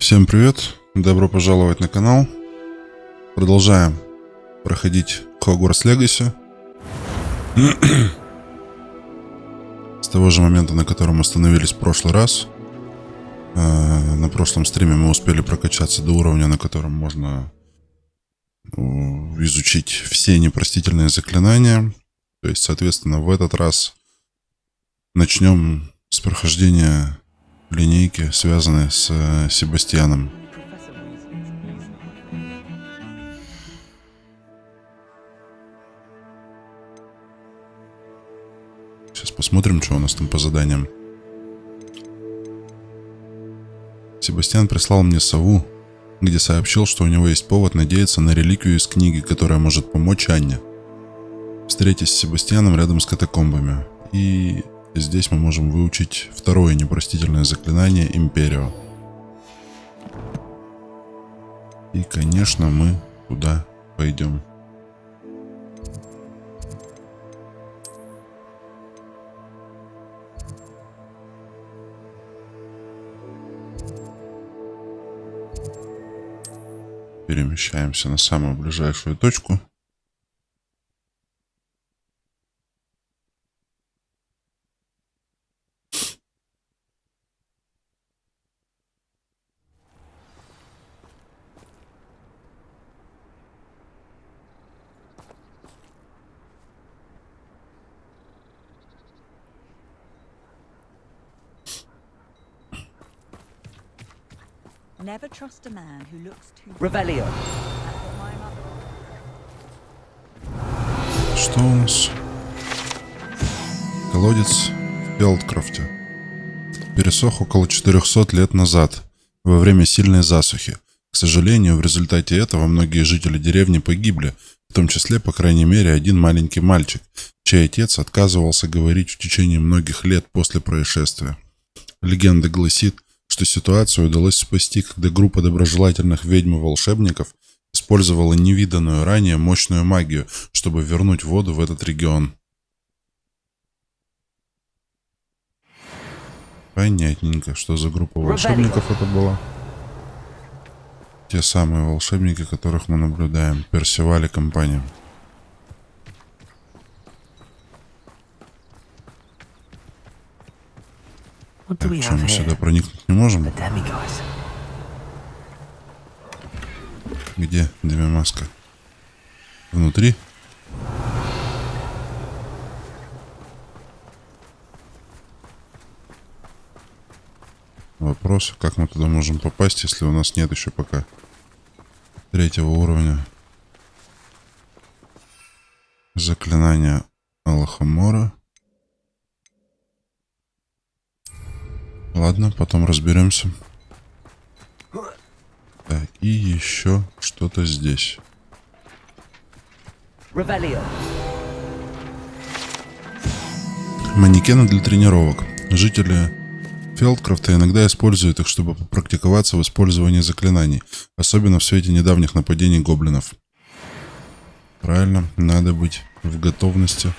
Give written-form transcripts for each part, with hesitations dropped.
Всем привет, добро пожаловать на канал. Продолжаем проходить Hogwarts Legacy. С того же момента, на котором остановились в прошлый раз. На прошлом стриме мы успели прокачаться до уровня, на котором можно изучить все непростительные заклинания. То есть, соответственно, в этот раз начнем с прохождения линейки, связанной с Себастьяном. Сейчас посмотрим, что у нас там по заданиям. Себастьян прислал мне сову, где сообщил, что у него есть повод надеяться на реликвию из книги, которая может помочь Анне. Встретись с Себастьяном рядом с катакомбами. И здесь мы можем выучить второе непростительное заклинание Империо. И, конечно, мы туда пойдем. Перемещаемся на самую ближайшую точку. Never trust a man who looks too Revelio. Что у нас? Колодец в Фелдкрофте. Пересох около 400 лет назад, во время сильной засухи. К сожалению, в результате этого многие жители деревни погибли, в том числе, по крайней мере, один маленький мальчик, чей отец отказывался говорить в течение многих лет после происшествия. Легенда гласит, что ситуацию удалось спасти, когда группа доброжелательных ведьм и волшебников использовала невиданную ранее мощную магию, чтобы вернуть воду в этот регион. Понятненько, что за группа волшебников это была. Те самые волшебники, которых мы наблюдаем. Персиваль и компания. Так, что, мы сюда проникнуть не можем? Где демимаска? Внутри? Вопрос, как мы туда можем попасть, если у нас нет еще пока третьего уровня заклинания Алахамора. Ладно, потом разберемся. Так, и еще что-то здесь. Манекены для тренировок. Жители Фелдкрофта иногда используют их, чтобы попрактиковаться в использовании заклинаний, особенно в свете недавних нападений гоблинов. Правильно, надо быть в готовности.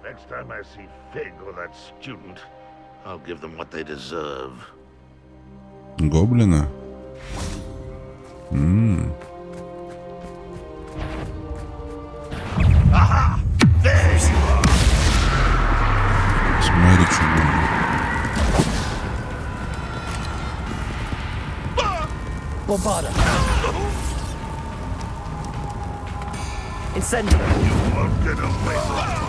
Next time I see Fig or that student, I'll give them what they deserve. Гоблина? Aha! There you are! Смотри, что гоблин. Bombarda. Incendio. You won't get away from me.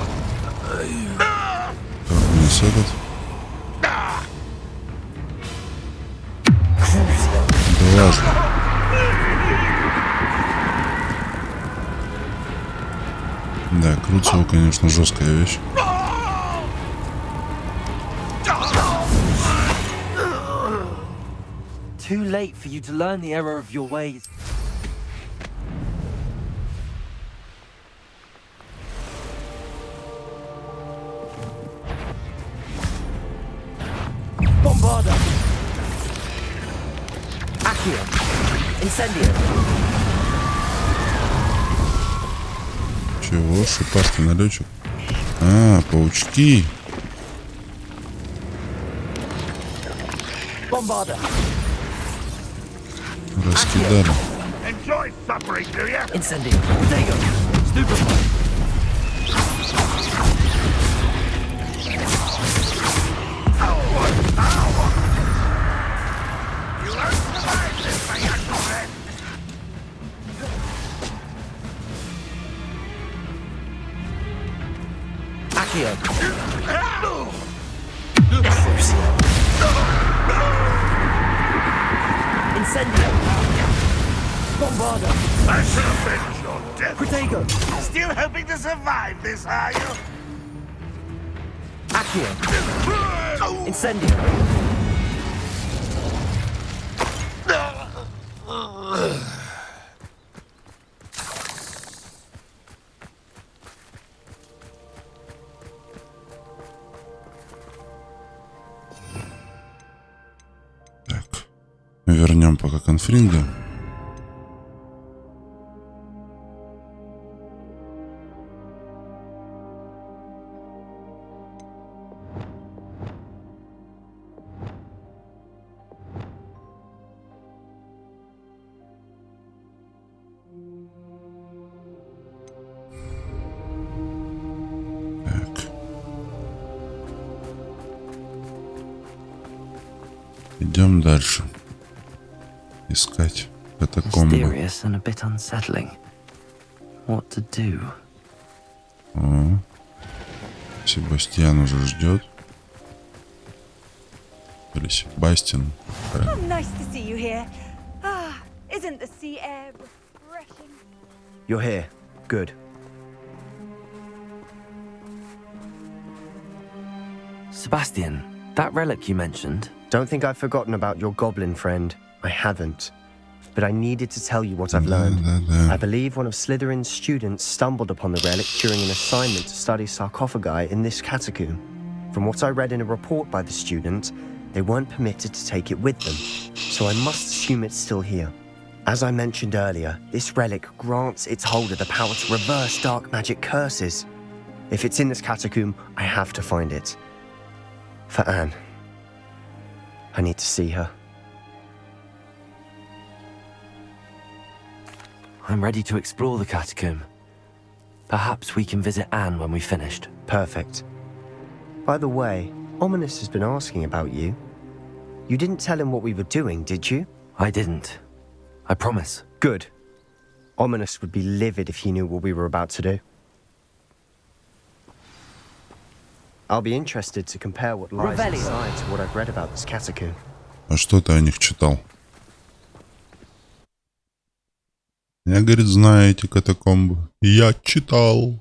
Так, вниз этот. Да ладно. Да, Круцево, конечно, жесткая вещь. Too late for you to learn the error of your ways. Bombarda. Accio. Incendio. Чего? Шипастый налетчик? А, паучки. Bombarda. Раскидали. Enjoy suffering, do you? Incendio. Protego. Stupefy. You won't survive this, my young friend. Accio. Incendio. Bombarda. I shall avenge your death. Protego. Still hoping to survive this, are you? Accio. Incendio. Так. Вернем пока конфринга. Так. Идем дальше. Искать катакомбы. Mysterious and a bit unsettling. What to do? О, Себастьян уже ждет. Или Себастьян. Oh, nice to see you here. Ah, isn't the sea air refreshing? You're here. Good. Sebastian, that relic you mentioned. Don't think I've forgotten about your goblin friend. I haven't. But I needed to tell you what I've learned. I believe one of Slytherin's students stumbled upon the relic during an assignment to study sarcophagi in this catacomb. From what I read in a report by the student, they weren't permitted to take it with them, so I must assume it's still here. As I mentioned earlier, this relic grants its holder the power to reverse dark magic curses. If it's in this catacomb, I have to find it. For Anne. I need to see her. I'm ready to explore the catacomb. Perhaps we can visit Anne when we've finished. Perfect. By the way, Ominous has been asking about you. You didn't tell him what we were doing, did you? I didn't. I promise. Good. Ominous would be livid if he knew what we were about to do. I'll be interested to compare what lies Revelio. inside to what I've read about this catacomb. А что ты о них читал? Я, говорит, знаю эти катакомбы. Я читал.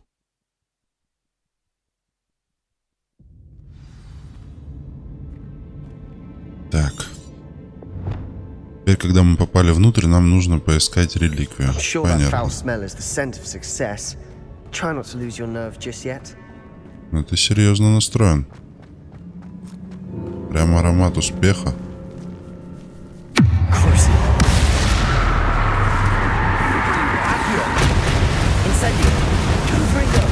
Так. Теперь, когда мы попали внутрь, нам нужно поискать реликвию. I'm sure that foul Понятно. smell is the scent of success. Try not to lose your nerve just yet. Но ты серьезно настроен. Прям аромат успеха. Incendio. Confringo.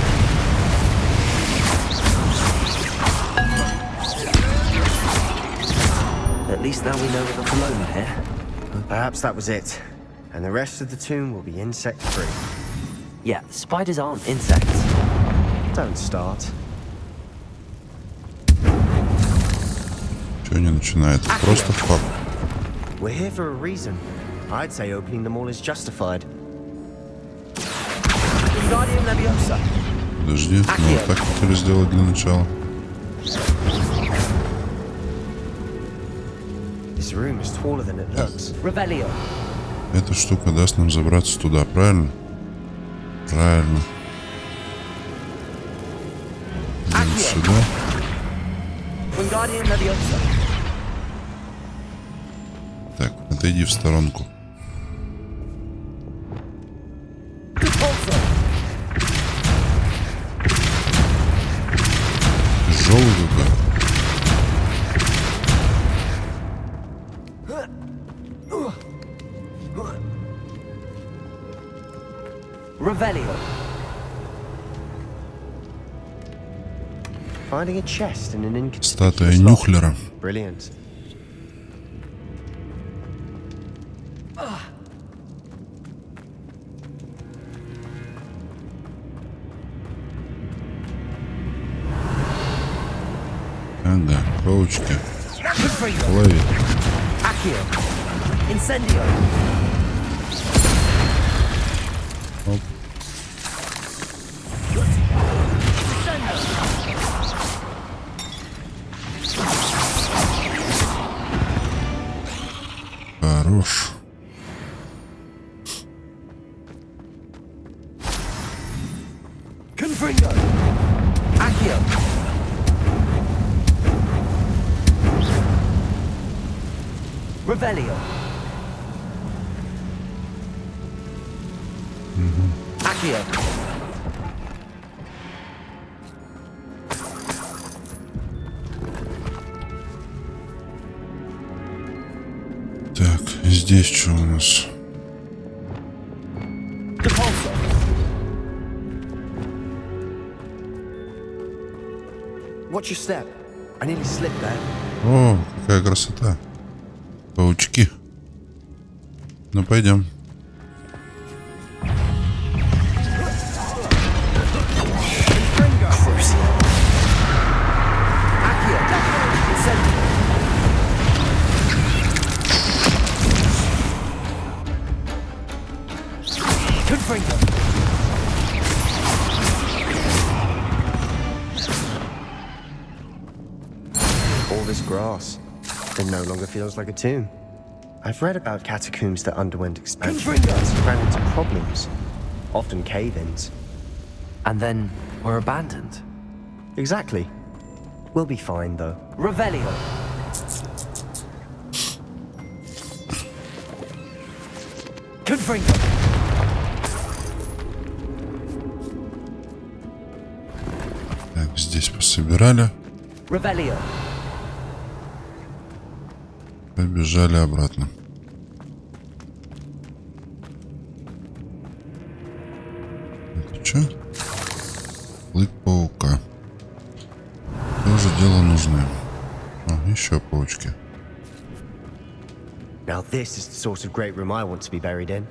At least now we know we're not alone in here. Perhaps that was it. And the rest of the tomb will be insect-free. Yeah, the spiders aren't insects. Don't start. Чего не начинает? Просто факт. We're here for a reason. I'd say opening them all is justified. Wingardium Leviosa. Подожди, мы вот так хотели сделать для начала. This room is taller than it looks. Revelio. Эта штука даст нам забраться туда, правильно? Правильно. Идем сюда. Wingardium Leviosa. Так, отойди в сторонку. Repulsor. Тяжелый какой. Revelio. Finding a chest in an Статуя inconspicuous lock. Нюхлера. Brilliant. Ага, паучки. Лови. Accio. Incendio. Оп. Хорош. Confringo. Accio. Revelio. Accio. Так, здесь что у нас? Depulso. Watch your step. I nearly slipped there. О, какая красота. Паучки. Ну, пойдем. Accio. Incendio. Confringo. All this grass. It no longer feels like a tomb. I've read about catacombs that underwent expansion and ran into problems, often cave-ins. And then we're abandoned. Exactly. We'll be fine, though. Revelio. Confringo. Так, здесь пособирали. Revelio. Побежали обратно. Это что? Клык паука. Тоже дело нужное. О, еще паучки. Now this is the sort of great room I want to be buried in.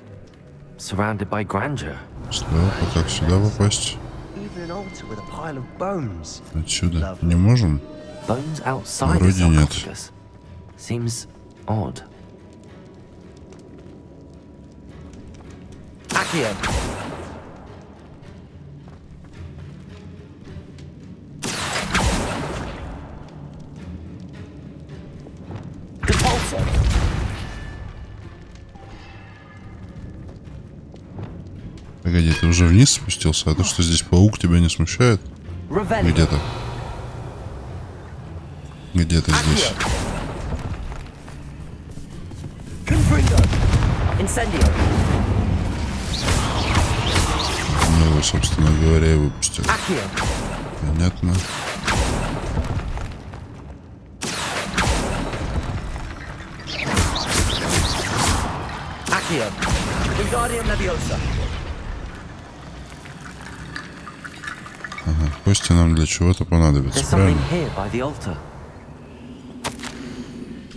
Surrounded by grandeur. Сюда, как сюда попасть? Even an altar with a pile of bones. Отсюда. Не можем? Bones outside the Вроде нет. sarcophagus. Seems odd. Accio. Depulso. Погоди, ты уже вниз спустился? А то, что здесь паук, тебя не смущает? Revelio. Где-то. Где-то здесь. Confringo. Incendio. Ну его, собственно говоря, и выпустил. Accio. Понятно. Accio. Wingardium Leviosa. Ага. Кости нам для чего-то понадобятся, There's something правильно? here by the altar.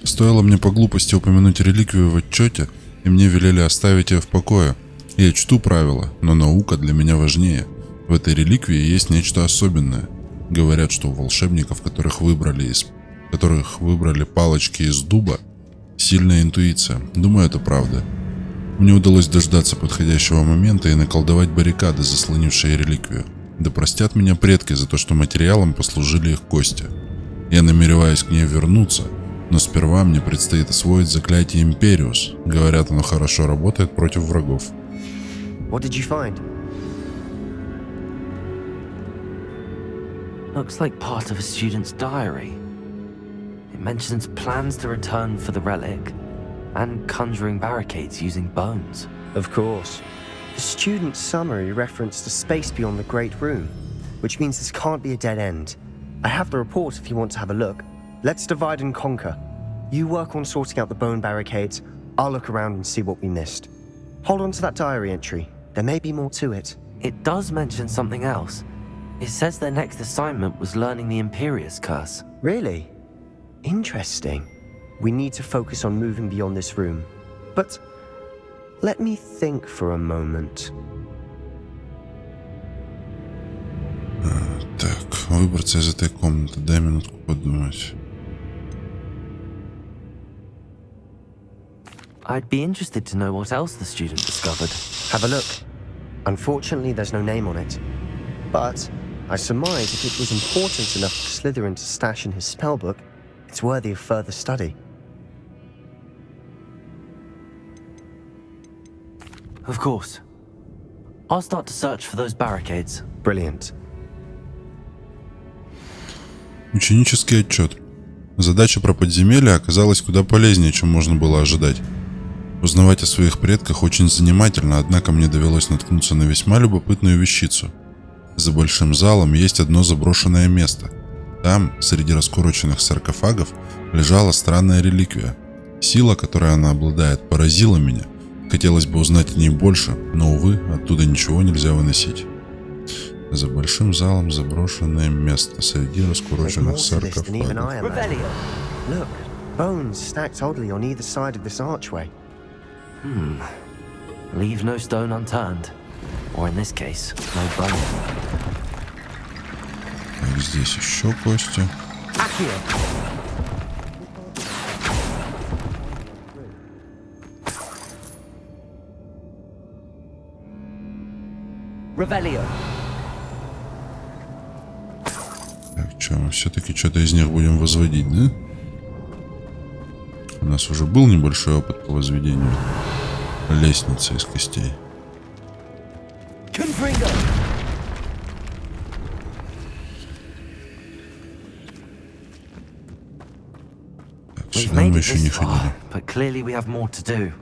Стоило мне по глупости упомянуть реликвию в отчете, и мне велели оставить ее в покое. Я чту правила, но наука для меня важнее. В этой реликвии есть нечто особенное. Говорят, что у волшебников, которых выбрали палочки из дуба, сильная интуиция. Думаю, это правда. Мне удалось дождаться подходящего момента и наколдовать баррикады, заслонившие реликвию. Да простят меня предки за то, что материалом послужили их кости. Я намереваюсь к ней вернуться, но сперва мне предстоит освоить заклятие Империус. Говорят, оно хорошо работает против врагов. What did you find? Looks like part of a student's diary. It mentions plans to return for the relic and conjuring barricades using bones. Of course. The student's summary referenced a space beyond the Great Room, which means this can't be a dead end. I have the report if you want to have a look. Let's divide and conquer. You work on sorting out the bone barricades. I'll look around and see what we missed. Hold on to that diary entry. There may be more to it. It does mention something else. It says their next assignment was learning the Imperius Curse. Really? Interesting. We need to focus on moving beyond this room. But let me think for a moment. Так, выбраться из этой комнаты. Дай минутку подумать. I'd be interested to know what else the student discovered. Have a look. Unfortunately, there's no name on it. But I surmise if it was important enough for Slytherin to stash in his spellbook, it's worthy of further study. Of course. I'll start to search for those barricades. Brilliant. Ученический отчет. Задача про подземелье оказалась куда полезнее, чем можно было ожидать. Узнавать о своих предках очень занимательно, однако мне довелось наткнуться на весьма любопытную вещицу. За большим залом есть одно заброшенное место. Там, среди раскуроченных саркофагов, лежала странная реликвия. Сила, которой она обладает, поразила меня. Хотелось бы узнать о ней больше, но, увы, оттуда ничего нельзя выносить. За большим залом заброшенное место среди раскуроченных саркофагов. Look, bones stacked oddly on either side of this archway. Leave no stone unturned. Or in this case, no bone. Так, здесь еще кости. Revelio. Так, что, мы все-таки что-то из них будем возводить, да? У нас уже был небольшой опыт по возведению лестницы из костей. Так, сюда мы еще не ходили. But clearly we have more to do.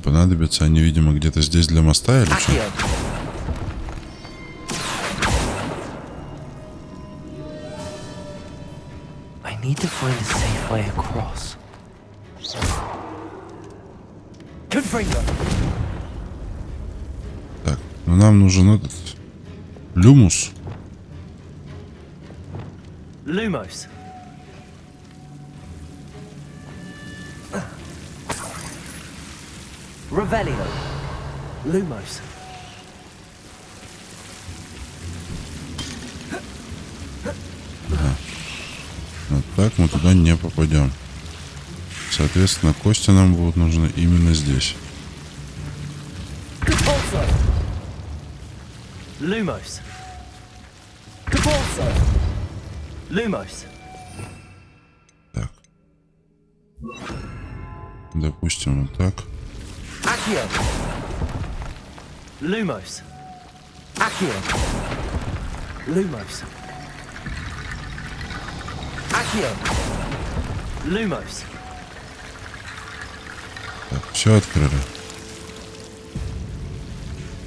Понадобятся они, видимо, где-то здесь для моста или что? I need to find a safe way across. Так, ну нам нужен этот Люмус. Lumos. Revelio. Lumos. Вот так мы туда не попадем. Соответственно, кости нам будут нужны именно здесь. Lumos. Lumos. Так. Допустим, вот так. Accio. Lumos. Accio. Lumos. Accio. Lumos. Так, все открыли.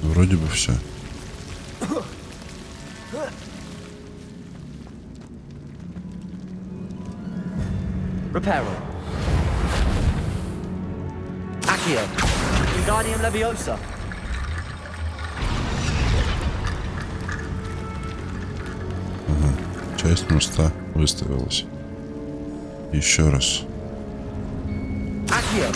Вроде бы все. Reparo. Accio. Wingardium Leviosa. Часть моста выставилась. Еще раз. Accio.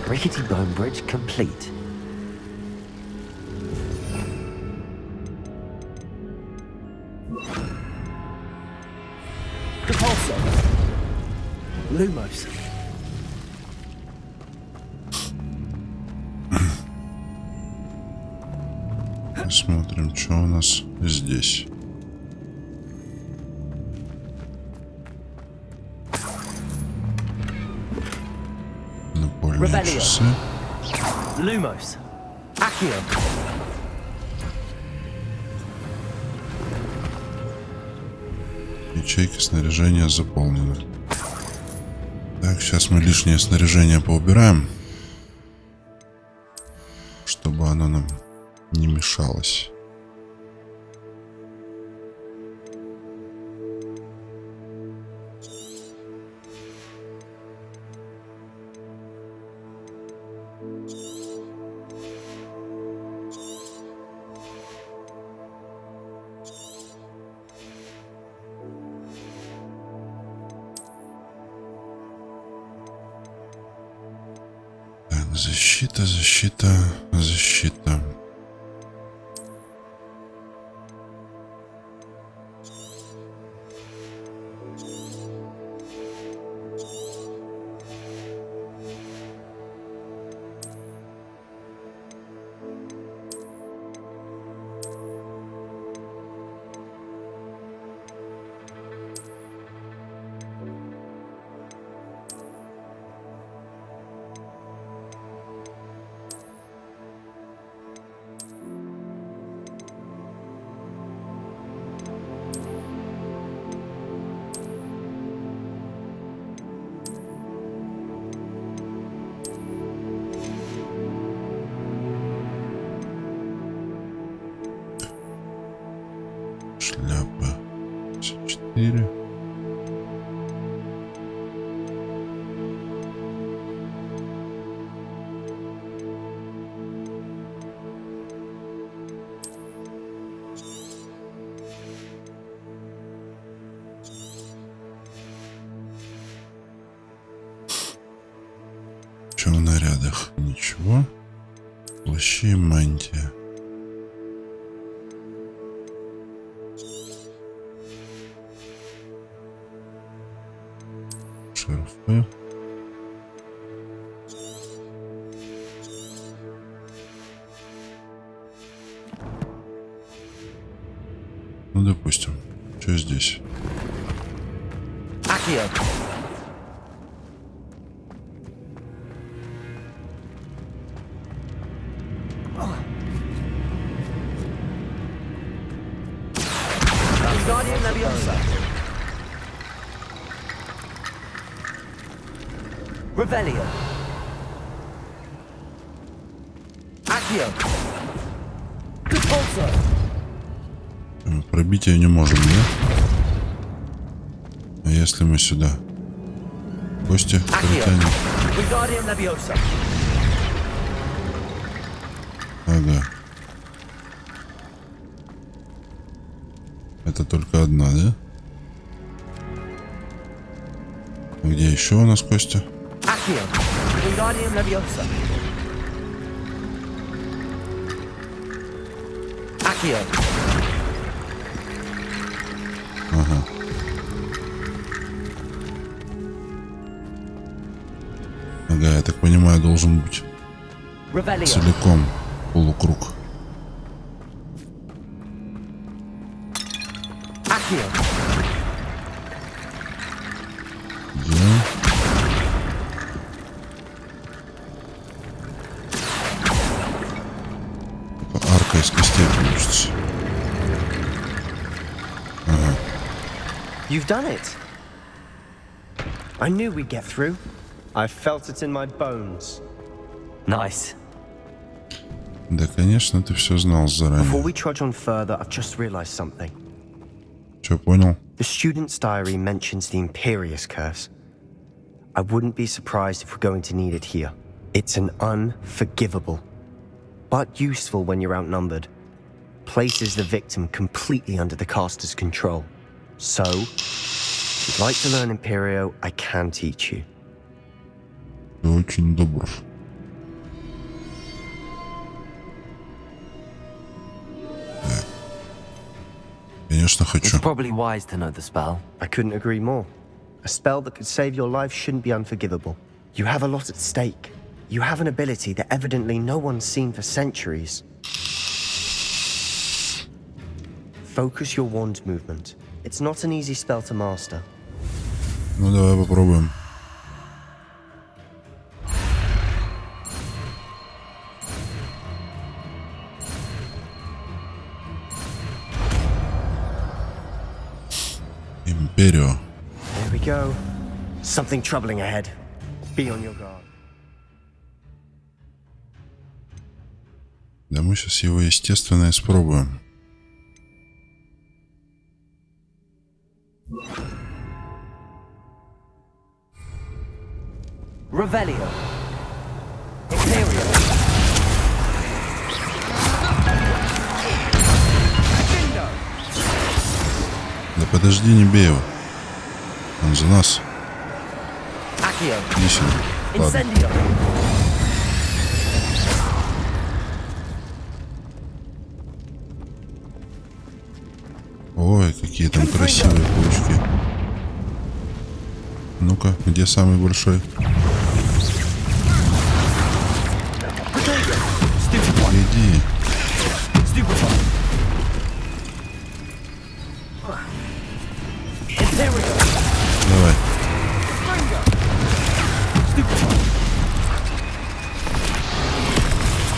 Rickety bone bridge complete. Repulsor. Lumos. Посмотрим, что у нас здесь. Напольные часы. Lumos. Accio. Ячейки снаряжения заполнены. Так, сейчас мы лишнее снаряжение поубираем. чтобы оно нам не мешалось. Защита, защита, защита. Шляпа 4. Что в нарядах? Ничего. Плащи и мантия. Шарфы. Ну, допустим. Что здесь? Revelio. Accio. Repulsor. Пробить ее не можем, да? А если мы сюда? Кости притянем. Wingardium Leviosa. Ага. Это только одна, да? Где еще у нас кости? Accio. Wingardium Leviosa. Accio. Ага. Ага, я так понимаю, должен быть Revelio. целиком полукруг. Accio. Где? Арка из костей получится. Ага. You've done it. I knew we'd get through. I felt it in my bones. Nice. Да, конечно, ты все знал Before заранее. we trudge on further, I've just realized something. Че, понял? The student's diary mentions the Imperious Curse. I wouldn't be surprised if we're going to need it here. It's an unforgivable, but useful when you're outnumbered. Places the victim completely under the caster's control. So, if you'd like to learn Imperio, I can teach you. Ты очень добр. Да. Конечно, хочу. It's probably wise to know the spell. I couldn't agree more. A spell that could save your life shouldn't be unforgivable. You have a lot at stake. You have an ability that evidently no one's seen for centuries. Focus your wand movement. It's not an easy spell to master. Ну, давай попробуем. Империо. There we go. Something troubling ahead. Be on your guard. Да мы сейчас его, естественно, испробуем. Revelio. Imperial. Да подожди, не бей его. Он за нас. Accio. Иди сюда. Ладно. Incendio. Ой, какие там красивые паучки. Ну-ка, где самый большой? Иди. Давай.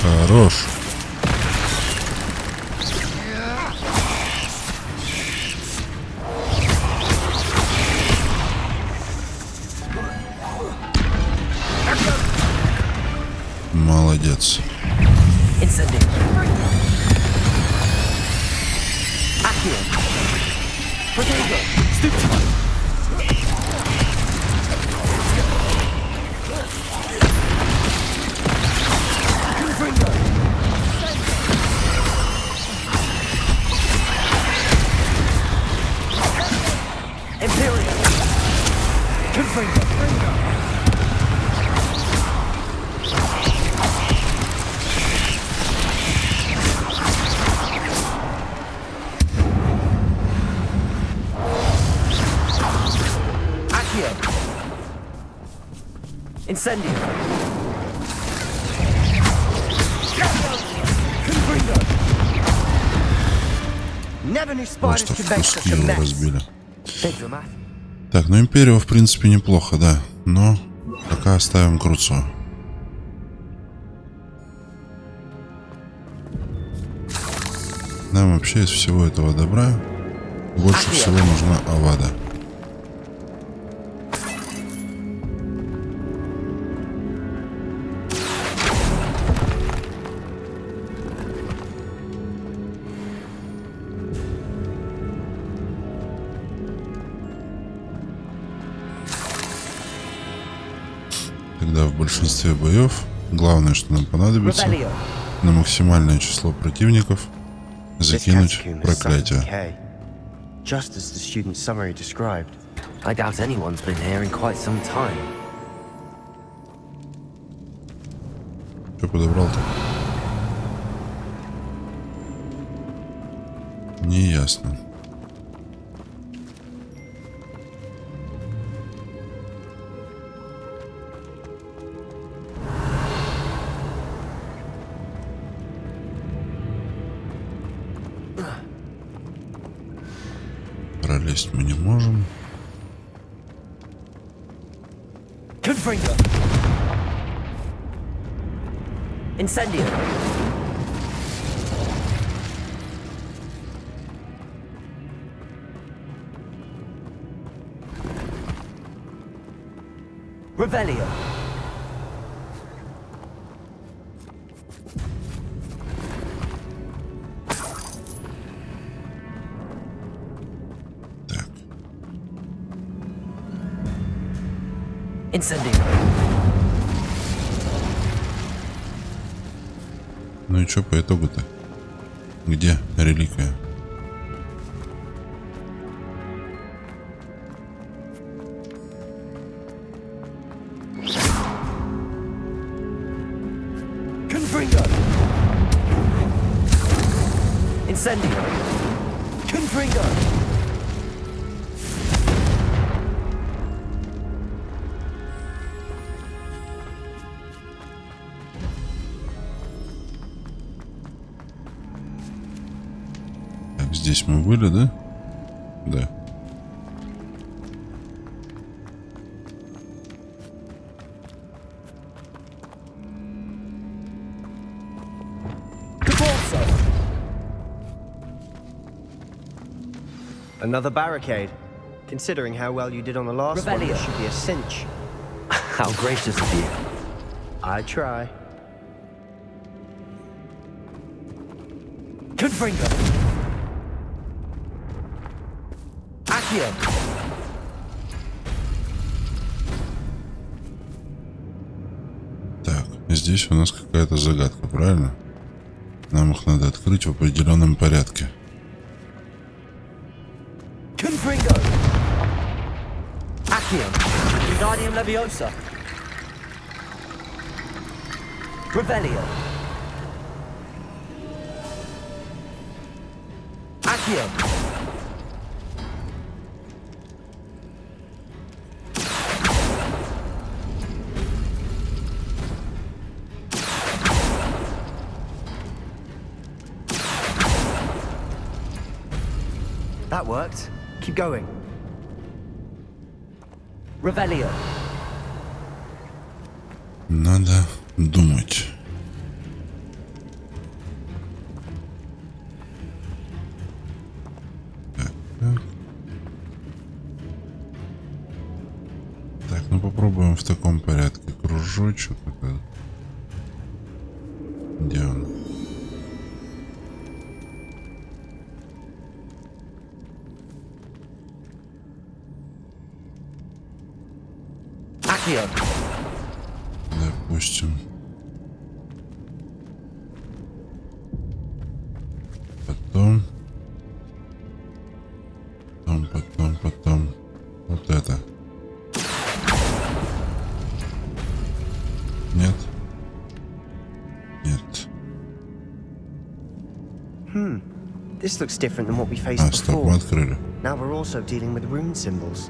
Хорош. Молодец. Incendio. Accio. Protego. Stupefy. Confringo. Imperial. Confringo. Accio. Incendio. Confringo. Never knew spiders Просто could в make куски such a его mess. разбили. Big dramatic. Так, ну Империю, в принципе, неплохо, да. Но пока оставим Круцо. Нам вообще из всего этого добра больше всего нужна Авада. Тогда в большинстве боев главное, что нам понадобится, Revelio. на максимальное число противников закинуть проклятие. Decay, just as the student's summary described. I doubt anyone's been here in quite some time. Что подобрал-то? Неясно. Пролезть мы не можем. Confringo. Incendio. Revelio. Так, Incendio. ну и что по итогу-то? Где реликвия? Confringo. Incendio. Confringo. Так, здесь мы были, да? Да. Caporso. Another barricade. Considering how well you did on the last one, Revelio. this should be a cinch. How gracious of you. I try. Confringo. Accio. Так, здесь у нас какая-то загадка, правильно? Нам их надо открыть в определенном порядке. Confringo. Accio. Wingardium Leviosa. Revelio. Accio. That worked. Keep going. Revelio. Надо думать. Так, ну попробуем в таком порядке. Кружочек. Где он? Accio. Допустим. Потом. Потом. Вот это. Нет. Нет. This looks different than what we faced А, стоп, мы before. открыли. Now we're also dealing with rune symbols.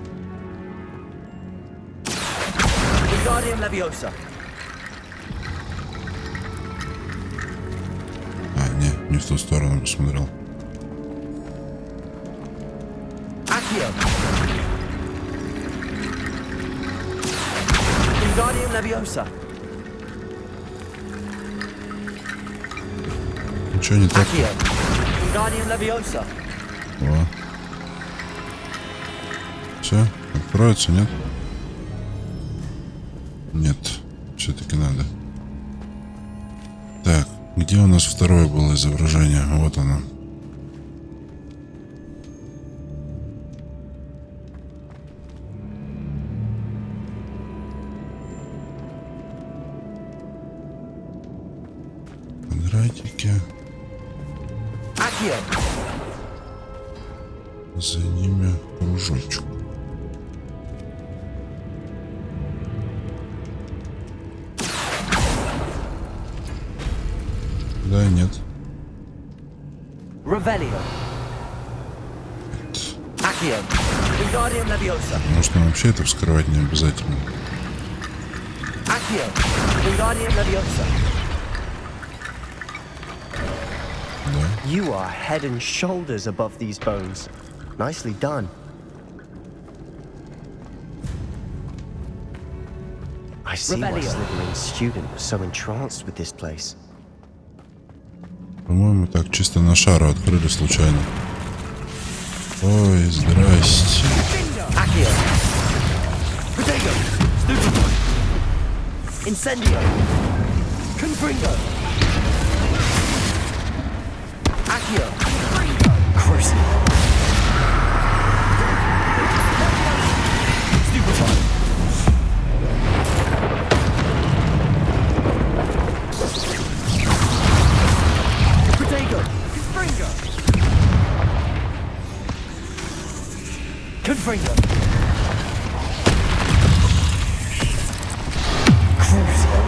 Wingardium Leviosa. А, не в ту сторону посмотрел. Accio. Wingardium Leviosa. Ничего не так. Accio. Wingardium Leviosa. О. Все, откроется, нет? Нет, все-таки надо. Так, где у нас второе было изображение? Вот оно. Квадратики. Accio. За ними кружочек. Да, нет. Revelio. Accio. Wingardium Leviosa. Может, нам вообще это вскрывать не обязательно. Accio. Wingardium Leviosa. Да. You are head and shoulders above these bones. Nicely done. I see why Revelio. Slytherin's student was so entranced with this place. По-моему, так чисто на шару открыли случайно. Ой, здрасте. Accio. Protego. Stupefy. Incendio. Confringo. Accio. Crucible. Stupefy. Protego. Confringo. Confringo. Crucible.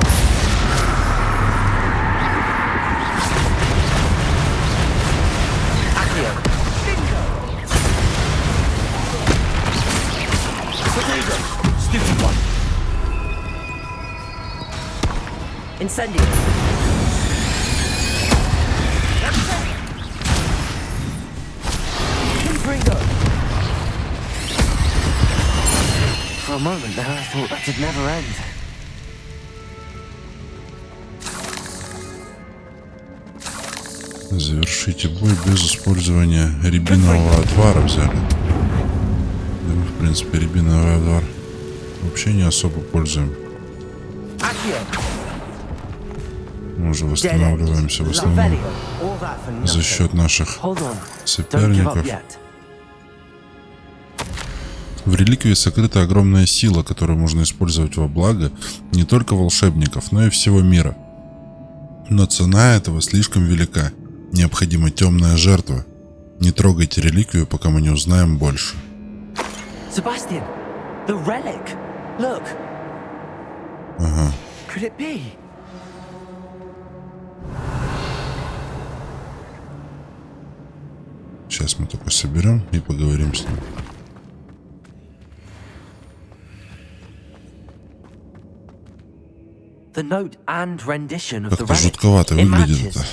Accio. Protego. Stupefy. Incendio. Confringo. For a moment there, I thought that would never end. Завершите бой без использования рябинового отвара взяли. Да мы, в принципе, рябиновый отвар вообще не особо пользуем. Accio. Мы уже восстанавливаемся в основном All that for за nothing. счет наших Hold on. Don't give up соперников. yet. В реликвии сокрыта огромная сила, которую можно использовать во благо не только волшебников, но и всего мира. Но цена этого слишком велика. Необходима темная жертва. Не трогайте реликвию, пока мы не узнаем больше. Sebastian, the relic. Look. Ага. Could it be? Сейчас мы только соберем и поговорим с ним. The note and rendition of the Как-то relic. жутковато It выглядит matches. это.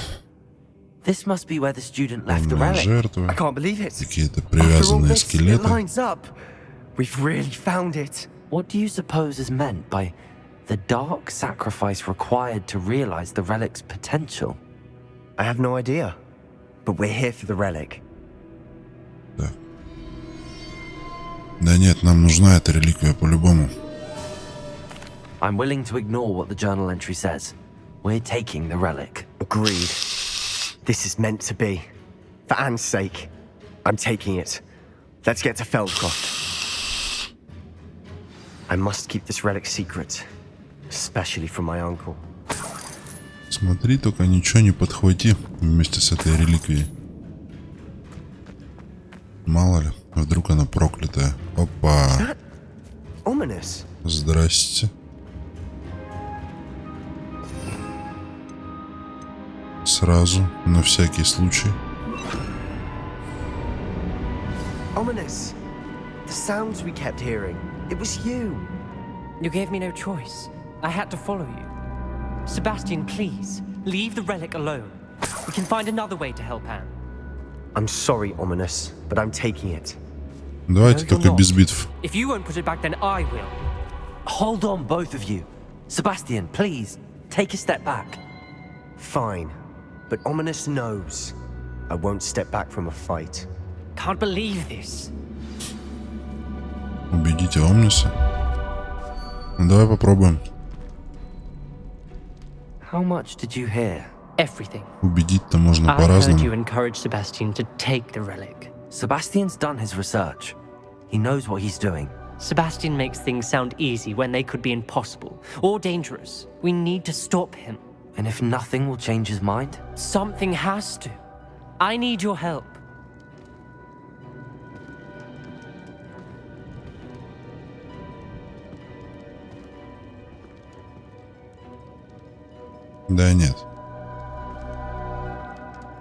This must be where the student left the Темная relic. I жертва. can't believe it. Какие-то After all привязанные this, it скелеты. lines up. We've really found it. What do you suppose is meant by the dark sacrifice required to realize the relic's potential? I have no idea. But we're here for the relic. Да. Да нет, нам нужна эта реликвия по-любому. I'm willing to ignore what the journal entry says. We're taking the relic. Agreed. This is meant to be. For Anne's sake, I'm taking it. Let's get to Feldcroft. I must keep this relic secret, especially from my uncle. Смотри, только ничего не подхвати вместе с этой реликвией. Мало ли, вдруг она проклятая. Опа. That ominous. Здрасте. Сразу, на всякий случай. Ominous. The sounds we kept hearing. It was you. You gave me no choice. I had to follow you. Sebastian, please, leave the relic alone. We can find another way to help Anne. I'm sorry, Ominous, but I'm taking it. Давайте No, you're только not. без битв. If you won't put it back, then I will. Hold on, both of you. Sebastian, please, take a step back. Fine. But Ominous knows. I won't step back from a fight. Can't believe this. Убедите Омниса. Ну, давай попробуем. How much did you hear? Everything. Убедить-то можно I heard you по-разному. encourage Sebastian to take the relic. Sebastian's done his research. He knows what he's doing. Sebastian makes things sound easy when they could be impossible or dangerous. We need to stop him. And if nothing will change his mind? Something has to. I need your help. Да нет.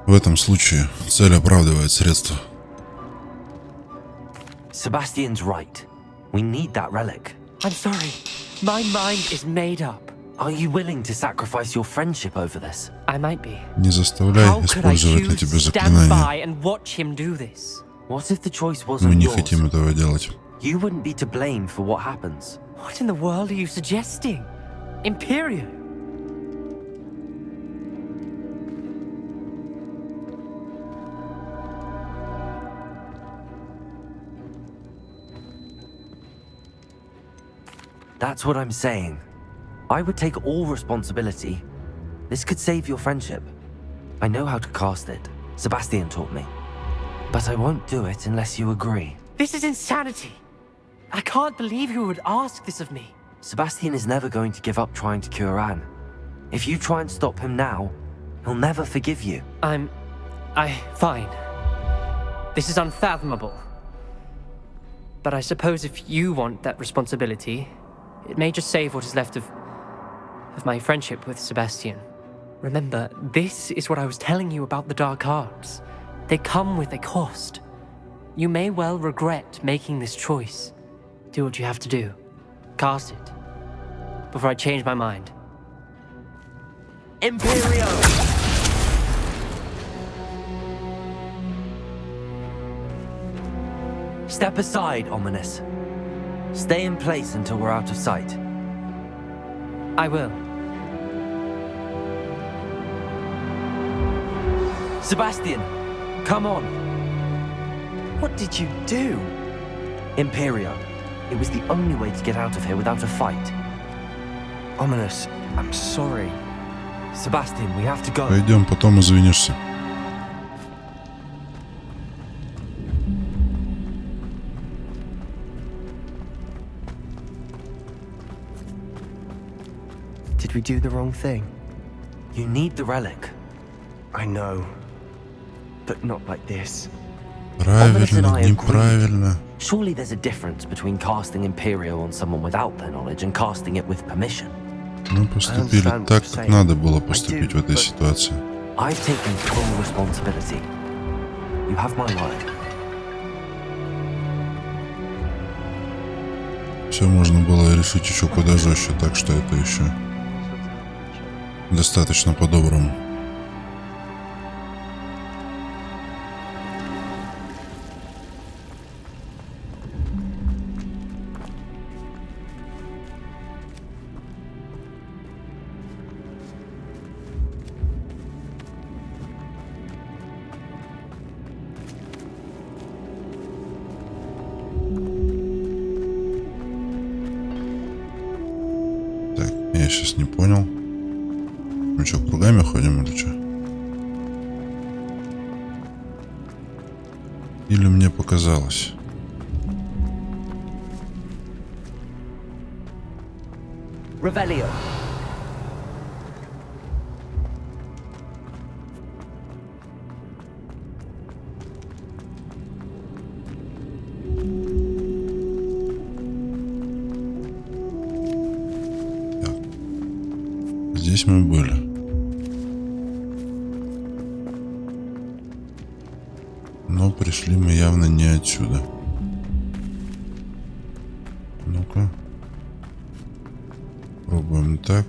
В этом случае цель оправдывает средства. Sebastian's right. We need that relic. I'm sorry. My mind is made up. Are you willing to sacrifice your friendship over this? I might be. Не заставляй How could I использовать на choose тебя to stand заклинания. by and watch him do this? What if the choice Мы wasn't не yours? хотим этого делать. You wouldn't be to blame for what happens. What in the world are you suggesting? Imperial? That's what I'm saying. I would take all responsibility. This could save your friendship. I know how to cast it. Sebastian taught me. But I won't do it unless you agree. This is insanity. I can't believe you would ask this of me. Sebastian is never going to give up trying to cure Anne. If you try and stop him now, he'll never forgive you. Fine. This is unfathomable. But I suppose if you want that responsibility, it may just save what is left of my friendship with Sebastian. Remember, this is what I was telling you about the dark arts. They come with a cost. You may well regret making this choice. Do what you have to do. Cast it. Before I change my mind. Imperio! Step aside, Ominous. Stay in place until we're out of sight. I will. Sebastian, come on. What did you do? Imperio. It was the only way to get out of here without a fight. Ominous, I'm sorry. Sebastian, we have to go. Пойдем, потом извинишься. Did we do the wrong thing? You need the relic. I know. But not like this. Правильно, неправильно. Surely there's a difference between casting Imperio on someone without their knowledge and casting it with permission. Мы поступили так, как надо было поступить в этой ситуации. I've taken full responsibility. You have my word. Все можно было решить еще куда жестче, так что это еще достаточно по-доброму. Так, я сейчас не понял. Мы что, кругами ходим или что? Или мне показалось? Revelio. Здесь мы были. Но пришли мы явно не отсюда. Ну-ка. Пробуем так.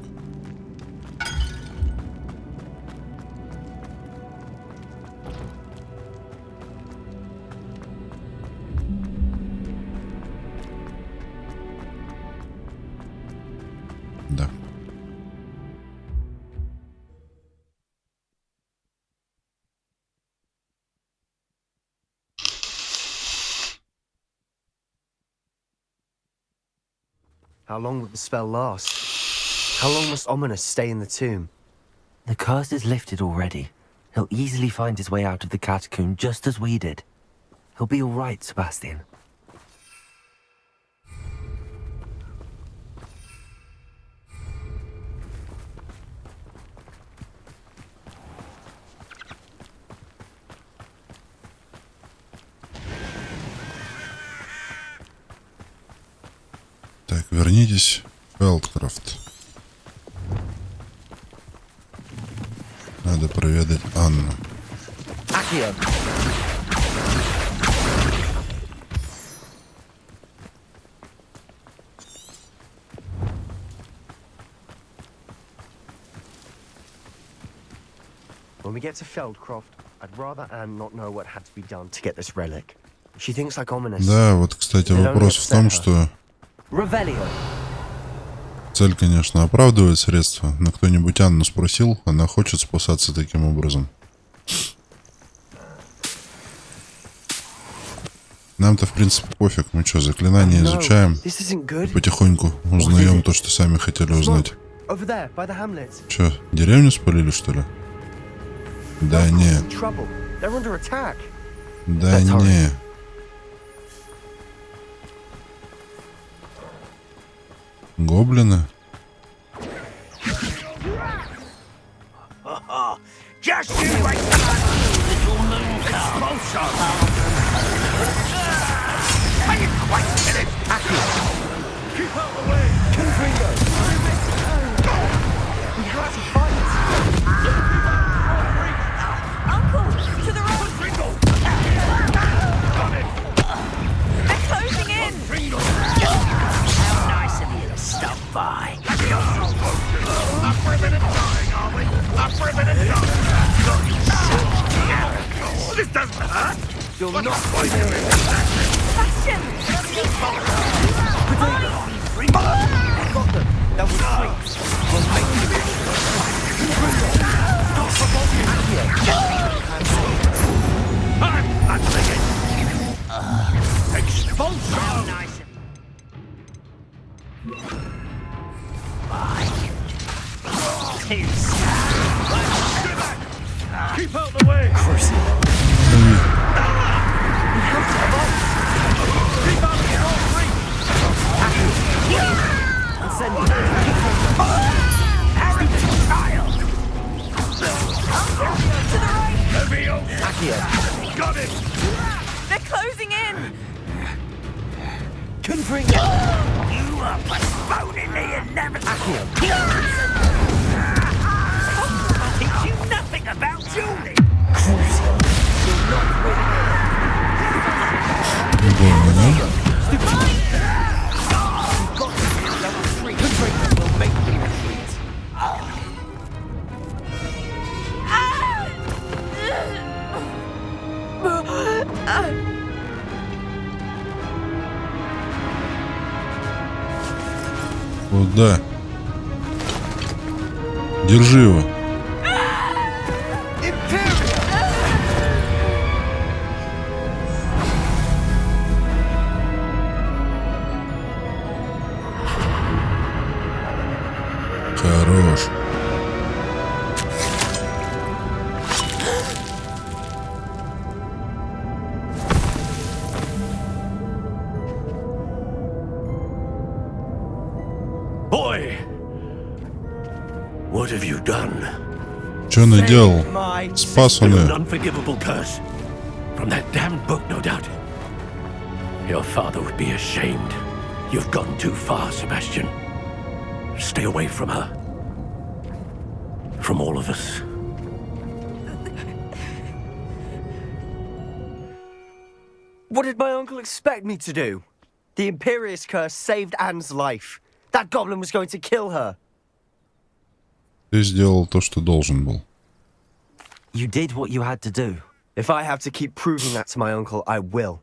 Да. How long will the spell last? How long must Ominous stay in the tomb? The curse is lifted already. He'll easily find his way out of the catacomb just as we did. He'll be all right, Sebastian. Так, вернитесь в Фелдкрафт. Надо проведать Анну. Accio. When we get to Feldcroft, I'd rather Anne not know what had to be done to get this relic. She thinks like Ominous. Да, вот, кстати, вопрос в том, что Revelio. цель, конечно, оправдывает средства, но кто-нибудь Анну спросил, она хочет спасаться таким образом. Нам-то, в принципе, пофиг. Мы что, заклинания изучаем и потихоньку узнаем то, что сами хотели узнать. Что, деревню спалили, что ли? Да не. Да не. Гоблины? Just you wait till little moon comes. Are you quite finished? Keep out the way. Confringo. We have to fight. Uncle, to the right. They're closing in. How nice of you to stop by. Up ribbon and dying, are we? Up ribbon and dying. This doesn't hurt. You're not fighting me. Sebastian! Got them. That was sweet. We'll make I'm not thinking. Expulsion. How nice of you. Bye. Too sad. Keep out the way! Crucial. Keep out of the wrong way! Stupid child! Leviosa! Got it! They're closing in! Confring. You are postponing the inevitable! Teach you nothing about Julie! Больно, да? Куда? Держи его. Хорош. Boy! What have you done? Что наделал? Спас он An ее. unforgivable curse. From that damned book, no doubt. Your father would be ashamed. You've gone too far, Sebastian. Stay away from her. From all of us. What did my uncle expect me to do? The Imperious curse saved Anne's life. That goblin was going to kill her. Ты сделал то, что должен был. You did what you had to do. If I have to keep proving that to my uncle, I will.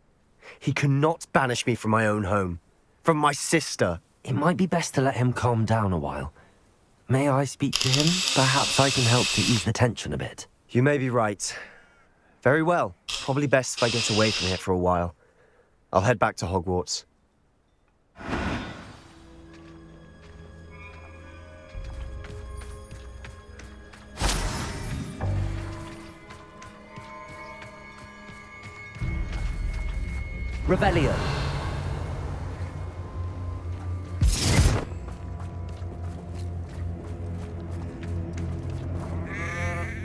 He cannot banish me from my own home. From my sister. It might be best to let him calm down a while. May I speak to him? Perhaps I can help to ease the tension a bit. You may be right. Very well. Probably best if I get away from here for a while. I'll head back to Hogwarts. Rebellion.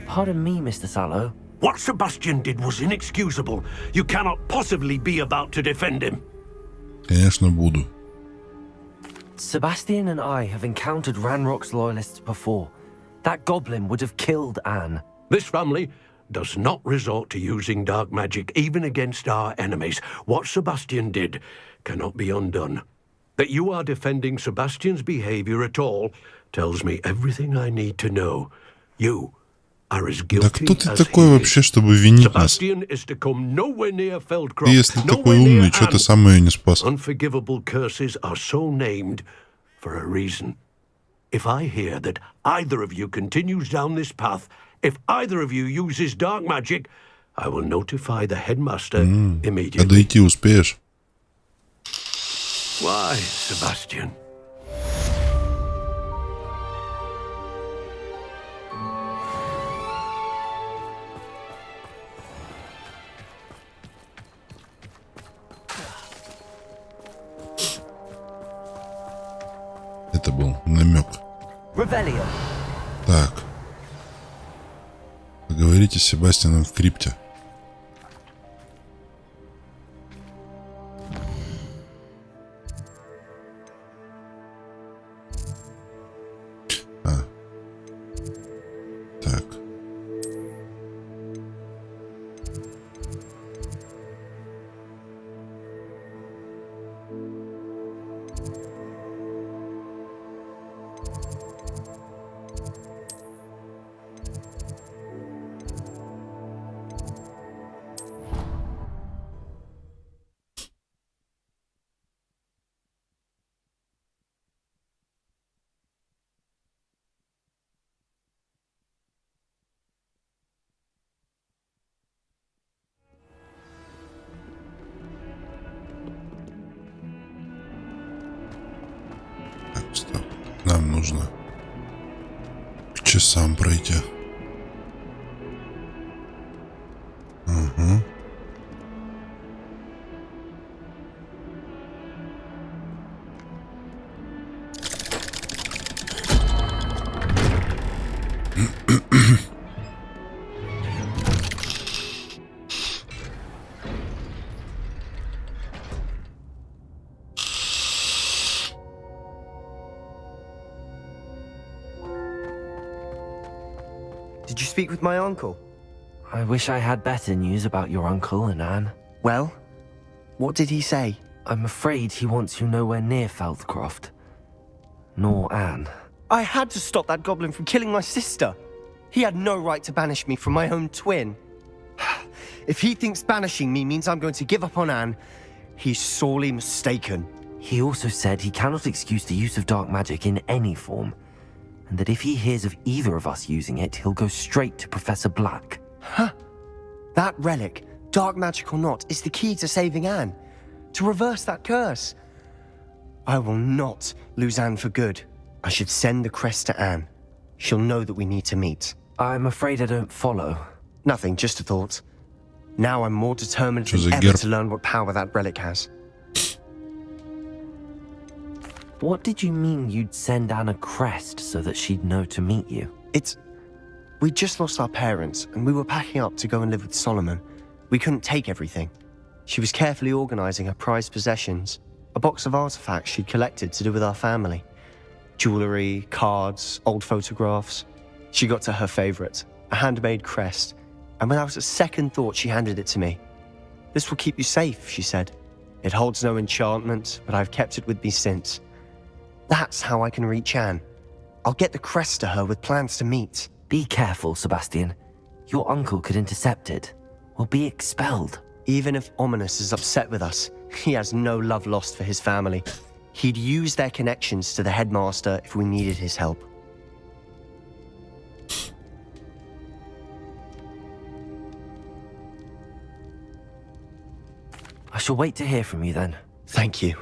Pardon me, Mr. Sallow. What Sebastian did was inexcusable. You cannot possibly be about to defend him. Конечно, буду. Sebastian and I have encountered Ranrock's loyalists before. That goblin would have killed Anne. This family does not resort to using dark magic even against our enemies. What Sebastian did cannot be undone. That you are defending Sebastian's behavior at all tells me everything I need to know. You are as Да guilty кто ты as такой he вообще, is. чтобы винить нас? Sebastian is to come nowhere near Feldcroft. Ты, если такой nowhere near умный, что ты Anne. сам ее не спас? Unforgivable curses are so named for a reason. If I hear that either of you continues down this path, if either of you uses dark magic, I will notify the headmaster А immediately. дойти успеешь? Why, Sebastian? Это был намек. Rebellion. Так. Поговорите с Себастьяном в крипте. Так. Так, стоп. Нам нужно к часам пройти. Did you speak with my uncle? I wish I had better news about your uncle and Anne. Well, what did he say? I'm afraid he wants you nowhere near Feldcroft. Nor Anne. I had to stop that goblin from killing my sister. He had no right to banish me from my own twin. If he thinks banishing me means I'm going to give up on Anne, he's sorely mistaken. He also said he cannot excuse the use of dark magic in any form, and that if he hears of either of us using it, he'll go straight to Professor Black. Huh? That relic, dark magic or not, is the key to saving Anne. To reverse that curse. I will not lose Anne for good. I should send the crest to Anne. She'll know that we need to meet. I'm afraid I don't follow. Nothing, just a thought. Now I'm more determined than ever to learn what power that relic has. What did you mean you'd send Anne a crest so that she'd know to meet you? We just lost our parents, and we were packing up to go and live with Solomon. We couldn't take everything. She was carefully organizing her prized possessions, a box of artifacts she'd collected to do with our family. Jewelry, cards, old photographs. She got to her favorite, a handmade crest, and without a second thought she handed it to me. This will keep you safe, she said. It holds no enchantment, but I've kept it with me since. That's how I can reach Anne. I'll get the crest to her with plans to meet. Be careful, Sebastian. Your uncle could intercept it, or be expelled. Even if Ominous is upset with us, he has no love lost for his family. He'd use their connections to the headmaster if we needed his help. I shall wait to hear from you then. Thank you.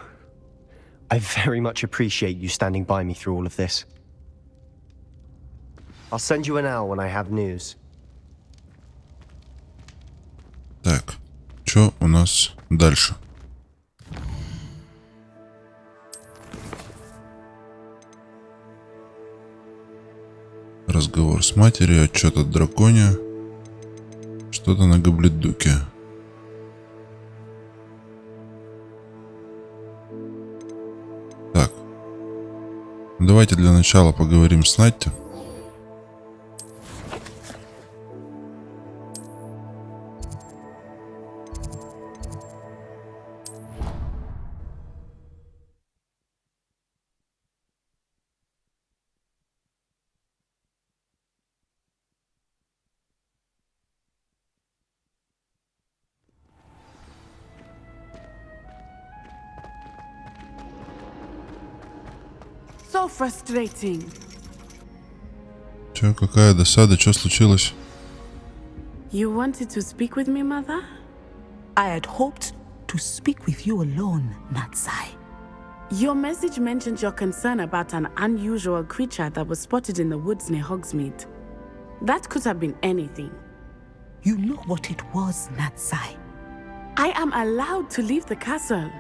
I very much appreciate you standing by me through all of this. I'll send you an owl when I have news. Так, что у нас дальше? Разговор с матерью, отчет от драконе. Что-то на гобледуке. Так. Давайте для начала поговорим с Натти. So frustrating. Чё, какая досада, что случилось? You wanted to speak with me, Mother? I had hoped to speak with you alone, Natsai. Your message mentioned your concern about an unusual creature that was spotted in the woods near Hogsmeade. That could have been anything. You know what it was, Natsai. I am allowed to leave the castle.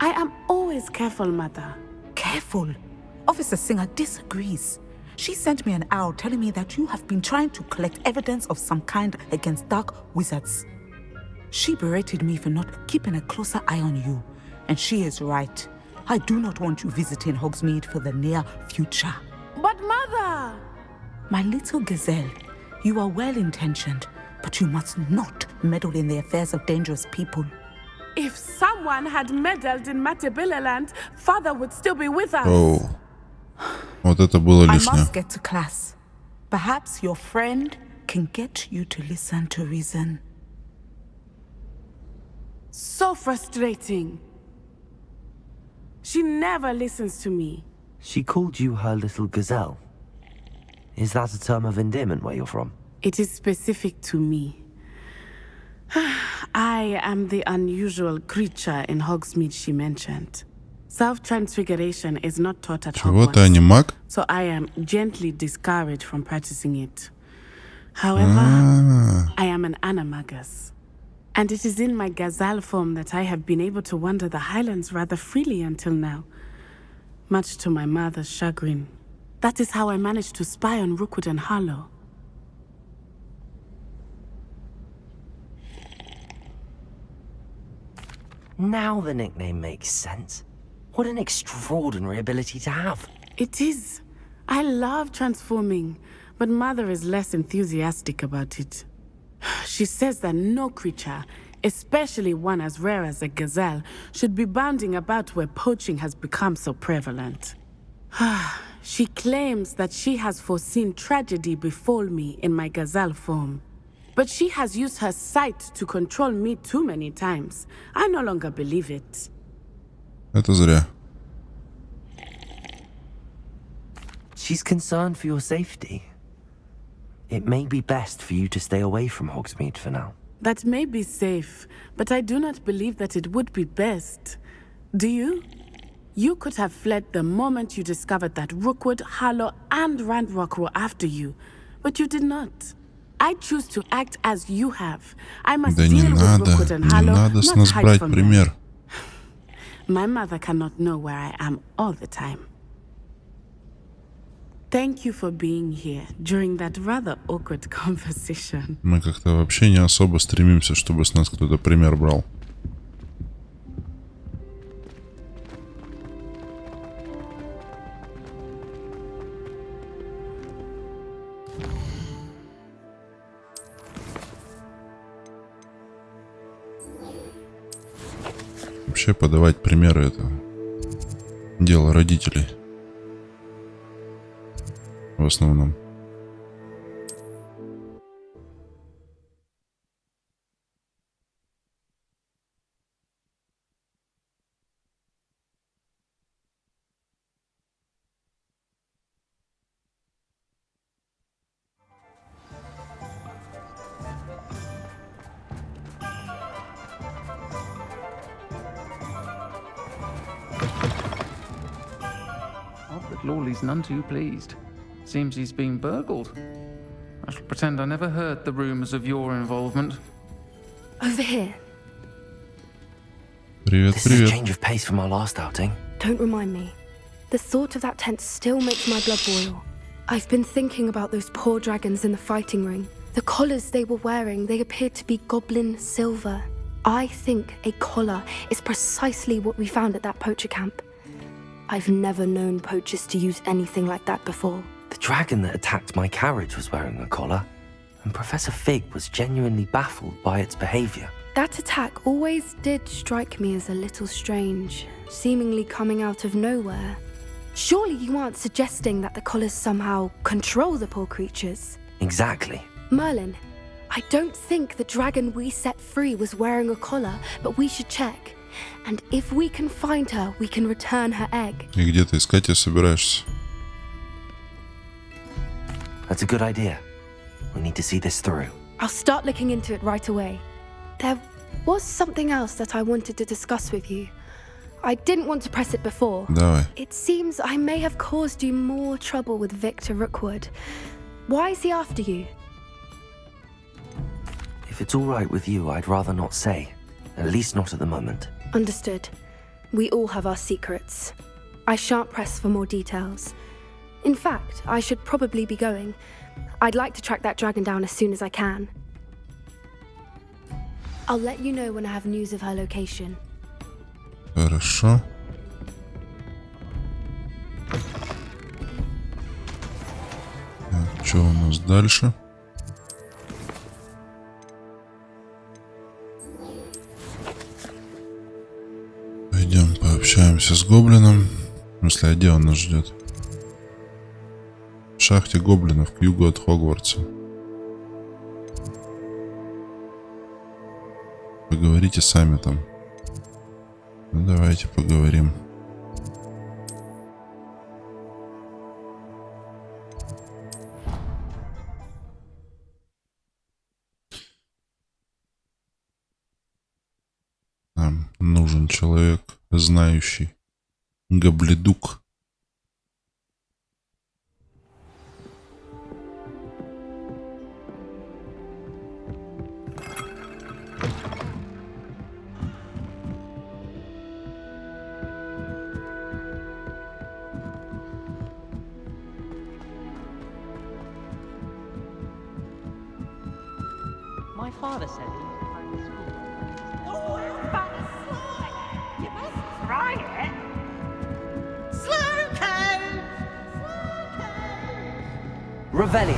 I am always careful, Mother. Careful. Officer Singer disagrees. She sent me an owl telling me that you have been trying to collect evidence of some kind against dark wizards. She berated me for not keeping a closer eye on you, and she is right. I do not want you visiting Hogsmeade for the near future. But Mother! My little gazelle, you are well-intentioned, but you must not meddle in the affairs of dangerous people. If someone had meddled in Matabeleland, Father would still be with us. Оу. Вот это было I лишнее. must get to class. Perhaps your friend can get you to listen to reason. So frustrating. She never listens to me. She called you her little gazelle. Is that a term of endearment where you're from? It is specific to me. I am the unusual creature in Hogsmeade she mentioned. Self-transfiguration is not taught at Чего ты, а не Hogwarts, маг? so I am gently discouraged from practicing it. However, I am an animagus, and it is in my gazelle form that I have been able to wander the highlands rather freely until now, much to my mother's chagrin. That is how I managed to spy on Rookwood and Harlow. Now the nickname makes sense. What an extraordinary ability to have. It is. I love transforming, but Mother is less enthusiastic about it. She says that no creature, especially one as rare as a gazelle, should be bounding about where poaching has become so prevalent. She claims that she has foreseen tragedy befall me in my gazelle form. But she has used her sight to control me too many times. I no longer believe it. Это зря. She's concerned for your safety. It may be best for you to stay away from Hogsmeade for now. That may be safe, but I do not believe that it would be best. Do you? You could have fled the moment you discovered that Rookwood, Harlow, and Randrock were after you, but you did not. I choose to act as you have. I must Да не deal with надо, Rookwood and не Harlow, надо с not нас hide брать from пример. them. My mother cannot know where I am all the time. Thank you for being here during that rather awkward conversation. Мы как-то вообще не особо стремимся, чтобы с нас кто-то пример брал. Вообще подавать примеры — это дело родителей. В основном. Odd that Lawley's none too pleased. Seems he's been burgled. I shall pretend I never heard the rumours of your involvement. Over here. Привет, This is a привет. change of pace from our last outing. Don't remind me. The thought of that tent still makes my blood boil. I've been thinking about those poor dragons in the fighting ring. The collars they were wearing, they appeared to be goblin silver. I think a collar is precisely what we found at that poacher camp. I've never known poachers to use anything like that before. The dragon that attacked my carriage was wearing a collar, and Professor Fig was genuinely baffled by its behaviour. That attack always did strike me as a little strange, seemingly coming out of nowhere. Surely you aren't suggesting that the collars somehow control the poor creatures? Exactly. Merlin, I don't think the dragon we set free was wearing a collar, but we should check. And if we can find her, we can return her egg. И где ты искать ее собираешься? That's a good idea. We need to see this through. I'll start looking into it right away. There was something else that I wanted to discuss with you. I didn't want to press it before. Давай. It seems I may have caused you more trouble with Victor Rookwood. Why is he after you? If it's all right with you, I'd rather not say. At least not at the moment. Understood. We all have our secrets. I shan't press for more details. In fact, I should probably be going. I'd like to track that dragon down as soon as I can. I'll let you know when I have news of her location. Хорошо. Так, что у нас дальше? Пойдем пообщаемся с гоблином. В смысле, а где он нас ждет? В шахте гоблинов к югу от Хогвартса. Поговорите сами там. Ну, давайте поговорим. Нам нужен человек, знающий. Гобледук. My father said he used to find the school. Oh, that's slime! You must try it. Slow code! Revelio.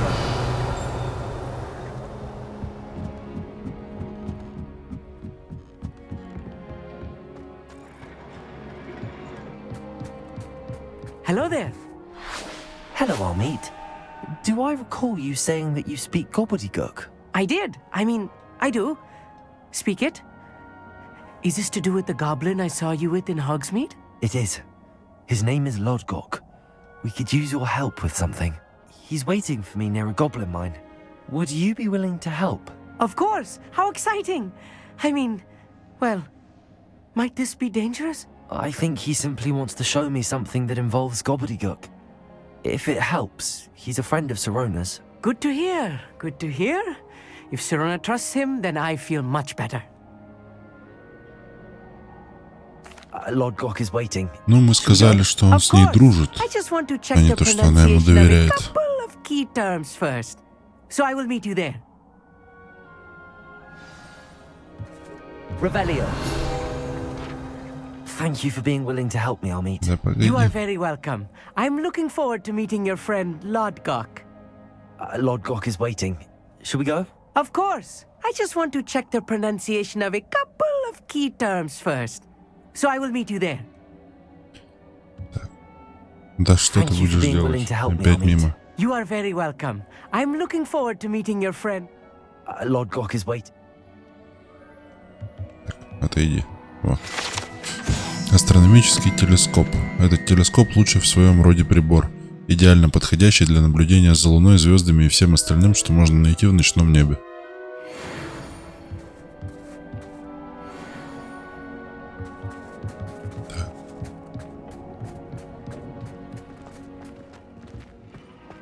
Hello there. Hello, Almeet. Do I recall you saying that you speak gobbledygook? I did. I mean, I do. Speak it. Is this to do with the goblin I saw you with in Hogsmeade? It is. His name is Lodgok. We could use your help with something. He's waiting for me near a goblin mine. Would you be willing to help? Of course. How exciting. I mean, well, might this be dangerous? I think he simply wants to show me something that involves gobbledygook. If it helps, he's a friend of Sirona's. Good to hear. Good to hear. If Sirona trusts him, then I feel much better. Lodgok is waiting. Ну, мы сказали, что он с ней дружит, а не то, что она ему доверяет. Couple of key terms first. So I will meet you there. Revelio. Thank you for being willing to help me, Almeet. Да, погоди. You are very welcome. I'm looking forward to meeting your friend Lodgok. Lodgok is waiting. Should we go? Of course. I just want to check the pronunciation of a couple of key terms first. So I will meet you there. Да что ты будешь делать? Опять мимо. You are very welcome. I'm looking forward to meeting your friend. Lodgok is waiting. Отойди. Вот. Астрономический телескоп. Этот телескоп лучший в своем роде прибор, идеально подходящий для наблюдения за Луной, звездами и всем остальным, что можно найти в ночном небе.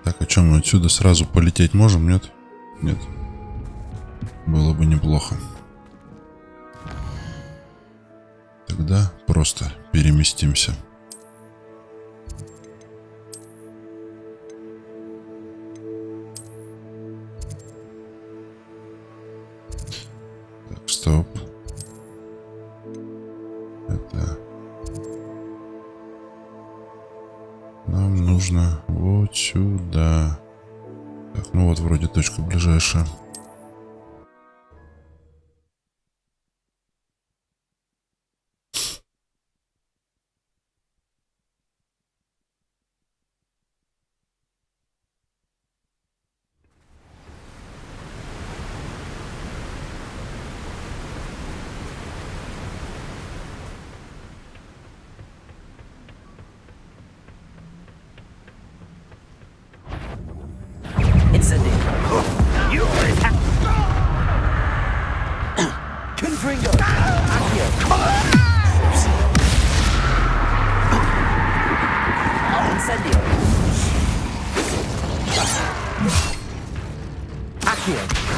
Так, а что, мы отсюда сразу полететь можем, нет? Нет. Было бы неплохо. Тогда просто переместимся. Так, стоп. Это... Нам нужно вот сюда. Так, ну вот вроде точка ближайшая.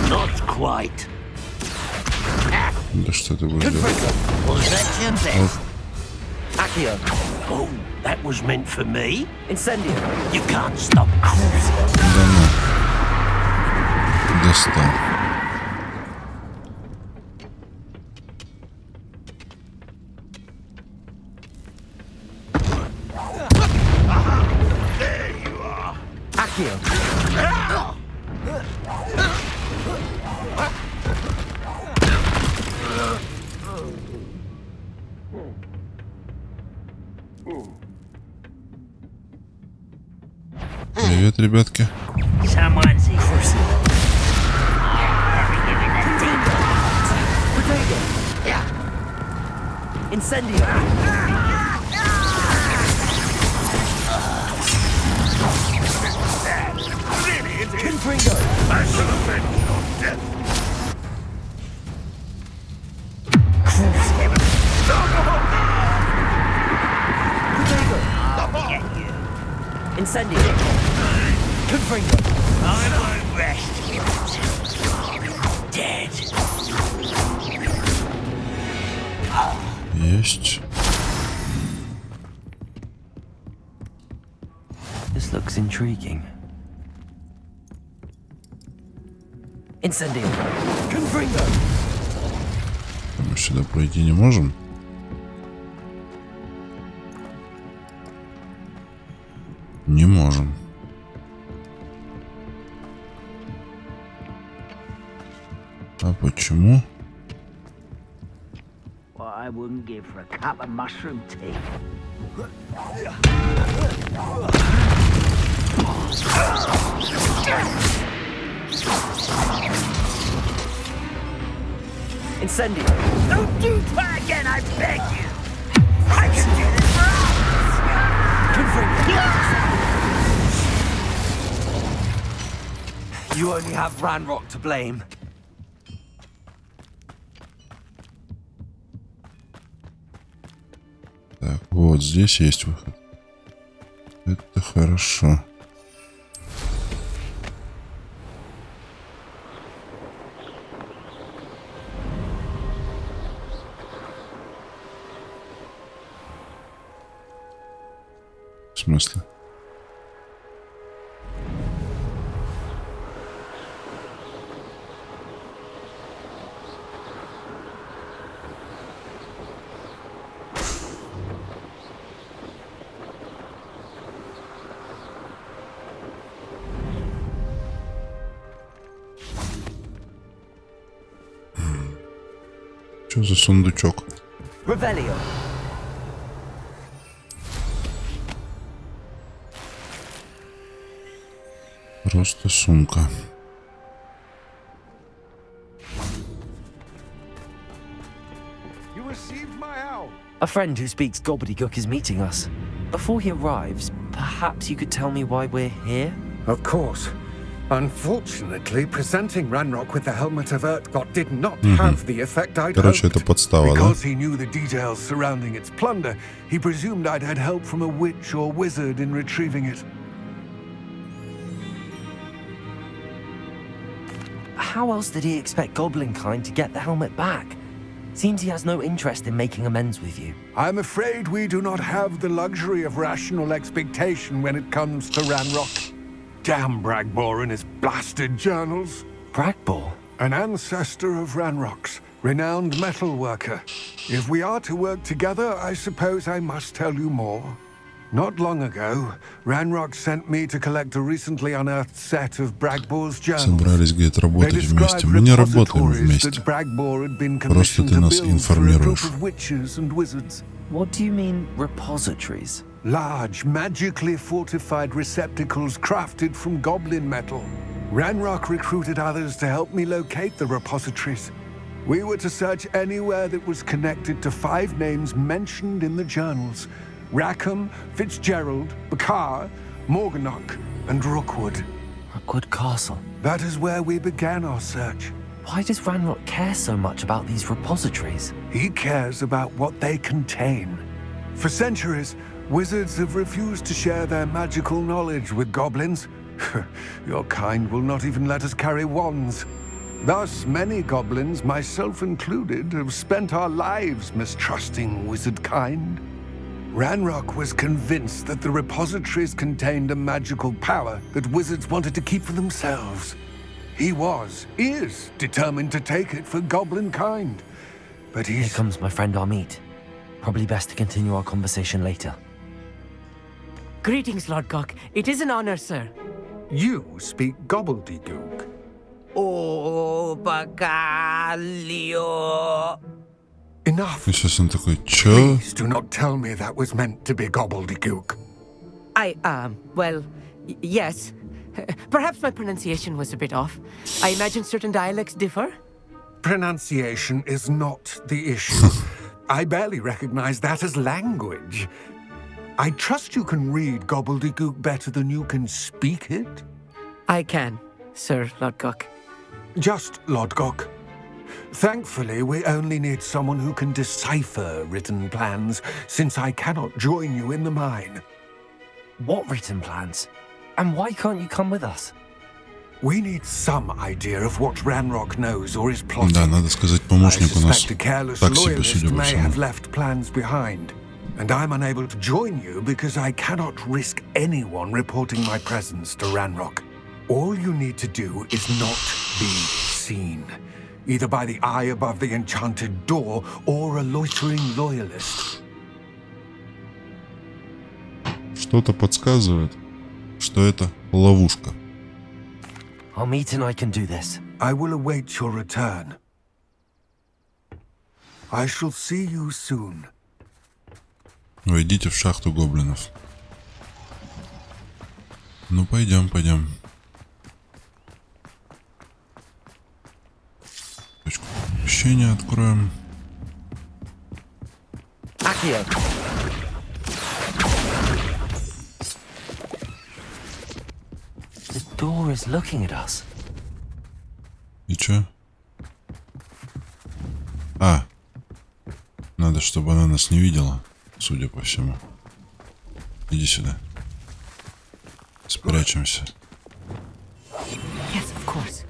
Not quite. Да что ты будешь делать? Oh, that was meant for me. Incendio. You can't stop cruising. Да ну. Достал. There you are. Accio. Привет, ребятки. Incendio. Confringo. Incendio. Confringo. I won't rest. Dead. Есть. This looks intriguing. Incendio. Confringo. Мы сюда пройти не можем. Не можем. Почему? What I wouldn't give for a cup of mushroom tea. Incendio. Don't do that again, I beg you! I can do this for hours! You only have Ranrock to blame. Так, вот здесь есть выход. Это хорошо. В смысле? Что за сундучок? Revelio. Просто сумка. A friend who speaks gobbledygook is meeting us. Before he arrives, perhaps you could tell me why we're here? Of course. Unfortunately, presenting Ranrock with the helmet of Urtkot did not have the effect I'd Короче, hoped. это подстава, да? Because he knew the details surrounding its plunder, he presumed I'd had help from a witch or wizard in retrieving it. How else did he expect Goblinkind to get the helmet back? Seems he has no interest in making amends with you. I'm afraid we do not have the luxury of rational expectation when it comes to Ranrock. Damn Bragbor and his blasted journals. Bragbor? An ancestor of Ranrock's, renowned metal worker. If we are to work together, I suppose I must tell you more. Not long ago, Ranrock sent me to collect a recently unearthed set of Bragbor's journals. Собрались, говорит, работать вместе. Мы не работаем вместе. Просто ты нас информируешь. What do you mean, repositories? Large, magically fortified receptacles crafted from goblin metal. Ranrock recruited others to help me locate the repositories. We were to search anywhere that was connected to 5 names mentioned in the journals. Rackham, Fitzgerald, Bakar, Morganach, and Rookwood. Rookwood Castle? That is where we began our search. Why does Ranrock care so much about these repositories? He cares about what they contain. For centuries, wizards have refused to share their magical knowledge with goblins. Your kind will not even let us carry wands. Thus, many goblins, myself included, have spent our lives mistrusting wizard kind. Ranrock was convinced that the repositories contained a magical power that wizards wanted to keep for themselves. He is determined to take it for goblin kind. But Here comes my friend Amit. Probably best to continue our conversation later. Greetings, Lord Cock. It is an honor, sir. You speak gobbledygook. Oh, Bagalio. Enough. И сейчас он такой, чё? Please do not tell me that was meant to be gobbledygook. Well, yes. Perhaps my pronunciation was a bit off. I imagine certain dialects differ? Pronunciation is not the issue. I barely recognize that as language. I trust you can read gobbledygook better than you can speak it? I can, Sir Lodgok. Just Lodgok. Thankfully, we only need someone who can decipher written plans, since I cannot join you in the mine. What written plans? And why can't you come with us? We need some idea of what Ranrock knows or is plotting. Да, надо сказать, помощник у I нас suspect a careless так себе, loyalist судя по may всему. have left plans behind. And I'm unable to join you because I cannot risk anyone reporting my presence to Ranrock. All you need to do is not be seen, either by the eye above the enchanted door or a loitering loyalist. Что-то подсказывает, что это ловушка. Amit and I can do this. I will await your return. I shall see you soon. Войдите в шахту гоблинов. Ну, пойдем. Точку помещения откроем. Accio. The door is looking at us. И чё? А. Надо, чтобы она нас не видела, судя по всему. Иди сюда. Спрячемся. Yes, of course.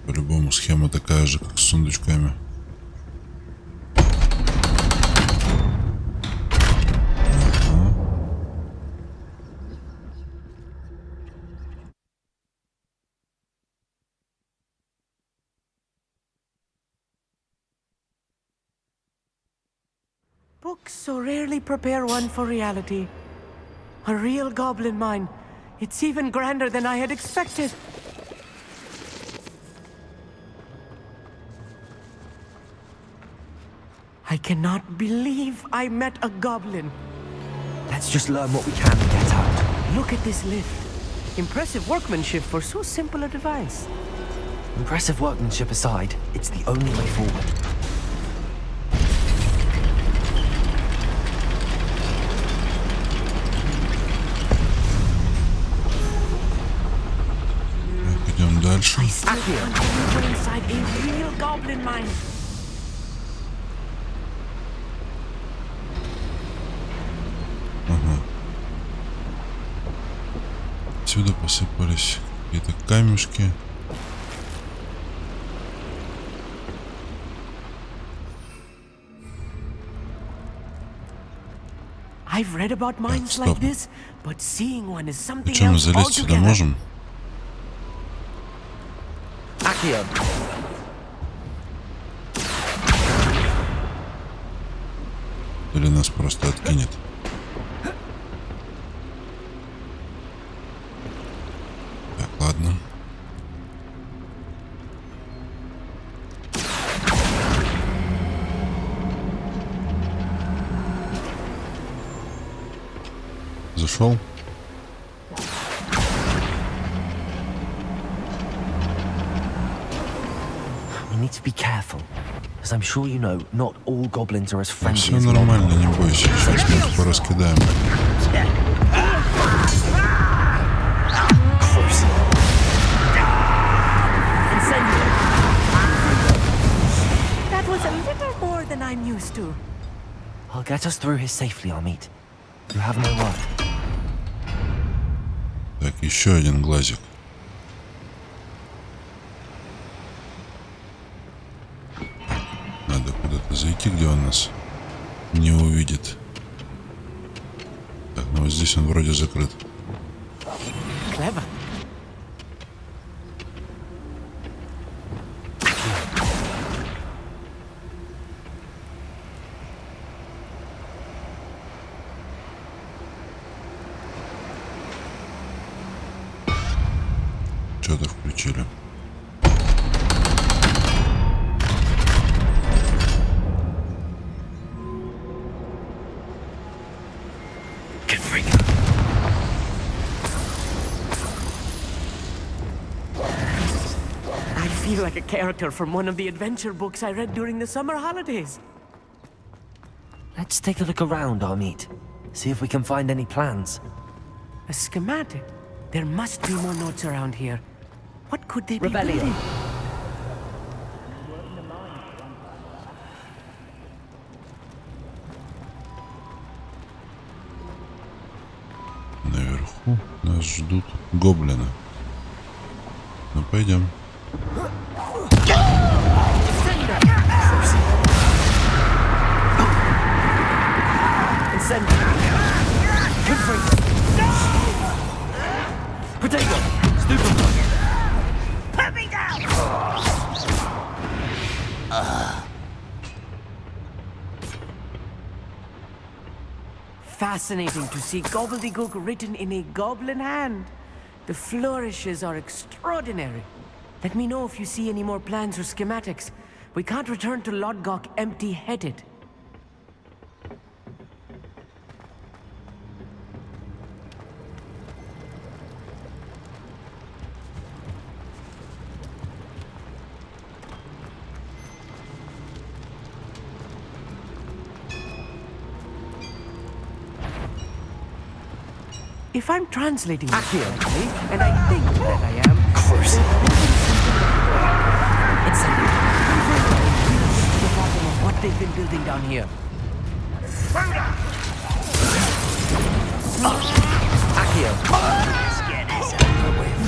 По-любому схема такая же, как с сундучками. Books so rarely prepare one for reality. A real goblin mine. It's even grander than I had expected. I cannot believe I met a goblin. Let's just learn what we can and get out. Look at this lift. Impressive workmanship for so simple a device. Impressive workmanship aside, it's the only way forward. Идем дальше. We're inside a real goblin mine. Ага. Отсюда посыпались какие-то камешки. I've read about mines like this, but seeing one is something Причем мы else залезть сюда altogether. можем? Accio. Или нас просто откинет? Так, ладно. Зашел? We need to be careful. As I'm sure you know, not all goblins are as friendly Все as нормально, не бойся. Сейчас мы их пораскидаем. That was a little more than I'm used to. I'll get us through here safely, Amit. You have my word. Так, еще один глазик. Надо куда-то зайти, где он нас не увидит. Так, ну вот здесь он вроде закрыт. Clever. Что-то включили. I feel like a character from one of the adventure books I read during the summer holidays. Let's take a look around, Amit. See if we can find any plans. A schematic. There must be more notes around here. What could they be Rebellion. building? Наверху нас ждут гоблины. Ну, пойдем. Potato! Stupid! Put me down! Fascinating to see gobbledygook written in a goblin hand. The flourishes are extraordinary. Let me know if you see any more plans or schematics. We can't return to Lodgok empty-headed. If I'm translating this correctly, and I think that I am, it's the bottom of what they've been building down here. Accio. Let's get this over with.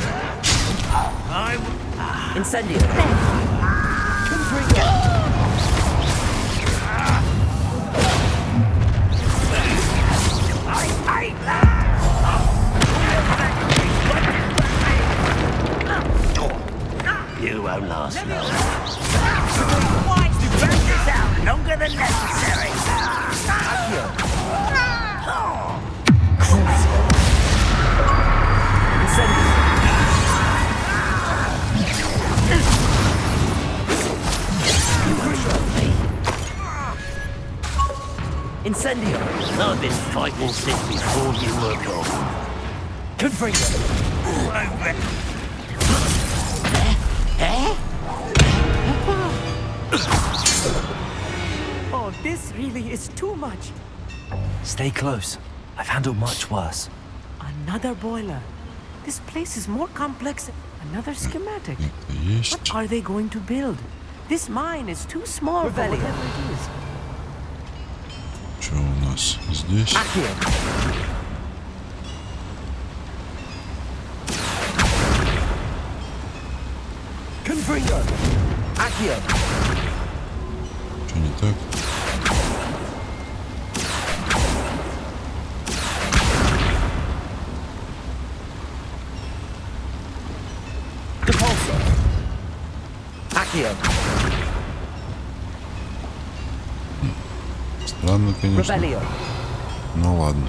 Incendio. You won't last long. Burn this out longer than necessary. Incendio. I've been fighting since before you were born. Confringo. Oh, this really is too much. Stay close. I've handled much worse. Another boiler. This place is more complex. Another schematic. Есть. What are they going to build? This mine is too small for whatever it is. Что у нас здесь? Confringo. Accio. Что не так? Depulso. Accio. Странно, конечно. Rebellion. Ну ладно.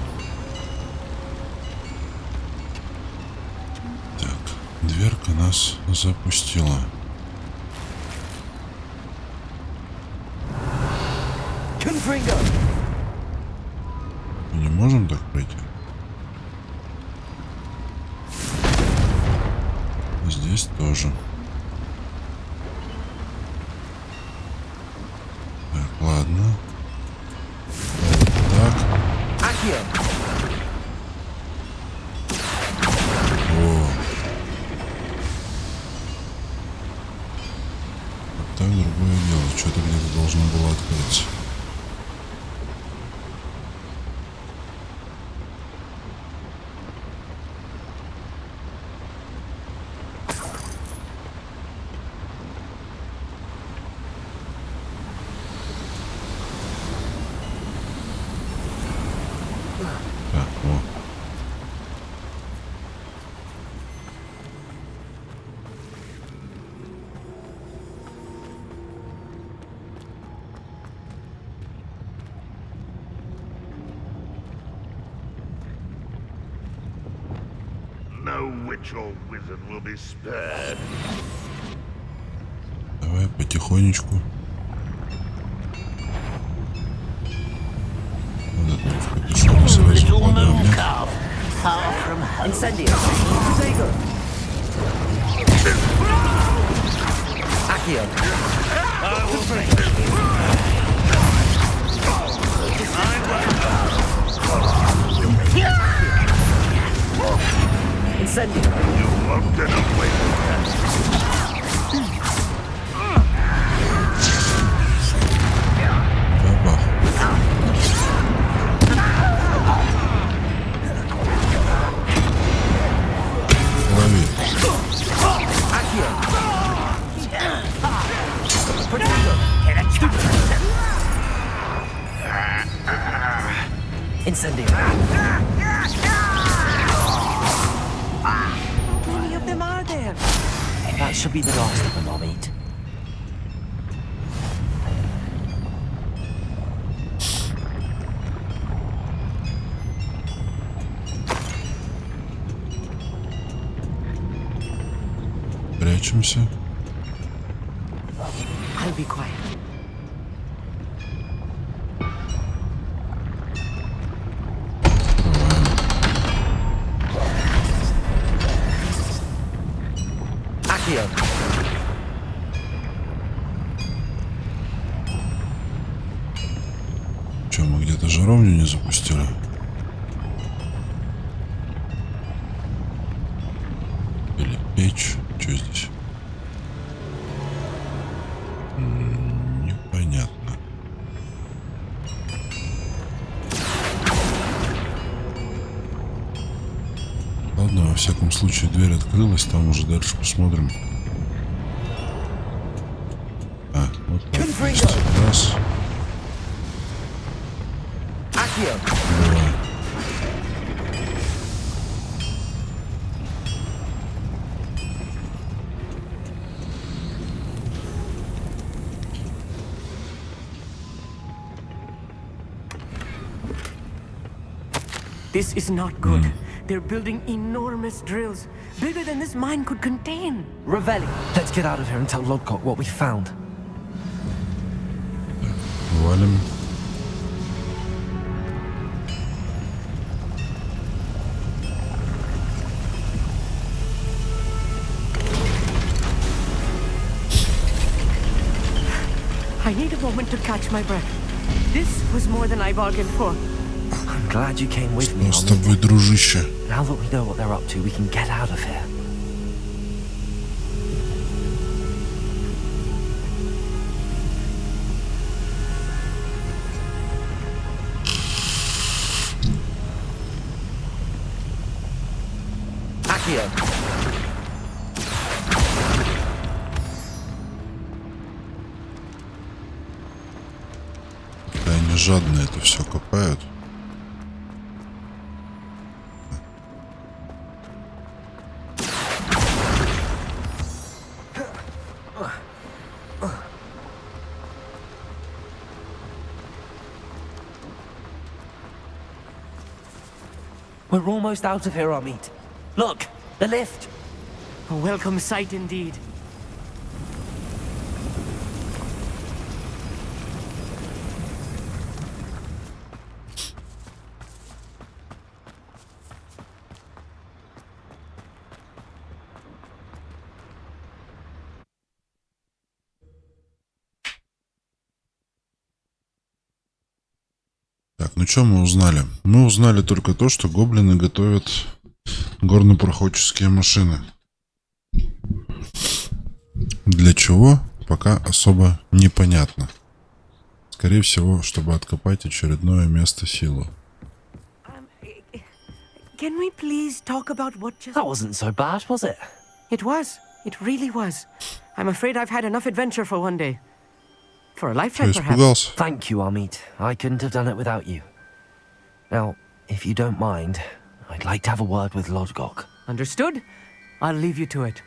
Так, дверка нас запустила. Confringo. Мы не можем так пройти? Здесь тоже. Так, ладно. Так. О. Вот так другое дело. Что-то где-то должно было открыться. Так, о. No witch or wizard will be spared. Давай потихонечку. Вот это в капюшоне сразу вкладываем. Incendio. Accio. Incendio. You won't get away with that. Бабах. Лови. Incendio. How many of them are there? That should be the last of them, I'll eat. Прячемся. I'll be quiet. Accio. Че, мы где-то жаровню не запустили? Или печь? Что здесь? Непонятно. Ладно, во всяком случае дверь открылась, там уже дальше посмотрим. А, вот так. Раз. Давай. This is not good. They're building enormous drills, bigger than this mine could contain. Revelli. Let's get out of here and tell Lodcock what we found. Валим. I need a moment to catch my breath. This was more than I bargained for. I'm glad you came with me. Что с тобой, дружище? Now that we know what they're up to, we can get out of here. Accio. Да они жадно это все копают. We're almost out of here, Amit. Look, the lift. A welcome sight indeed. Так, ну что мы узнали? Мы узнали только то, что гоблины готовят горнопроходческие машины. Для чего? Пока особо непонятно. Скорее всего, чтобы откопать очередное место силы. Can we please talk about what just... That wasn't so bad, was it? It was. It really was. I'm afraid I've had enough adventure for one day. For a lifetime, perhaps. Thank you, Amit. I couldn't have done it without you. Now, if you don't mind, I'd like to have a word with Lodgok. Understood? I'll leave you to it.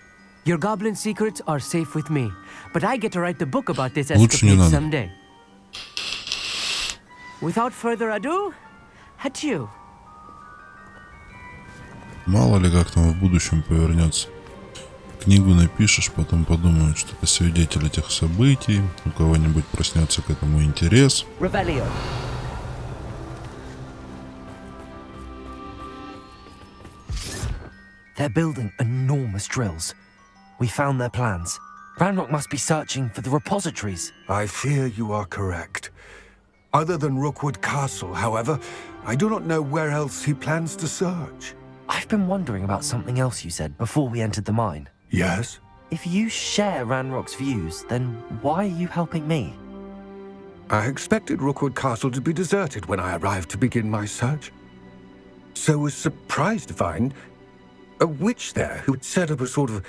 Your goblin secrets are safe with me, but I get to write the book about this escapade someday. Without further ado, adieu. Мало ли как там в будущем повернется. Книгу напишешь, потом подумают, что ты свидетель этих событий, у кого-нибудь проснется к этому интерес. Revelio. They're building enormous drills. We found their plans. Ranrock must be searching for the repositories. I fear you are correct. Other than Rookwood Castle, however, I do not know where else he plans to search. I've been wondering about something else you said before we entered the mine. Yes? If you share Ranrock's views, then why are you helping me? I expected Rookwood Castle to be deserted when I arrived to begin my search. So was surprised to find a witch there who had set up a sort of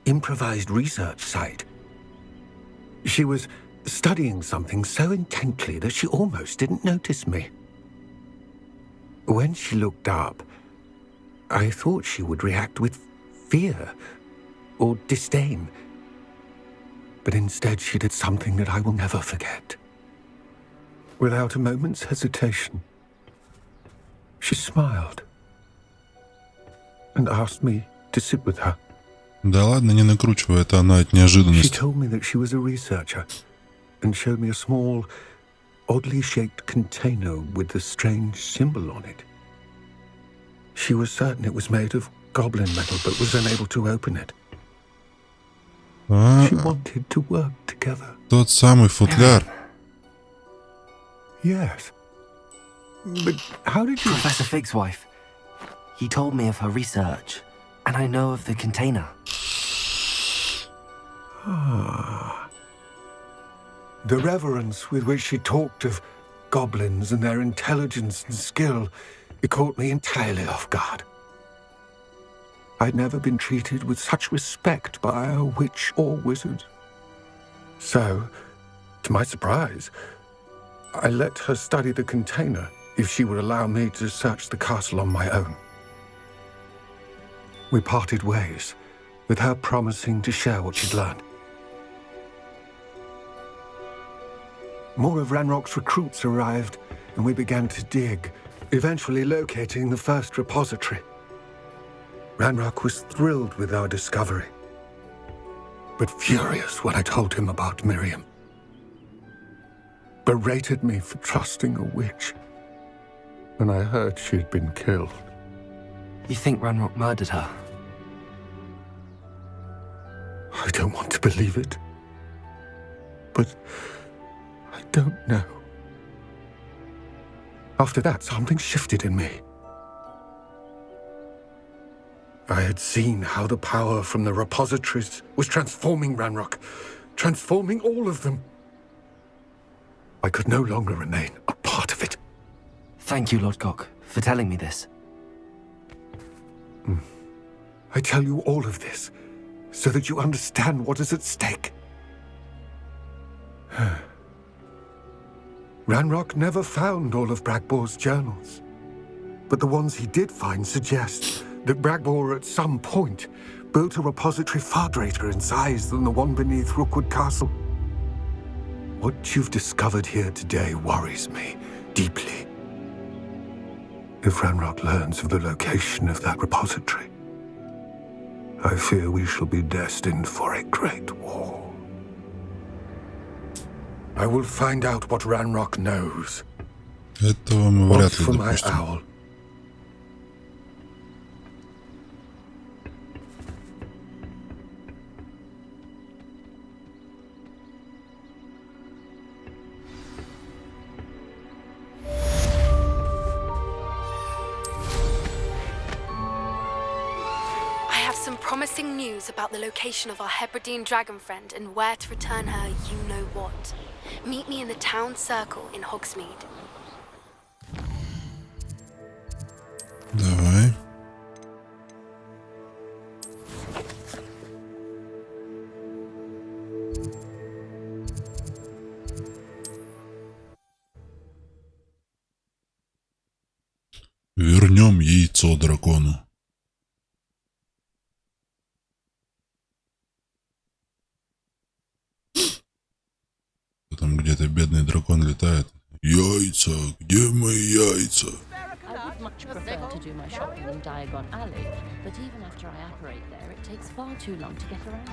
improvised research site. She was studying something so intently that she almost didn't notice me. When she looked up, I thought she would react with fear or disdain. But instead she did something that I will never forget. Without a moment's hesitation, she smiled and asked me to sit with her. Да ладно, не накручивай, это она от She неожиданности. told me that she was a researcher and showed me a small, oddly shaped container with a strange symbol on it. She was certain it was made of goblin metal, but was unable to open it. She wanted to work together. Тот самый футляр. Yes. But how did you... Professor Fig's wife. He told me of her research, and I know of the container. Ah. The reverence with which she talked of goblins and their intelligence and skill, it caught me entirely off guard. I'd never been treated with such respect by a witch or wizard. So, to my surprise, I let her study the container if she would allow me to search the castle on my own. We parted ways, with her promising to share what she'd learned. More of Ranrock's recruits arrived, and we began to dig, eventually locating the first repository. Ranrock was thrilled with our discovery, but furious when I told him about Miriam. Berated me for trusting a witch, and I heard she'd been killed. You think Ranrock murdered her? I don't want to believe it, but I don't know. After that, something shifted in me. I had seen how the power from the repositories was transforming Ranrock, transforming all of them. I could no longer remain a part of it. Thank you, Lord Cock, for telling me this. I tell you all of this so that you understand what is at stake. Ranrock never found all of Bragbor's journals, but the ones he did find suggest that Bragbor at some point built a repository far greater in size than the one beneath Rookwood Castle. What you've discovered here today worries me deeply. If Ranrock learns of the location of that repository, I fear we shall be destined for a great war. I will find out what Ranrock knows. Этого мы Watch вряд ли for my допустим. owl. Some promising news about the location of our Hebridean dragon friend and where to return her you-know-what. Meet me in the town circle in Hogsmeade. Давай. Вернем яйцо дракону. Там где-то бедный дракон летает. Яйца, где мои яйца? I would much prefer to do my shopping in Diagon Alley, but even after I operate there, it takes far too long to get around.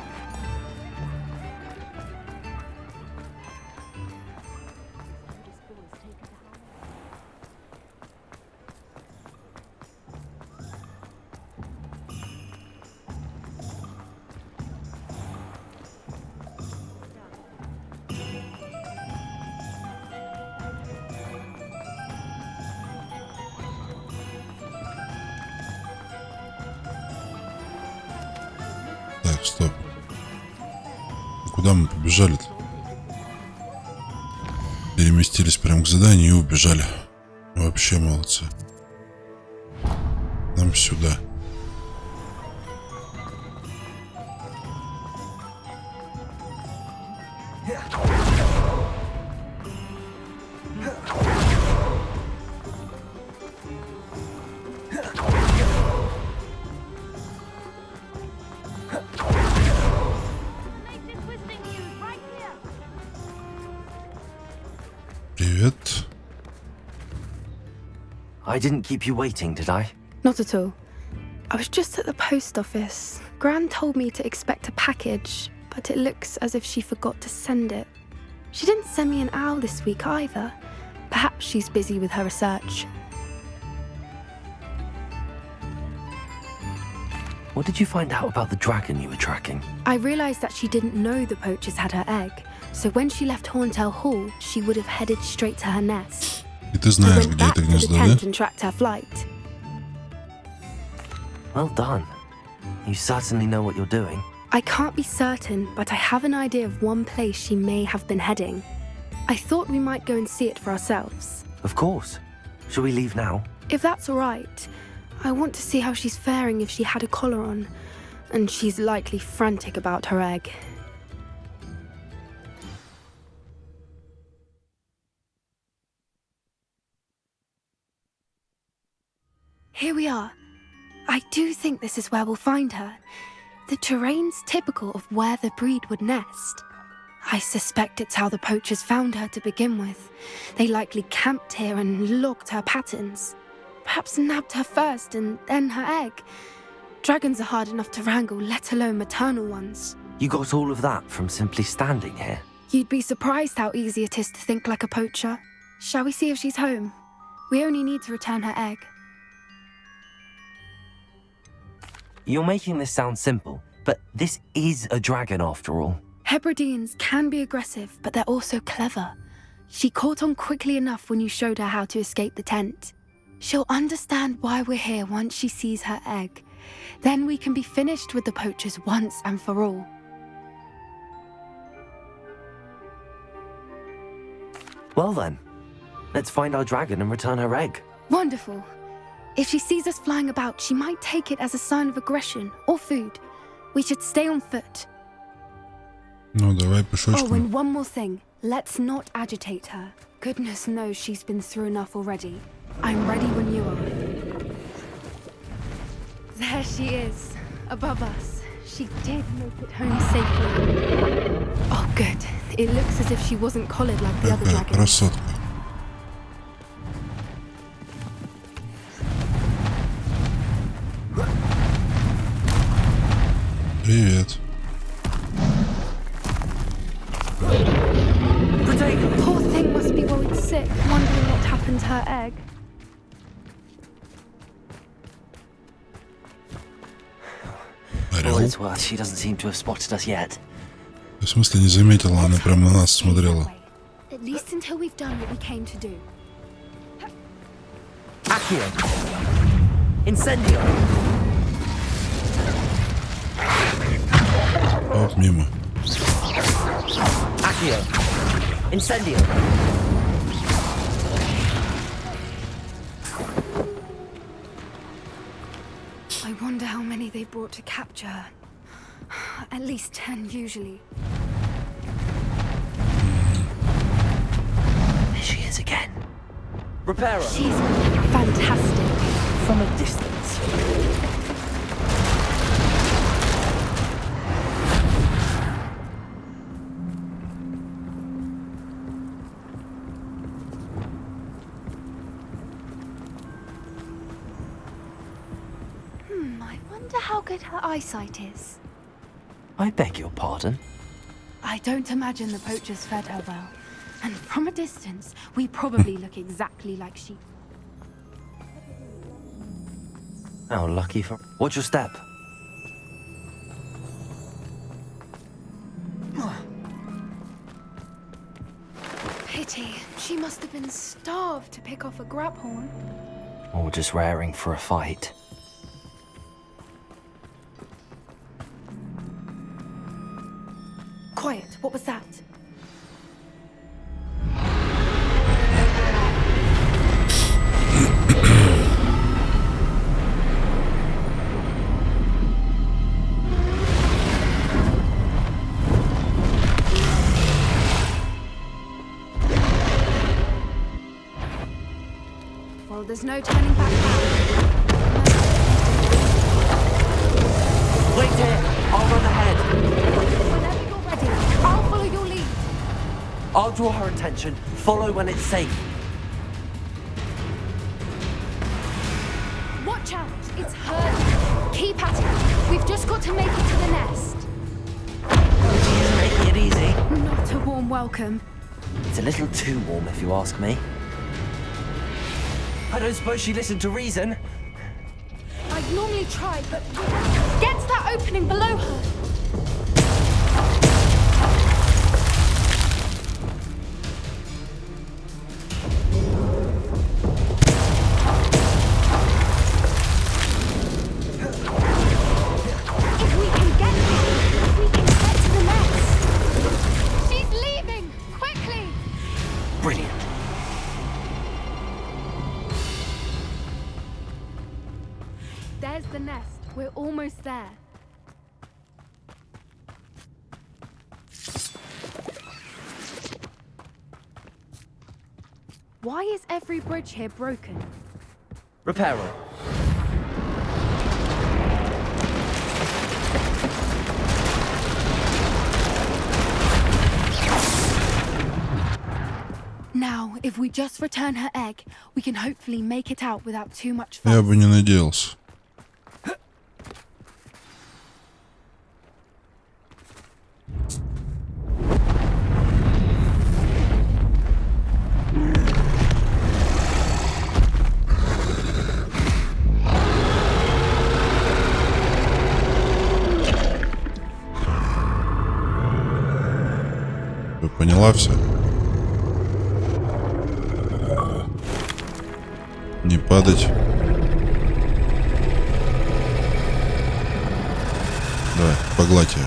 Так, стоп. Куда мы побежали-то? Переместились прямо к заданию и убежали. Вообще молодцы. Нам сюда. Привет. I didn't keep you waiting, did I? Not at all. I was just at the post office. Gran told me to expect a package, but it looks as if she forgot to send it. She didn't send me an owl this week either. Perhaps she's busy with her research. What did you find out about the dragon you were tracking? I realized that she didn't know the poachers had her egg, so when she left Horntail Hall, she would have headed straight to her nest. И ты знаешь, где это гнездо, да? And tracked her flight. Well done. You certainly know what you're doing. I can't be certain, but I have an idea of one place she may have been heading. I thought we might go and see it for ourselves. Of course. Shall we leave now? If that's all right. I want to see how she's faring if she had a collar on, and she's likely frantic about her egg. Here we are. I do think this is where we'll find her. The terrain's typical of where the breed would nest. I suspect it's how the poachers found her to begin with. They likely camped here and logged her patterns. Perhaps nabbed her first and then her egg. Dragons are hard enough to wrangle, let alone maternal ones. You got all of that from simply standing here? You'd be surprised how easy it is to think like a poacher. Shall we see if she's home? We only need to return her egg. You're making this sound simple, but this is a dragon after all. Hebrideans can be aggressive, but they're also clever. She caught on quickly enough when you showed her how to escape the tent. She'll understand why we're here once she sees her egg. Then we can be finished with the poachers once and for all. Well then, let's find our dragon and return her egg. Wonderful. If she sees us flying about, she might take it as a sign of aggression or food. We should stay on foot. Ну, давай пешочком. Oh, and one more thing. Let's not agitate her. Goodness knows she's been through enough already. I'm ready when you are. There she is, above us. She did make it home safely. Oh, good. It looks as if she wasn't collared like the other dragons. Красотка. Привет. Poor thing must be worried sick, wondering what happened to her egg. For what it's worth, she doesn't seem to have spotted us yet. В смысле, не заметила, она прямо на нас смотрела. At least until we've done what we came to do. Accio! Incendio! Оп, мимо. Accio! Incendio! I wonder how many they brought to capture her. At least 10 usually. There she is again. Reparo! She's fantastic. From a distance. I wonder how good her eyesight is. I beg your pardon? I don't imagine the poachers fed her well. And from a distance, we probably look exactly like sheep. How lucky for... What's your step? Pity. She must have been starved to pick off a graphorn. Or just raring for a fight. Quiet. What was that? Well, there's no turning back now. Wait here! I'll run ahead! Whenever you're ready, I'll follow your lead. I'll draw her attention. Follow when it's safe. Watch out! It's her. Keep at it. We've just got to make it to the nest. She's making it easy. Not a warm welcome. It's a little too warm, if you ask me. I don't suppose she listened to reason. I'd normally try, but get to that opening below her. There's the nest. We're almost there. Why is every bridge here broken? Repair her. Now, if we just return her egg, we can hopefully make it out without too much fuss. Я бы не надеялся. Ты поняла все? Не падать. Давай, погладь ее.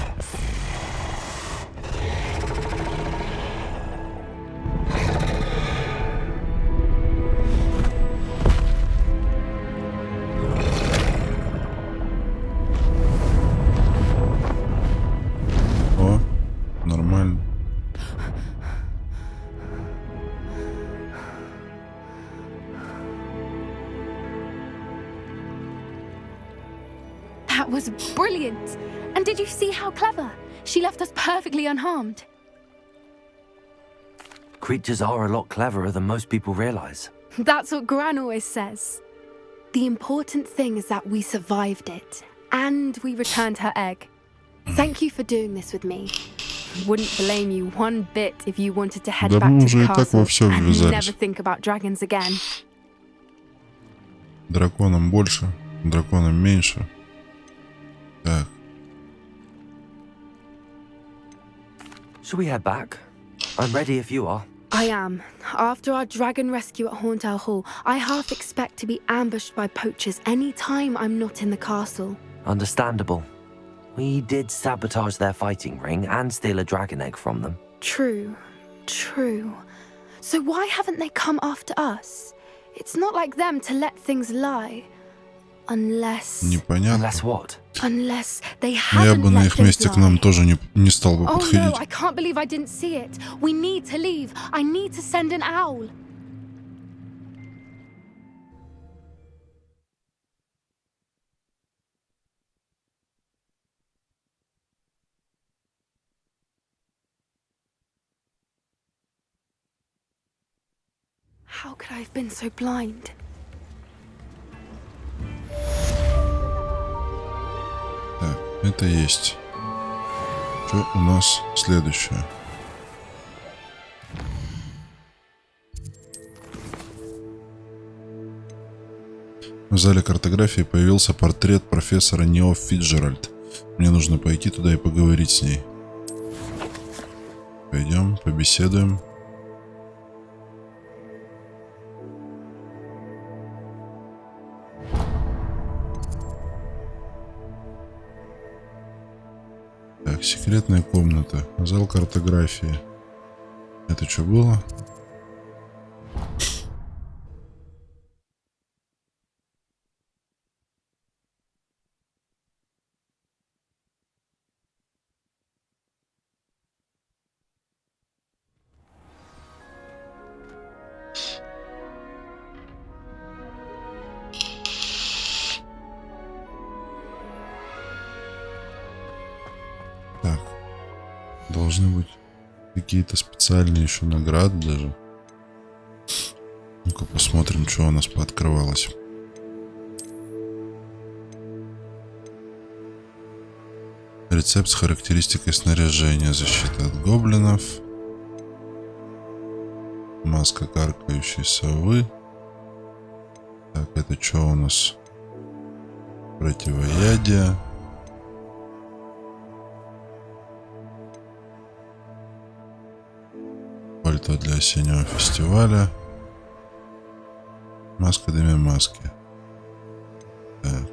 О, нормально. That was brilliant. And did you see how clever? She left us perfectly unharmed. Creatures are a lot cleverer than most people realize. That's what Gran always says. The important thing is that we survived it. And we returned her egg. Thank you for doing this with me. Wouldn't blame you one bit if you wanted to head back to the castle and never think about dragons again. Драконам больше, драконам меньше. Так. Shall we head back? I'm ready if you are. I am. After our dragon rescue at Hauntel Hall, I half expect to be ambushed by poachers any time I'm not in the castle. Understandable. We did sabotage their fighting ring and steal a dragon egg from them. True. True. So why haven't they come after us? It's not like them to let things lie. Unless... Непонятно. Unless what? Unless they Но я haven't бы на let их things месте к lie. нам тоже не стал бы Oh no, подходить. I can't believe I didn't see it. We need to leave. I need to send an owl. How could I have been so blind? Так, это есть. Что у нас следующее? В зале картографии появился портрет профессора Нео Фитджеральд. Мне нужно пойти туда и поговорить с ней. Пойдем, побеседуем. Так, секретная комната. Зал картографии. Это что было? Так, должны быть какие-то специальные еще награды даже. Ну-ка посмотрим, что у нас пооткрывалось. Рецепт с характеристикой снаряжения. Защита от гоблинов. Маска каркающей совы. Так, это что у нас? Противоядие. Пальто для осеннего фестиваля. Маска дыми маски. Так.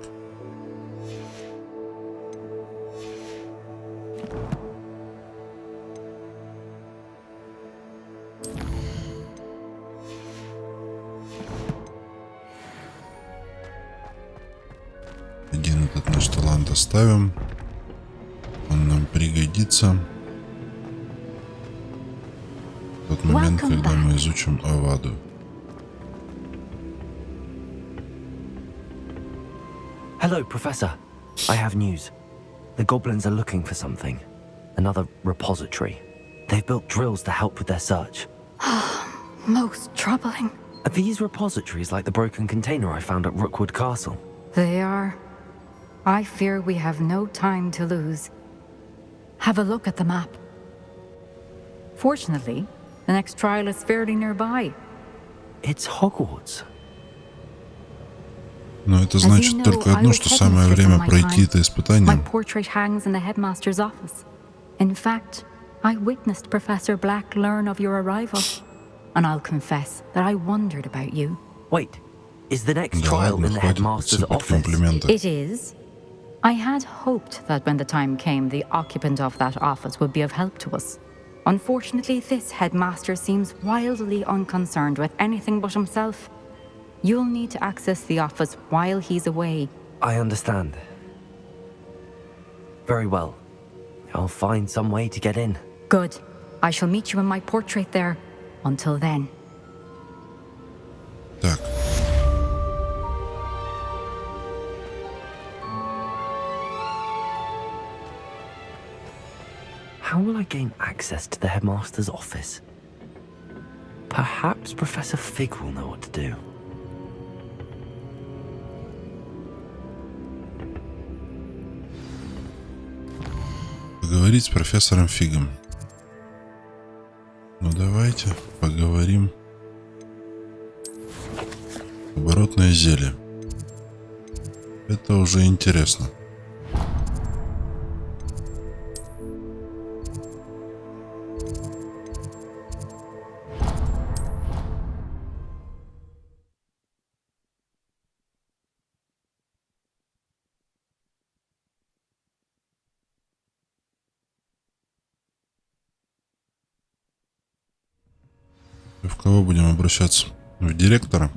Один этот наш талант оставим. Он нам пригодится. В тот момент, когда мы изучим Аваду. Hello, Professor. I have news. The goblins are looking for something. Another repository. They've built drills to help with their search. Most troubling. Are these repositories like the broken container I found at Rookwood Castle? They are. I fear we have no time to lose. Have a look at the map. Fortunately, the next trial is fairly nearby. It's Hogwarts. Но это значит только одно, что самое время пройти это испытание. My portrait hangs in the headmaster's office. In fact, I witnessed Professor Black learn of your arrival. And I'll confess that I wondered about you. Wait, is the next trial in the headmaster's office? It is. I had hoped that when the time came, the occupant of that office would be of help to us. Unfortunately, this headmaster seems wildly unconcerned with anything but himself. You'll need to access the office while he's away. I understand. Very well. I'll find some way to get in. Good. I shall meet you in my portrait there. Until then. Так. How will I gain access to the headmaster's office? Perhaps Professor Fig will know what to do. Поговорить с профессором Фигом. Ну давайте поговорим. Оборотное зелье. Это уже интересно. В кого будем обращаться? В директора?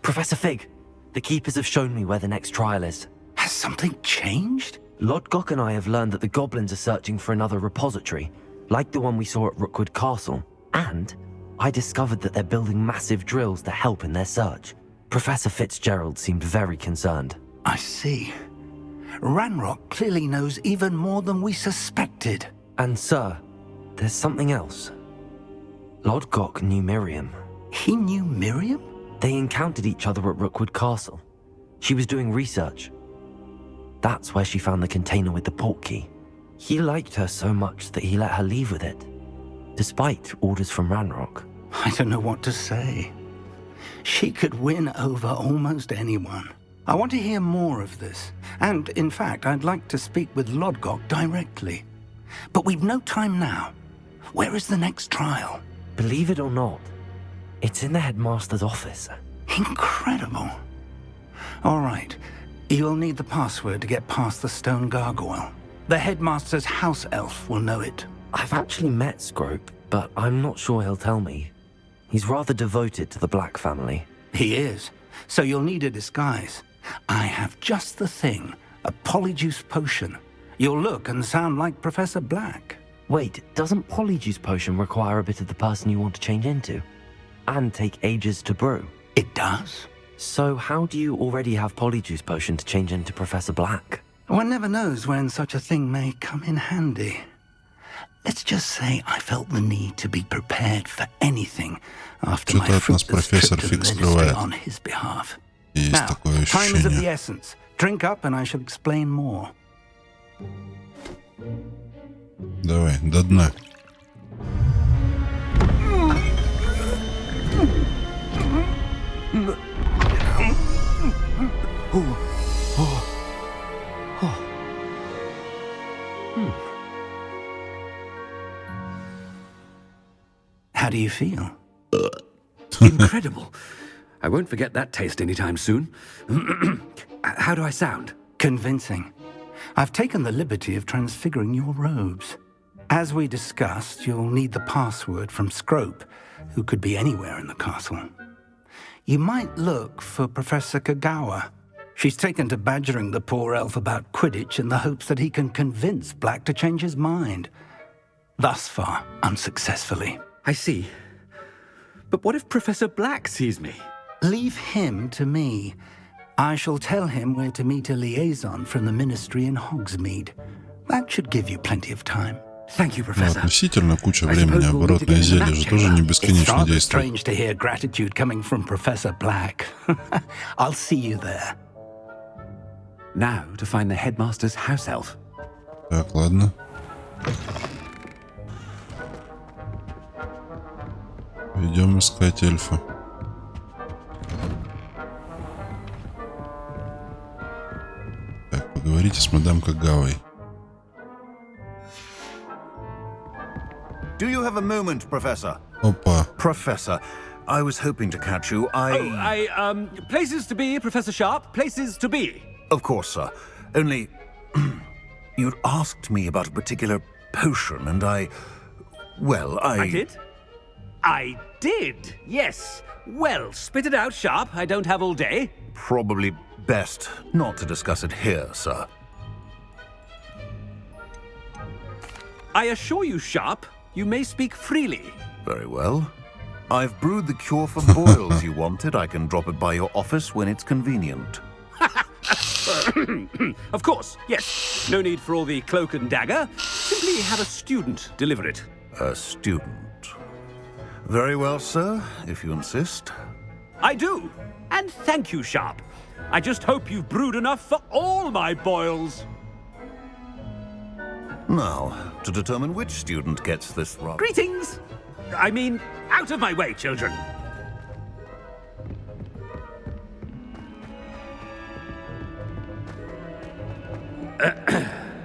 Professor Fig, the keepers have shown me where the next trial is. Has something changed? Lodgok and I have learned that the goblins are searching for another repository, like the one we saw at Rookwood Castle. And I discovered that they're building massive drills to help in their search. Professor Fitzgerald seemed very concerned. I see. Ranrock clearly knows even more than we suspected. And sir, there's something else. Lodgok knew Miriam. He knew Miriam? They encountered each other at Rookwood Castle. She was doing research. That's where she found the container with the portkey. He liked her so much that he let her leave with it, despite orders from Ranrock. I don't know what to say. She could win over almost anyone. I want to hear more of this. And, in fact, I'd like to speak with Lodgok directly. But we've no time now. Where is the next trial? Believe it or not, it's in the headmaster's office. Incredible. All right. You'll need the password to get past the stone gargoyle. The headmaster's house elf will know it. I've actually met Scrope, but I'm not sure he'll tell me. He's rather devoted to the Black family. He is. So you'll need a disguise. I have just the thing. A polyjuice potion. You'll look and sound like Professor Black. Wait, doesn't Polyjuice Potion require a bit of the person you want to change into? And take ages to brew? It does. So how do you already have Polyjuice Potion to change into Professor Black? One never knows when such a thing may come in handy. Let's just say I felt the need to be prepared for anything after my fruitless trip to the ministry on his behalf. Now, time is of the essence. Drink up and I shall explain more. Давай, до дна. How do you feel? Incredible. I won't forget that taste anytime soon. How do I sound? Convincing. I've taken the liberty of transfiguring your robes. As we discussed, you'll need the password from Scrope, who could be anywhere in the castle. You might look for Professor Kagawa. She's taken to badgering the poor elf about Quidditch in the hopes that he can convince Black to change his mind. Thus far, unsuccessfully. I see. But what if Professor Black sees me? Leave him to me. I shall tell him where to meet a liaison from the ministry in Hogsmeade. That should give you plenty of time. Thank you, Ну, Professor. относительно куча времени, оборотное зелье же тоже не бесконечно It's rather действует. strange to hear gratitude coming from Professor Black. I'll see you there. Now to find the headmaster's house elf. Так, ладно. Идем искать эльфа. Так, поговорите с мадам Кагавой. Do you have a moment, Professor? Опа. Professor, I was hoping to catch you. Places to be, Professor Sharp. Places to be. Of course, sir. Only, you'd asked me about a particular potion, and I did? I did, yes. Well, spit it out, Sharp. I don't have all day. Probably best not to discuss it here, sir. I assure you, Sharp, you may speak freely. Very well. I've brewed the cure for boils you wanted. I can drop it by your office when it's convenient. Of course, yes. No need for all the cloak and dagger. Simply have a student deliver it. A student. Very well, sir, if you insist. I do. And thank you, Sharp. I just hope you've brewed enough for all my boils. Now, to determine which student gets this run. Greetings! I mean, out of my way, children.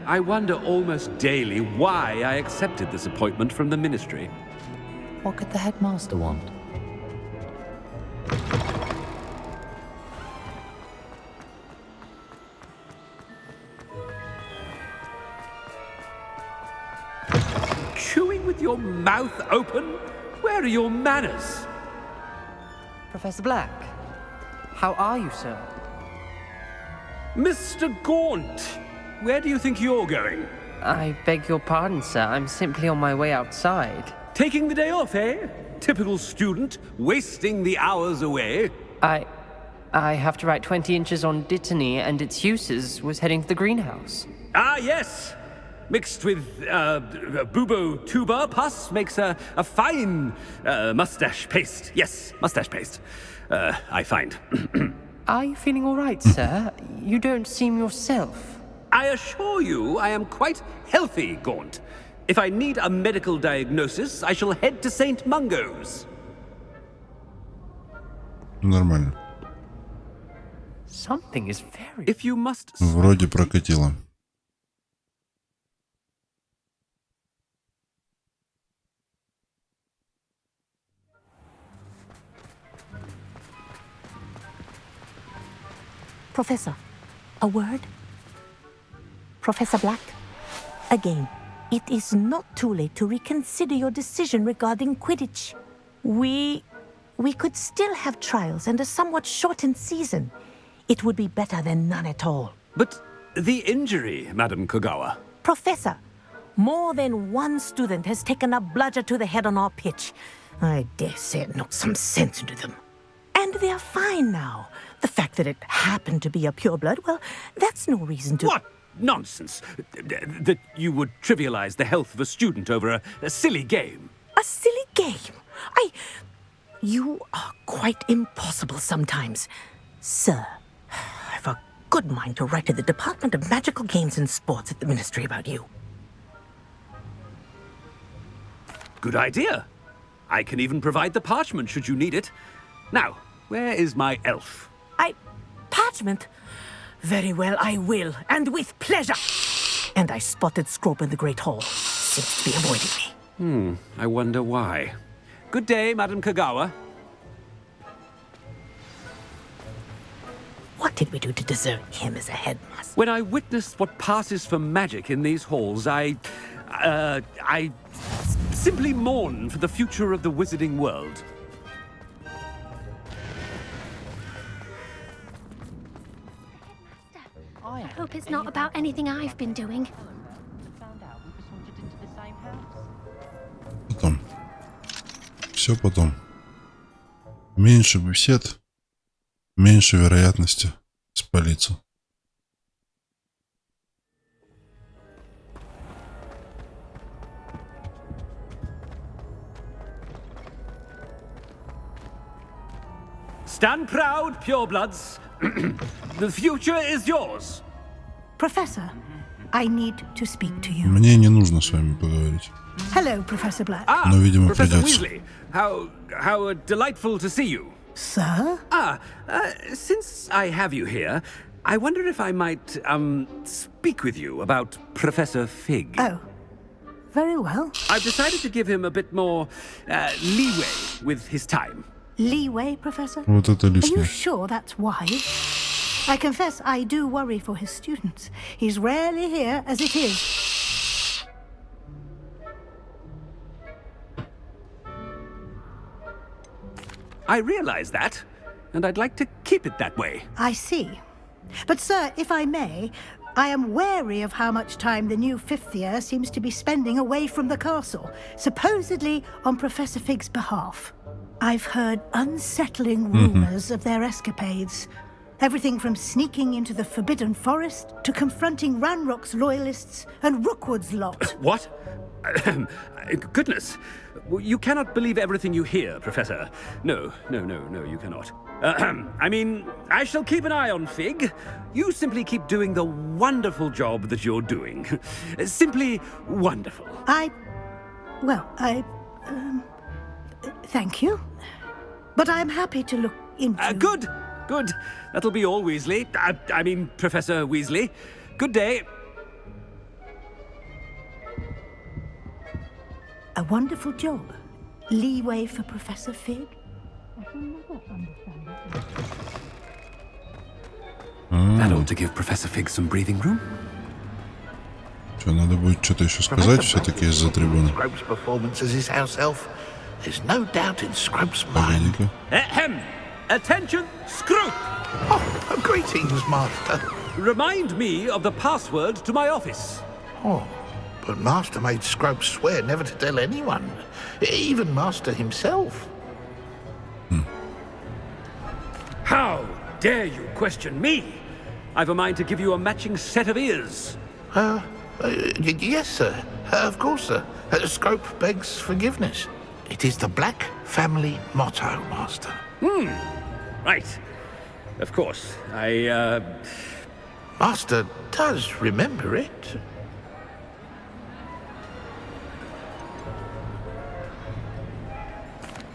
I wonder almost daily why I accepted this appointment from the ministry. What could the headmaster want? Chewing with your mouth open? Where are your manners? Professor Black, how are you, sir? Mr. Gaunt, where do you think you're going? I beg your pardon, sir. I'm simply on my way outside. Taking the day off, eh? Typical student, wasting the hours away. I have to write 20 inches on Dittany and its uses. Was heading to the greenhouse. Ah, yes. Mixed with bubo tuber pus makes a fine mustache paste. Yes, mustache paste. I find. Are you feeling all right, sir? You don't seem yourself. I assure you I am quite healthy, Gaunt. If I need a medical diagnosis, I shall head to St. Mungo's. Нормально. Something is very... If you must... Вроде прокатило. Professor, a word? Professor Black, again, it is not too late to reconsider your decision regarding Quidditch. We could still have trials and a somewhat shortened season. It would be better than none at all. But the injury, Madam Kogawa. Professor, More than one student has taken a bludger to the head on our pitch. I dare say it knocked some sense into them. And they're fine now. The fact that it happened to be a pureblood, well, that's no reason to... What nonsense! That you would trivialize the health of a student over a silly game. A silly game? You are quite impossible sometimes. Sir, I've a good mind to write to the Department of Magical Games and Sports at the Ministry about you. Good idea. I can even provide the parchment should you need it. Now, where is my elf? Parchment? Very well, I will, and with pleasure. And I spotted Scrope in the Great Hall. Seems to be avoiding me. I wonder why. Good day, Madam Kagawa. What did we do to deserve him as a headmaster? When I witnessed what passes for magic in these halls, I simply mourn for the future of the wizarding world. I hope it's not about anything I've been doing. Потом. Все потом. Меньше бесед, меньше вероятности спалиться. Stand proud, purebloods. The future is yours. Professor, I need to speak to you. Мне не нужно с вами поговорить. Hello, Professor Black. Но, видимо, Professor придется. Weasley, how delightful to see you. Sir? Since I have you here, I wonder if I might, speak with you about Professor Fig. Oh, very well. I've decided to give him a bit more, leeway with his time. Leeway, Professor? Вот это Are лишнее. you sure that's wise? I confess I do worry for his students. He's rarely here as it is. I realize that, and I'd like to keep it that way. I see. But, sir, if I may, I am wary of how much time the new fifth year seems to be spending away from the castle, supposedly on Professor Fig's behalf. I've heard unsettling rumors of their escapades. Everything from sneaking into the Forbidden Forest to confronting Ranrock's loyalists and Rookwood's lot. What? Goodness. You cannot believe everything you hear, Professor. No, you cannot. I mean, I shall keep an eye on Fig. You simply keep doing the wonderful job that you're doing. Simply wonderful. Thank you. But I'm happy to look into... Good. That'll be all, Weasley. I mean, Professor Weasley. Good day. A wonderful job. Leeway for Professor Fig? That ought to give Professor Fig some breathing room. Что, надо будет что-то еще сказать все-таки из-за трибуны. Scrope's performance as his house elf. There's no doubt in Scrope's mind. Погоди-ка. Ahem! Attention, Scrope! Oh, greetings, Master. Remind me of the password to my office. Oh, but Master made Scrope swear never to tell anyone, even Master himself. How dare you question me? I've a mind to give you a matching set of ears. Yes, sir. Of course, sir. Scrope begs forgiveness. It is the Black family motto, Master. Right. Of course. Master does remember it.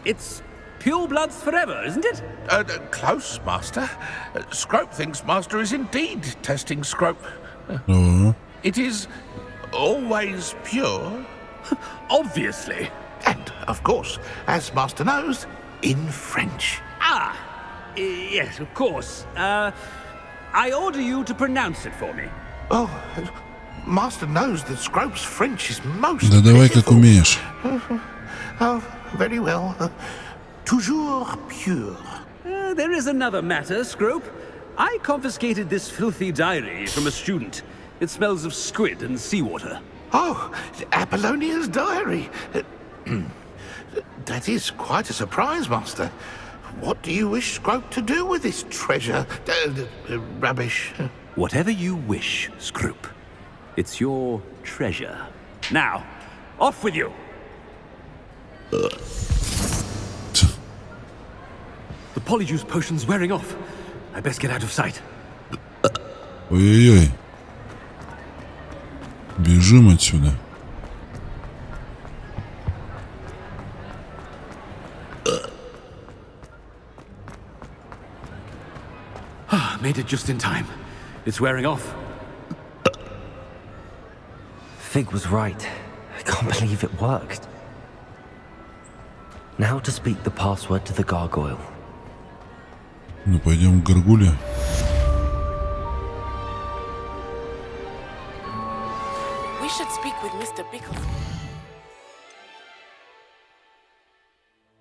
It's purebloods forever, isn't it? Close, Master. Scrope thinks Master is indeed testing Scrope. It is always pure. Obviously. And, of course, as Master knows, in French. Yes, of course. I order you to pronounce it for me. Oh, Master knows that Scrope's French is most Да давай как умеешь. Oh, very well. Toujours pure. There is another matter, Scrope. I confiscated this filthy diary from a student. It smells of squid and seawater. Oh, Apollonia's diary. That is quite a surprise, Master. What do you wish Scrope to do with this treasure? Rubbish. Whatever you wish, Scrope. It's your treasure. Now, off with you! The polyjuice potion's wearing off. I best get out of sight. Ой-ой-ой. Бежим отсюда. Made it just in time. It's wearing off. Fig was right. I can't believe it worked. Now to speak the password to the gargoyle. Ну, пойдем к горгуле. We should speak with Mr. Bickle.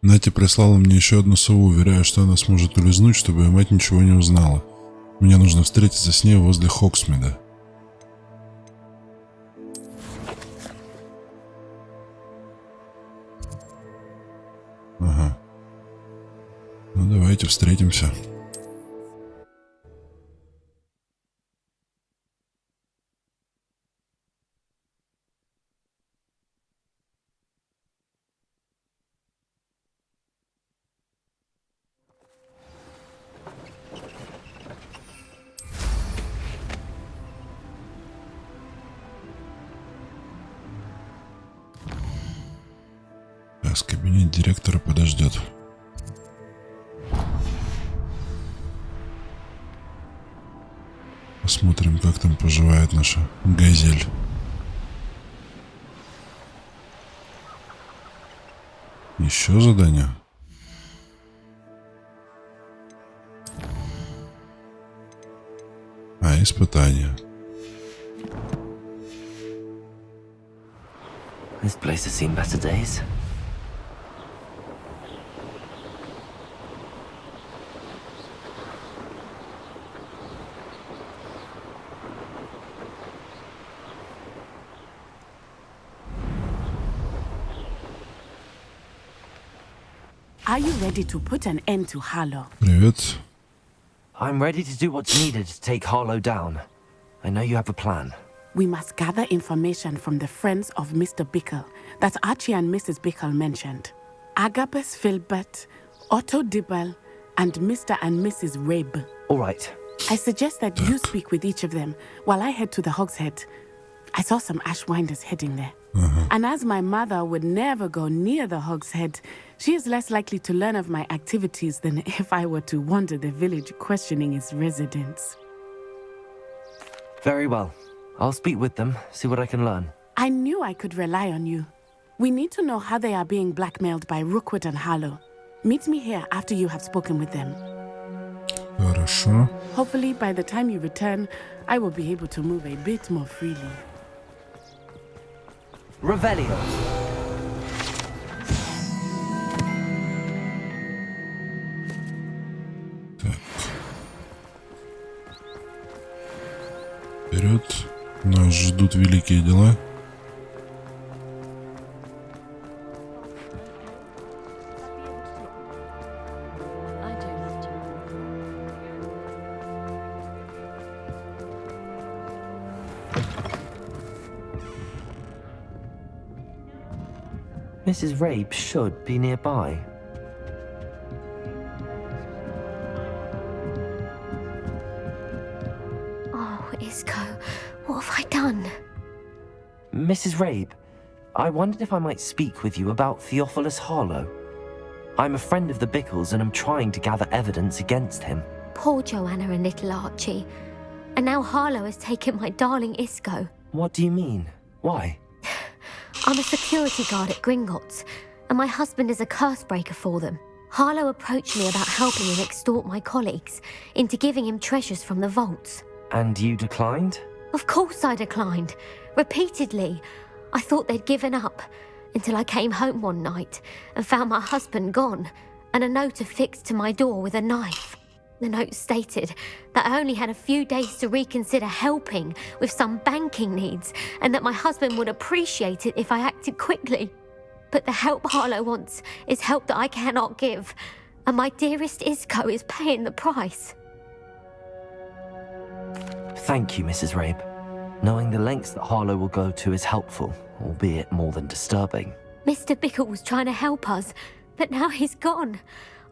Нати прислала мне еще одну сову, уверяя, что она сможет улизнуть, чтобы ее мать ничего не узнала. Мне нужно встретиться с ней возле Хоксмида. Ага. Ну, давайте встретимся. Кабинет директора подождет. Посмотрим, как там поживает наша газель. Еще задание. А, испытание. This place has seen better days. Are you ready to put an end to Harlow? Привет. I'm ready to do what's needed to take Harlow down. I know you have a plan. We must gather information from the friends of Mr. Bickle that Archie and Mrs. Bickle mentioned. Agabus Filbert, Otto Dibble, and Mr. and Mrs. Rabe. All right. I suggest that you speak with each of them while I head to the Hogshead. I saw some Ashwinders heading there. And as my mother would never go near the Hogshead, she is less likely to learn of my activities than if I were to wander the village questioning its residents. Very well. I'll speak with them, see what I can learn. I knew I could rely on you. We need to know how they are being blackmailed by Rookwood and Harlow. Meet me here after you have spoken with them. Хорошо. Hopefully, by the time you return, I will be able to move a bit more freely. Revelio. Так. Вперед. Нас ждут великие дела. Mrs. Rabe should be nearby. Oh, Isco, what have I done? Mrs. Rabe, I wondered if I might speak with you about Theophilus Harlow. I'm a friend of the Bickles and I'm trying to gather evidence against him. Poor Joanna and little Archie. And now Harlow has taken my darling Isco. What do you mean? Why? I'm a security guard at Gringotts, and my husband is a curse breaker for them. Harlow approached me about helping him extort my colleagues into giving him treasures from the vaults. And you declined? Of course I declined. Repeatedly. I thought they'd given up, until I came home one night and found my husband gone, and a note affixed to my door with a knife. The note stated that I only had a few days to reconsider helping with some banking needs and that my husband would appreciate it if I acted quickly. But the help Harlow wants is help that I cannot give, and my dearest Isco is paying the price. Thank you, Mrs. Rabe. Knowing the lengths that Harlow will go to is helpful, albeit more than disturbing. Mr. Bickle was trying to help us, but now he's gone.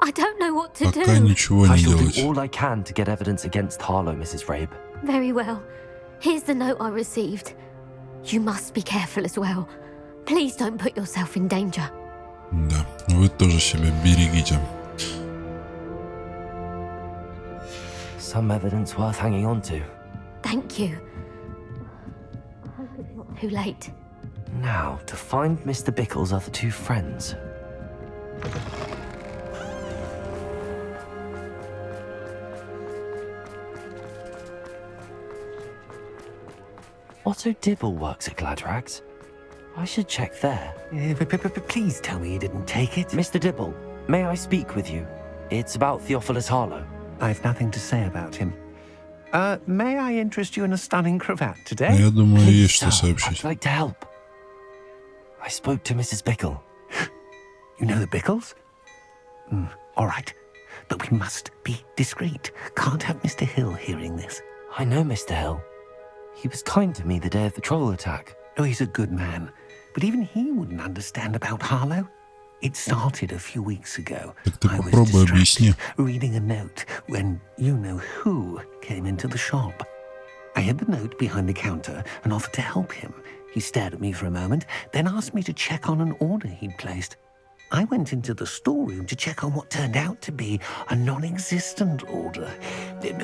I don't know what to Пока do. ничего I не shall делать. do all I can to get evidence against Harlow, Mrs. Rabe. Very well. Here's the note I received. You must be careful as well. Please don't put yourself in danger. Да, вы тоже себя берегите. Some evidence worth hanging on to. Thank you. I hope it's not too late. Now, to find Mr. Bickle's other two friends. Otto Dibble works at Gladrags. I should check there. Please tell me you didn't take it. Mr. Dibble, may I speak with you? It's about Theophilus Harlow. I've nothing to say about him. May I interest you in a stunning cravat today? Я думаю, есть что Sir, сообщить. I'd like to help. I spoke to Mrs. Bickle. You know the Bickles? All right. But we must be discreet. Can't have Mr. Hill hearing this. I know Mr. Hill. He was kind to me the day of the troll attack. Oh, he's a good man. But even he wouldn't understand about Harlow. It started a few weeks ago. Так ты I was попробуй объясни. distracted, reading a note when you-know-who came into the shop. I hid the note behind the counter and offered to help him. He stared at me for a moment, then asked me to check on an order he'd placed. I went into the storeroom to check on what turned out to be a non-existent order.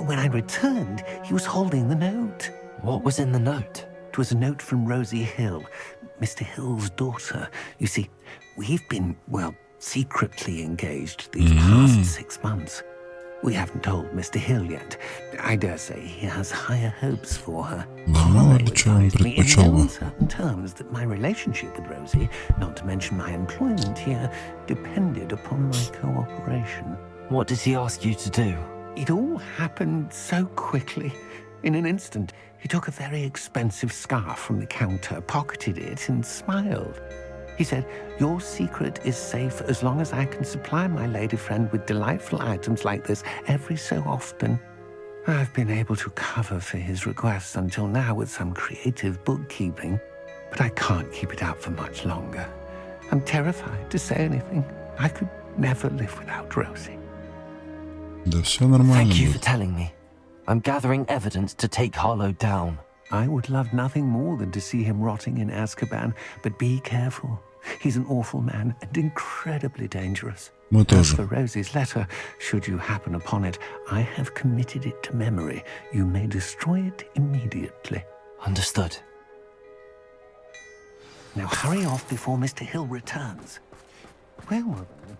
When I returned, he was holding the note. What was in the note? It was a note from Rosie Hill, Mr. Hill's daughter. You see, we've been, well, secretly engaged these past 6 months. We haven't told Mr. Hill yet. I dare say he has higher hopes for her. Да мало ли чего он Advised me in предпочел no бы. uncertain terms that my relationship with Rosie, not to mention my employment here, depended upon my cooperation. What did he ask you to do? It all happened so quickly. In an instant, he took a very expensive scarf from the counter, pocketed it, and smiled. He said, "Your secret is safe as long as I can supply my lady friend with delightful items like this every so often." I've been able to cover for his requests until now with some creative bookkeeping, but I can't keep it up for much longer. I'm terrified to say anything. I could never live without Rosie. Да все нормально Thank you for будет. telling me. I'm gathering evidence to take Harlow down. I would love nothing more than to see him rotting in Azkaban, but be careful. He's an awful man and incredibly dangerous. Мы As тоже. for Rosie's letter, should you happen upon it, I have committed it to memory. You may destroy it immediately. Understood. Now hurry off before Mr. Hill returns. Where were we?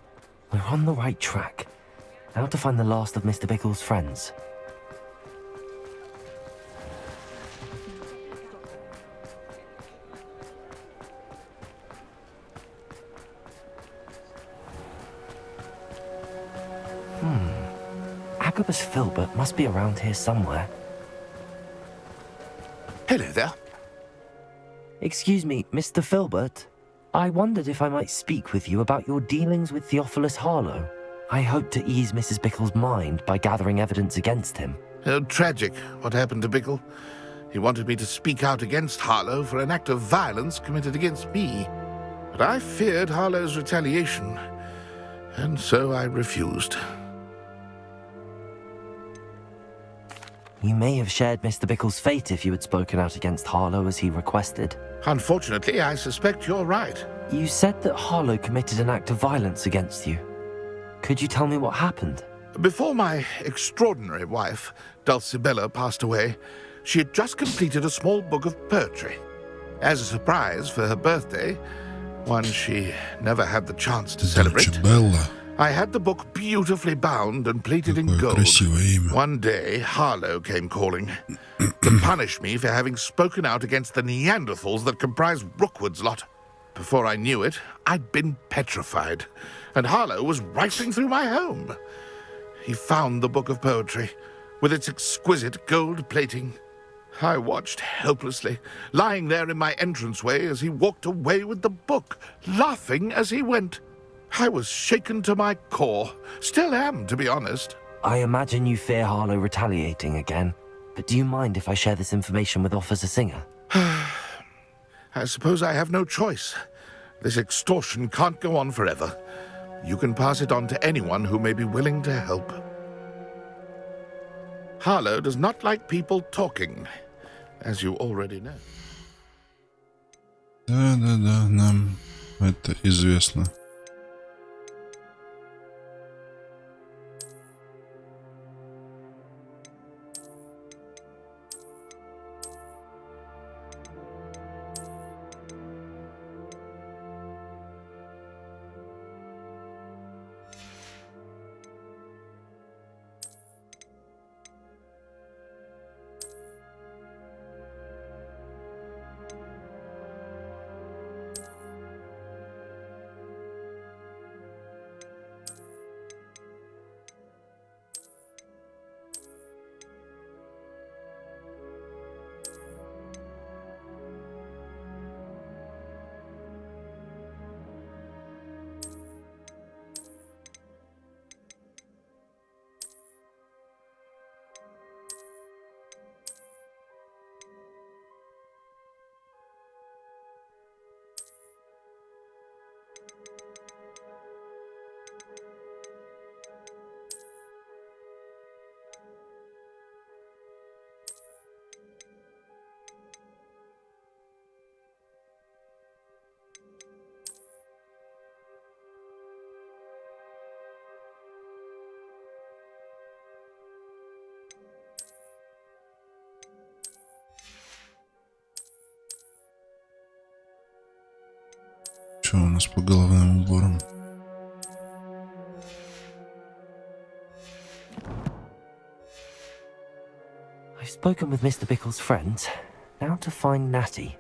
We're on the right track. Now to find the last of Mr. Bickle's friends. Agabus Filbert must be around here somewhere. Hello there. Excuse me, Mr. Filbert. I wondered if I might speak with you about your dealings with Theophilus Harlow. I hope to ease Mrs. Bickle's mind by gathering evidence against him. Tragic, what happened to Bickle. He wanted me to speak out against Harlow for an act of violence committed against me. But I feared Harlow's retaliation, and so I refused. You may have shared Mr. Bickle's fate if you had spoken out against Harlow as he requested. Unfortunately, I suspect you're right. You said that Harlow committed an act of violence against you. Could you tell me what happened? Before my extraordinary wife, Dulcibella, passed away, she had just completed a small book of poetry. As a surprise for her birthday, one she never had the chance to celebrate, Dulcibella. I had the book beautifully bound and plated in Какое gold. красивое имя. One day, Harlow came calling to punish me for having spoken out against the Neanderthals that comprise Rookwood's lot. Before I knew it, I'd been petrified, and Harlow was rifling through my home. he found the book of poetry, with its exquisite gold plating. I watched helplessly, lying there in my entranceway as he walked away with the book, laughing as he went. I was shaken to my core. Still am, to be honest. I imagine you fear Harlow retaliating again, but do you mind if I share this information with Officer Singer? I suppose I have no choice. This extortion can't go on forever. You can pass it on to anyone who may be willing to help. Harlow does not like people talking, as you already know. Да, нам это известно. Что у нас по головным уборам? I've spoken with Mr. Bickle's friends. Now to find Natty.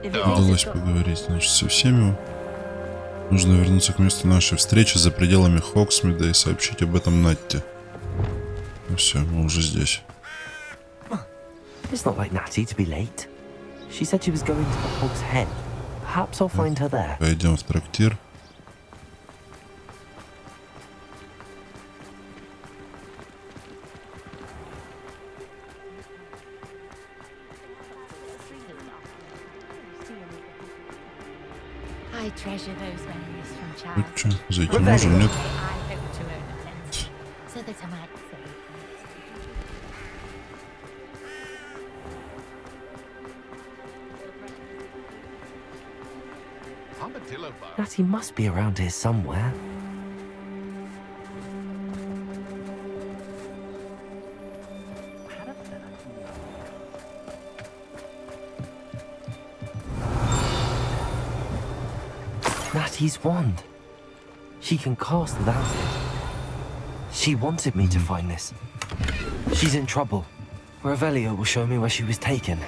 Удалось поговорить, значит, со всеми. Нужно вернуться к месту нашей встречи за пределами Хоксмида и сообщить об этом Натте. Ну все, мы уже здесь. It's not like Natty to be late. She said she was going to the Hog's Head. Perhaps I'll find her there. Пойдем в трактир. I treasure those memories from Ну childhood. что, зайти можем, нет? I hope to learn a plenty, so that I might save. Natty must be around here somewhere. Natty's wand. She can cast without it. She wanted me to find this. She's in trouble. Revelio will show me where she was taken.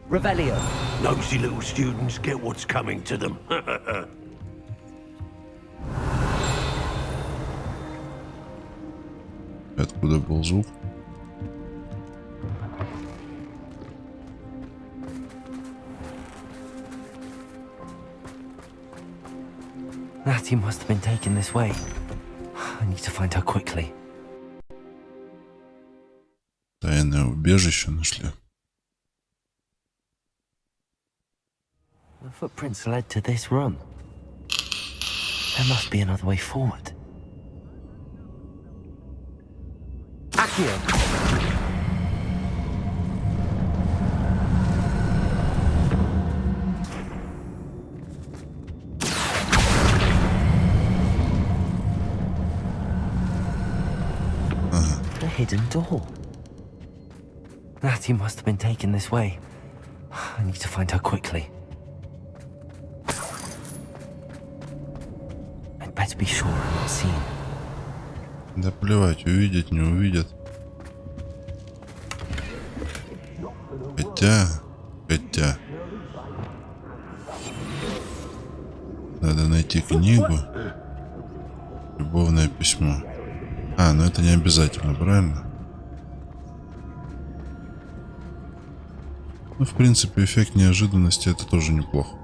Revelio. Nosy little students get what's coming to them. Откуда был звук? Natty must have been taken this way. I need to find her quickly. Тайное убежище нашли. The footprints led to this room. There must be another way forward. Accio! hidden door. Natty must have been taken this way. I need to find her quickly. I'd better be sure I'm not seen. Да плевать, увидят, не увидят. Хотя... Надо найти книгу. Любовное письмо. А, ну это не обязательно, правильно? Ну, в принципе, эффект неожиданности это тоже неплохо.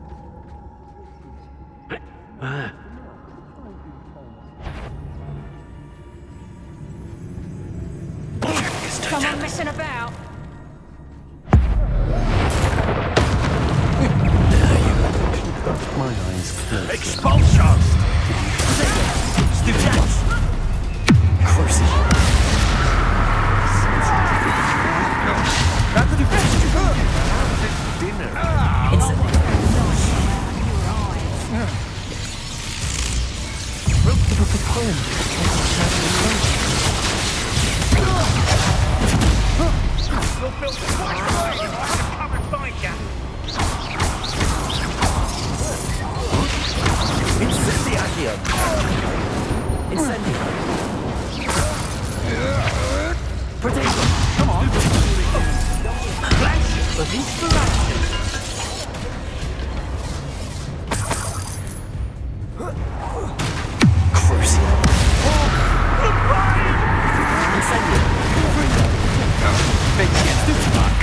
Someone messing about. My eyes closed. Expulsion! Students! Curse it. That's the dinner. Wrote the book of poems. You're built twice away. I'll come and find you. Incendiario! Incendio! Potato! Come on! Flash of inspiration! Crucial! Incendio! Fake against the fuck!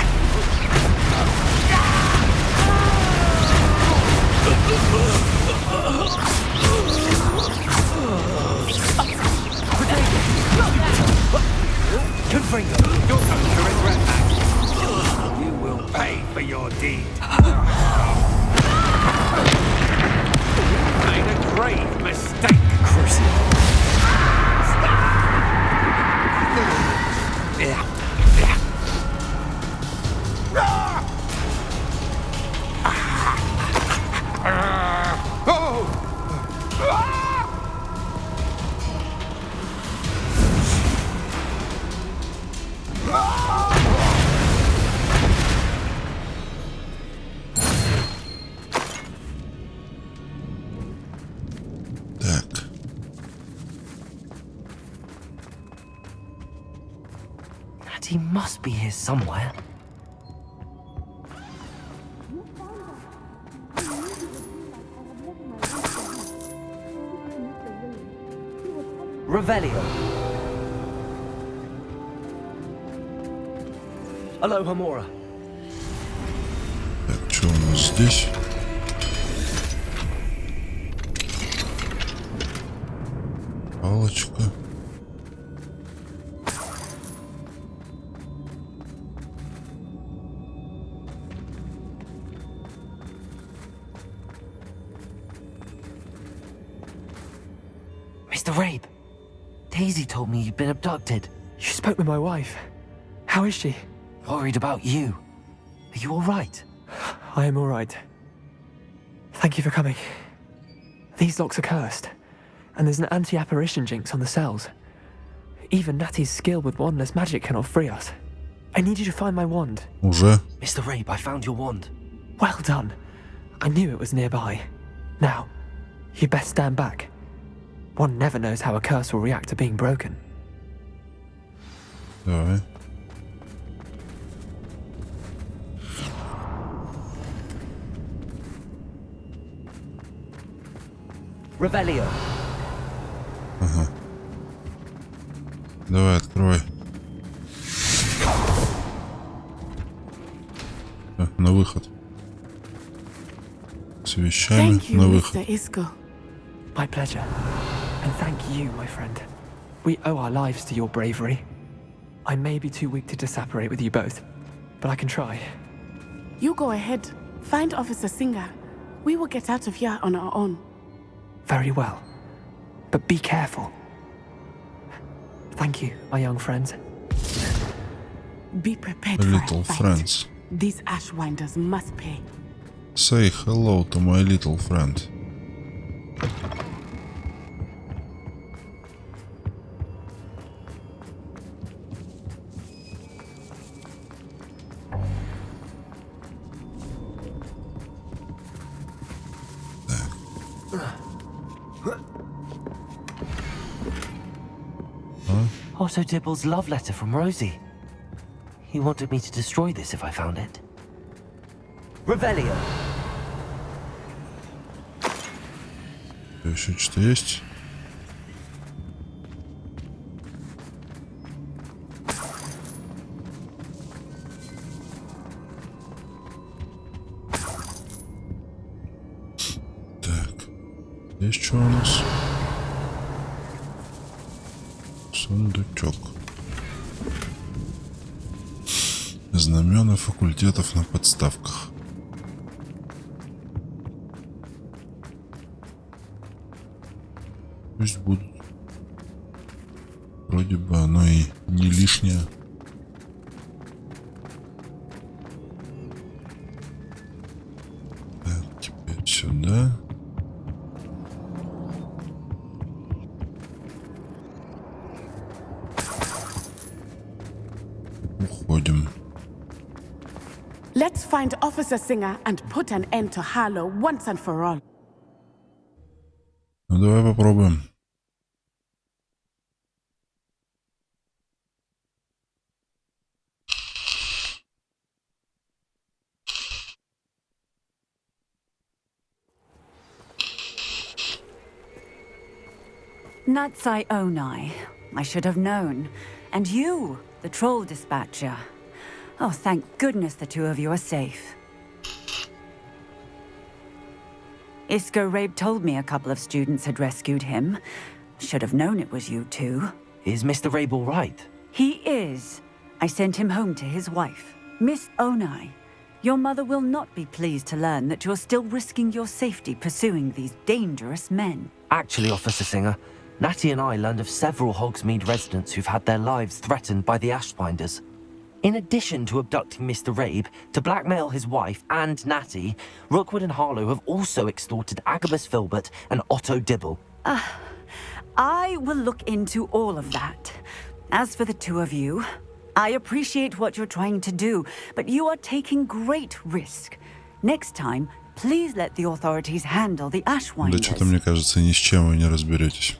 Confringo, you're going to regret that. You will pay for your deed. Made a grave mistake. Crucial! He must be here somewhere. Revelio. Aloha Mora. Так, что у нас здесь? Палочка. Mr. Rabe, Daisy told me you'd been abducted. You spoke with my wife. How is she? Worried about you. Are you all right? I am all right. Thank you for coming. These locks are cursed, and there's an anti-apparition jinx on the cells. Even Natty's skill with wandless magic cannot free us. I need you to find my wand. Уже? Mr. Rabe, I found your wand. Well done. I knew it was nearby. Now, you best stand back. One never knows how a curse will react to being broken. Давай. Revelio. Ага. Давай, открывай. На выход. С вещами Thank you, на выход. Mr. Isco. My pleasure. And thank you, my friend. We owe our lives to your bravery. I may be too weak to disapparate with you both, but I can try. You go ahead. Find Officer Singer. We will get out of here on our own. Very well. But be careful. Thank you, my young friends. Be prepared for Little a fight. friends. These Ashwinders must pay. Say hello to my little friend. Otto Dibble's love letter from Rosie. He wanted me to destroy this if I found it. Revelio. Еще что-то есть? Так. Здесь что у нас? Сундучок. Знамена факультетов на подставках. Пусть будут. Вроде бы оно и не лишнее. Так, теперь сюда. Уходим. Let's find Officer Singer and put an end to Harlow once and for all. Ну, давай попробуем. Natsai Onai. I should have known. And you, the troll dispatcher. Oh, thank goodness the two of you are safe. Isco Rabe told me a couple of students had rescued him. Should have known it was you two. Is Mr. Rabe all right? He is. I sent him home to his wife. Miss Onai, your mother will not be pleased to learn that you're still risking your safety pursuing these dangerous men. Actually, Officer Singer, Natty and I learned of several Hogsmeade residents who've had their lives threatened by the Ashbinders. In addition to abducting Mr. Rabe to blackmail his wife and Natty, Rookwood and Harlow have also extorted Agabus Filbert and Otto Dibble. I will look into all of that. As for the two of you, I appreciate what you're trying to do, but you are taking great risk. Next time, please let the authorities handle the Да Ashwinders. что-то, мне кажется, ни с чем вы не разберетесь.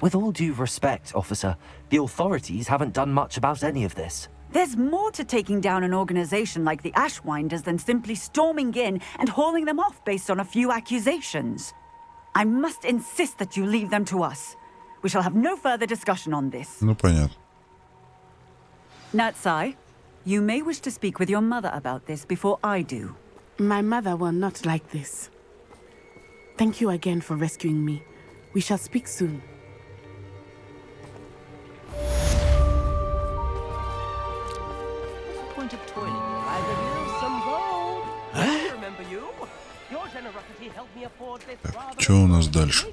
With all due respect, officer, the authorities haven't done much about any of this. There's more to taking down an organization like the Ashwinders than simply storming in and hauling them off based on a few accusations. I must insist that you leave them to us. We shall have no further discussion on this. Ну, понятно. Natsai, you may wish to speak with your mother about this before I do. My mother will not like this. Thank you again for rescuing me. We shall speak soon. Point of toilet. I reveal some gold. I remember you. Your generosity helped me afford this rather Что у нас дальше?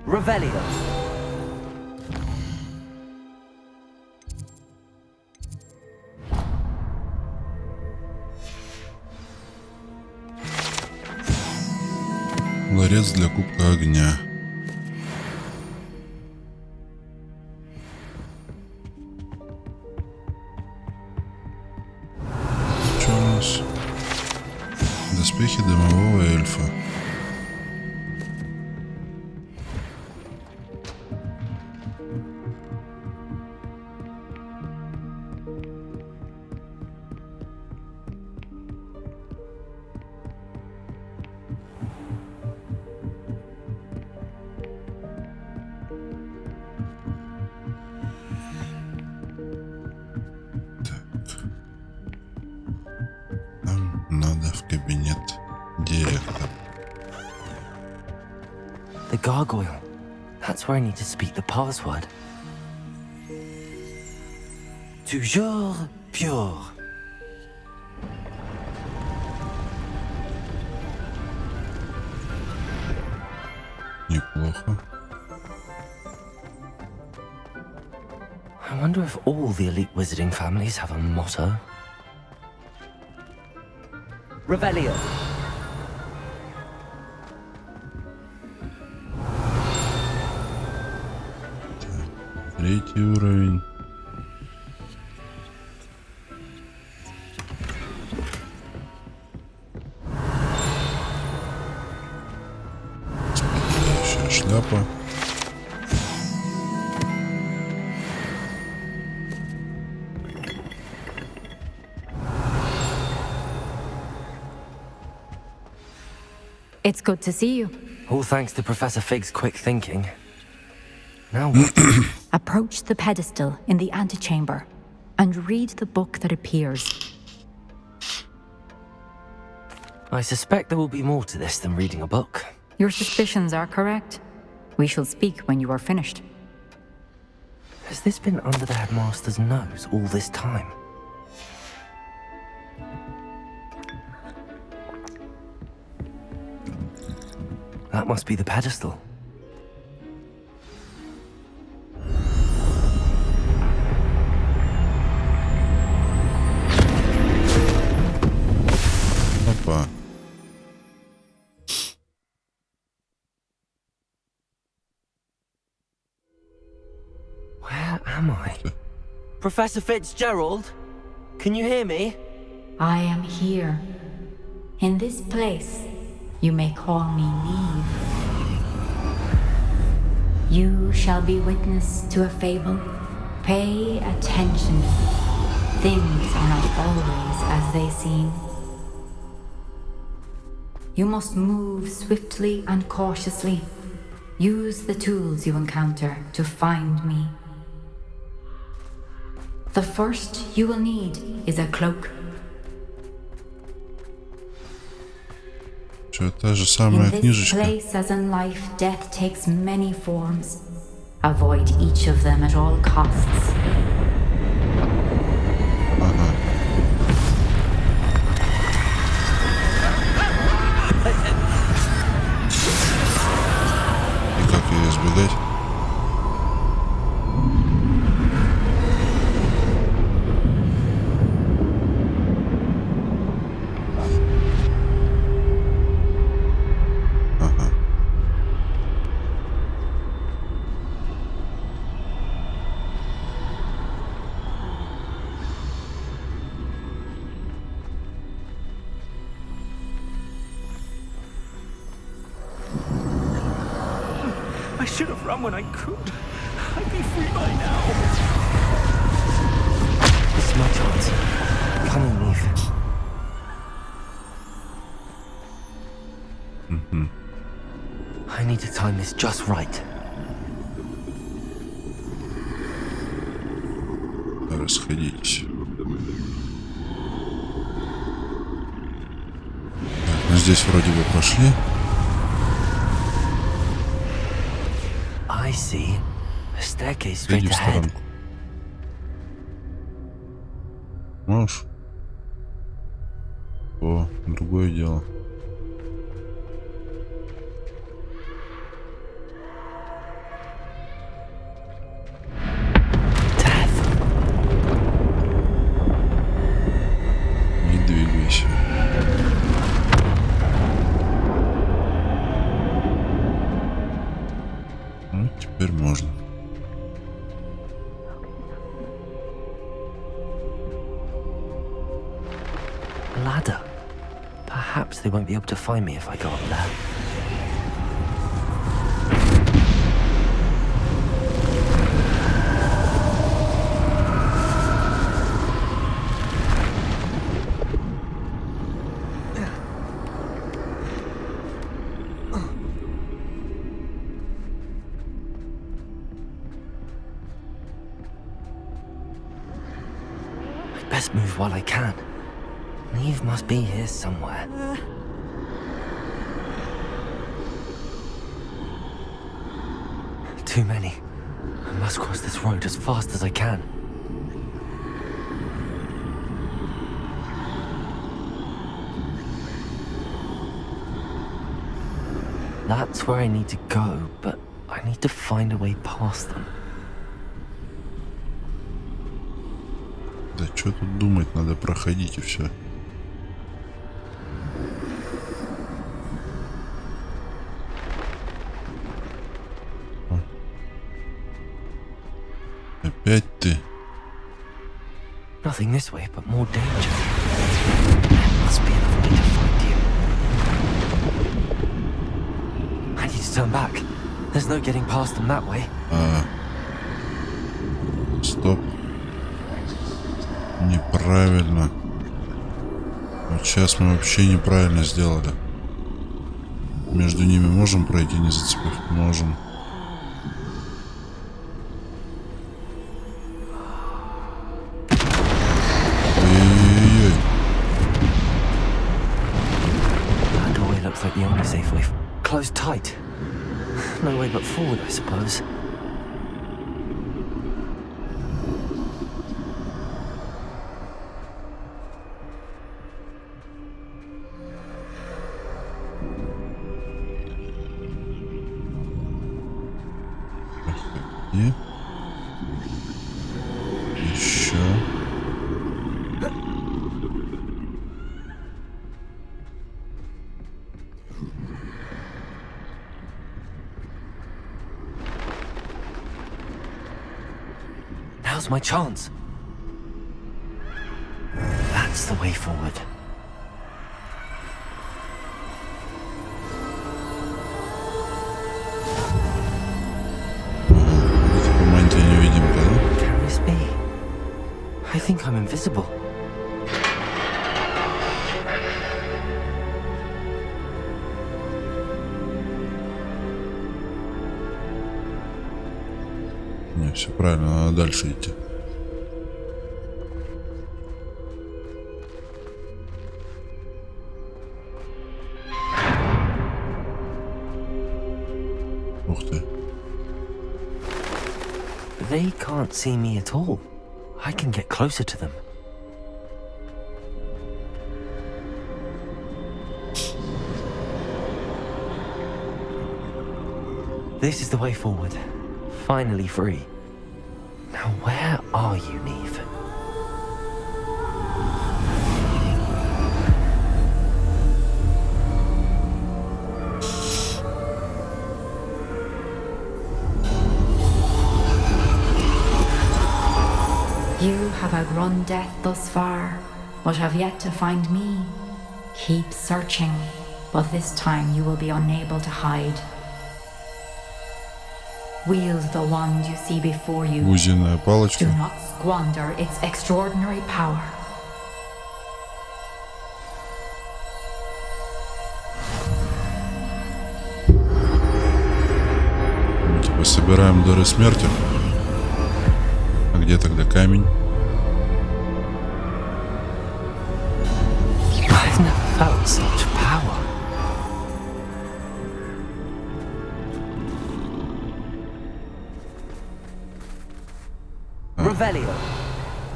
Revelio. Ларец для кубка огня. Что у нас? Доспехи дымового эльфа. Надо в кабинет директора. The gargoyle. That's where I need to speak the password. Toujours pure. Неплохо. I wonder if all the elite wizarding families have a motto. Revelio. Третий уровень. Спадающая шляпа. It's good to see you. All thanks to Professor Fig's quick thinking. Now what? Approach the pedestal in the antechamber and read the book that appears. I suspect there will be more to this than reading a book. Your suspicions are correct. We shall speak when you are finished. Has this been under the headmaster's nose all this time? That must be the pedestal. Опа. Where am I? Professor Fitzgerald? Can you hear me? I am here. In this place, you may call me Neve. You shall be witness to a fable. Pay attention. Things are not always as they seem. You must move swiftly and cautiously. Use the tools you encounter to find me. The first you will need is a cloak. Что, та же самая In this книжечка? place, as in life, death takes many forms. Avoid each of them at all costs. Ага. И как ее избегать? I should have run when I could. I'd be free by now. This is my chance. Come on, Neve. I need to time this just right. Расходитесь. Так, мы здесь вроде бы прошли. I see a staircase straight Иди в ahead. сторонку. Можешь? О, другое дело. Не двигайся. A ladder. Perhaps they won't be able to find me if I go up there. Best move while I can. Neve must be here somewhere. Too many. I must cross this road as fast as I can. That's where I need to go, but I need to find a way past them. Да что тут думать, надо проходить и все. Опять ты. Nothing this way, but more danger. There must be another way to find you. I need to turn back. There's no getting past them that way. Стоп. Неправильно. Вот сейчас мы вообще неправильно сделали. Между ними можем пройти, не зацепив? Можем. Ой-ой-ой. That doorway looks like the only safe way. Closed tight. No way but forward, I suppose. И еще. Now's my chance. That's the way forward. Carries me. I think I'm invisible. Не, все правильно, надо дальше идти. Ух ты. They can't see me at all. I can get closer to them. This is the way forward. Finally free. Now where are you, Neve? You have outrun death thus far, but have yet to find me. Keep searching, but this time you will be unable to hide. Wield the wand you see before you. Бузиная палочка. Do not squander its extraordinary power. Мы типа собираем дары смерти. А где тогда камень? I've never felt such power.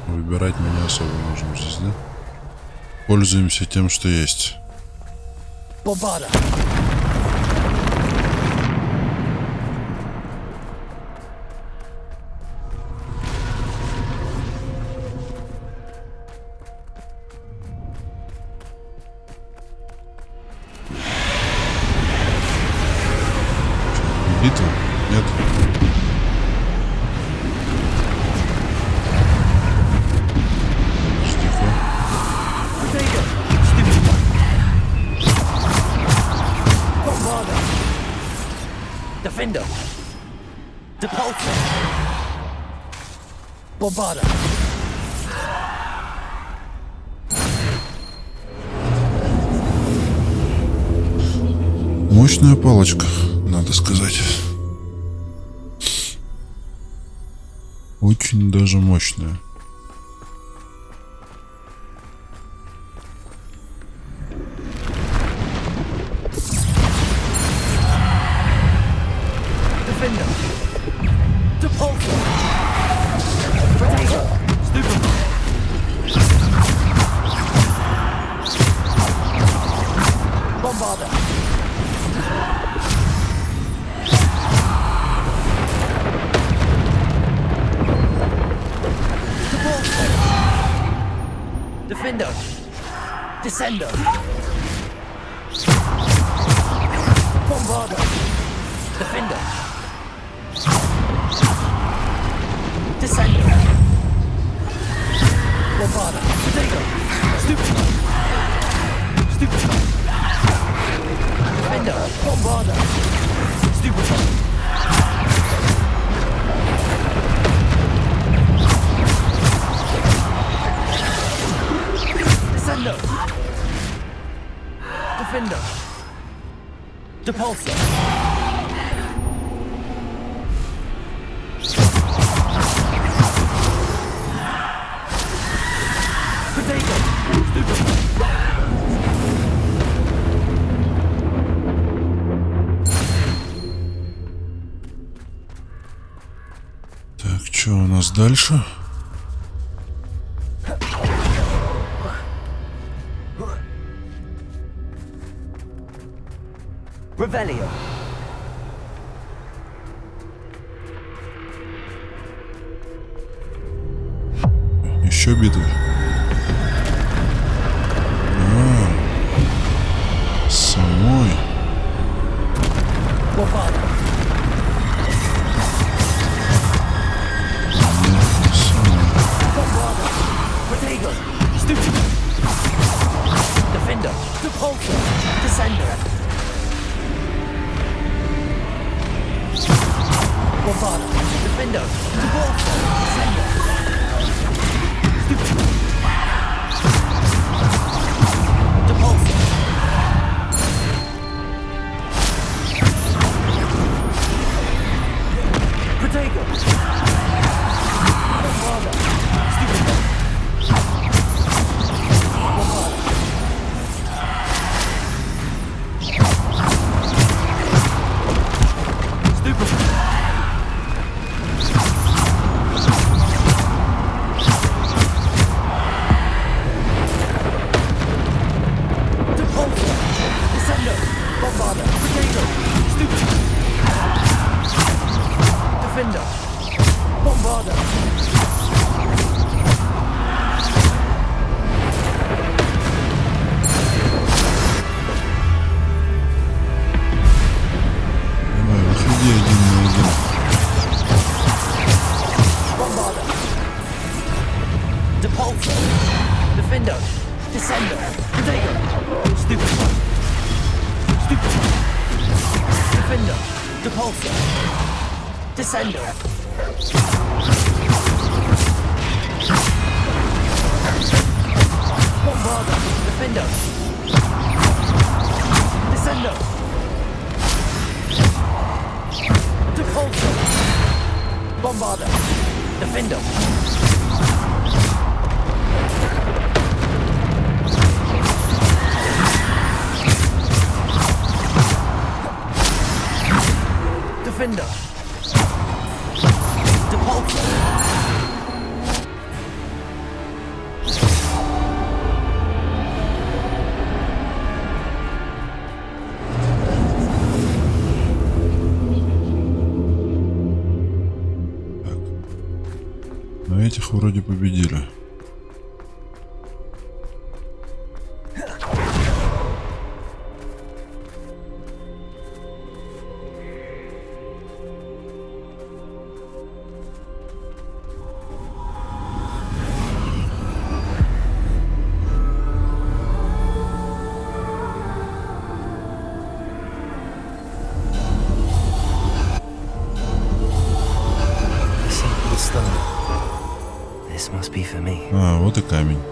Выбирать мы не особо можем здесь, да? Пользуемся тем, что есть. Bobada. Битва? Нет. Defender. Depulsor. Bombarda. Мощная палочка, надо сказать. Очень даже мощная. Defender. Depulsor. Protector. Stupid. Bombarda. Defender. Descender. Bombarda. Defender. Descender. Bombarda. Potato. Stupid. Stupid. Defender. Bombarda. Stupid. Descender. Defender. Depulsor. Potato. Stupid. Так, что у нас дальше? Revelio. Еще битвы. Самой. Bombarda. Bombarda. Potato. Stupid. Defender. Depulsor. Descender. Bombarda. Defender. Depulsor. Descender. Stupid. Depulsor. Protego. Bombarda. Stupid. Bombarda. Stupid. Depulsor. Descender. Bombarda. Potato. Stupid. Defender. Bombarda. Давай, выходи один на один. Bombarda. Depulsor. Defender. Descender. Potato. Stupid. Stupid. Defender. Depulsor. Descender. Bombarda. Defender. Descender. Depulsor. Bombarda. Defender. Defender. Depulsor. Но этих вроде победили. stone. This must be for me. А, вот и камень.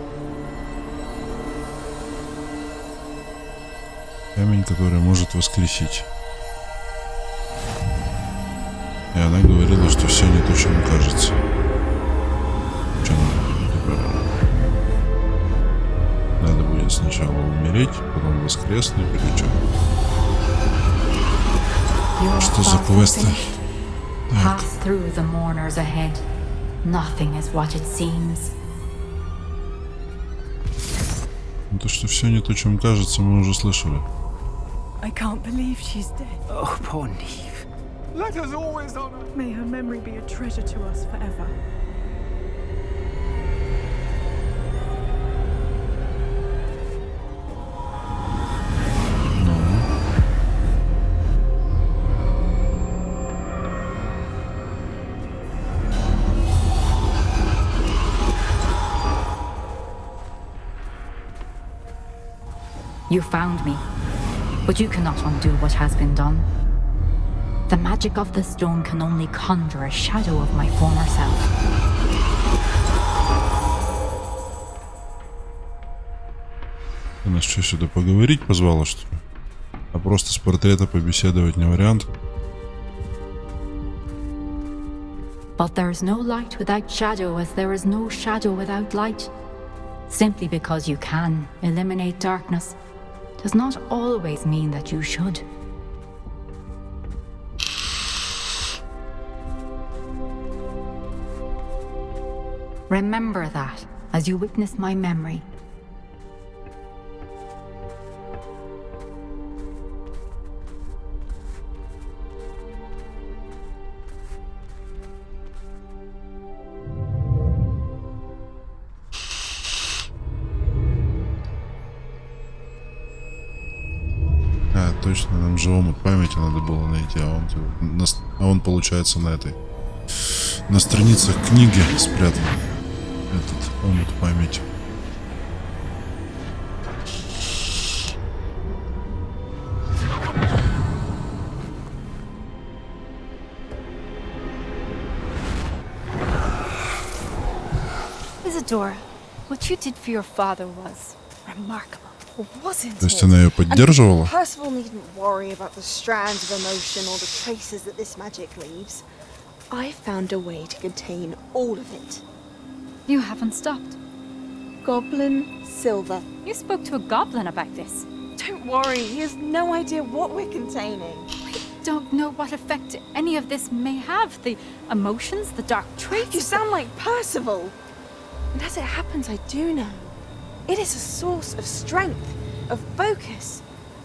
Камень, который может воскресить. И она говорила, что все не то, чем кажется. Что надо будет сначала умереть, потом воскреснуть, или что? Что за квесты? Pass through the mourners ahead. Nothing is what it seems. То, что все не то, чем кажется, мы уже слышали. I can't believe she's dead. Oh, poor Neve. Let us always honor. May her memory be a treasure to us forever. You found me, but you cannot undo what has been done. The magic of the stone can only conjure a shadow of my former self. Ты нас что, сюда поговорить позвала, что ли? А просто с портрета побеседовать не вариант? But there is no light without shadow, as there is no shadow without light. Simply because you can eliminate darkness does not always mean that you should. Remember that as you witness my memory. Точно, нам же омут памяти надо было найти, а он получается на этой, на страницах книги спрятан, этот омут памяти. Isadora, what you did for your father was remarkable. То есть она ее поддерживала? Percival needn't worry about the strands of emotion or the traces that this magic leaves. I found a way to contain all of it. You haven't stopped. Goblin Silver. You spoke to a goblin about this. Don't worry, he has no idea what we're containing. We don't know what effect any of this may have. The emotions, the dark traits. You sound like Percival. And as it happens, I do know. It is a source of strength, of focus.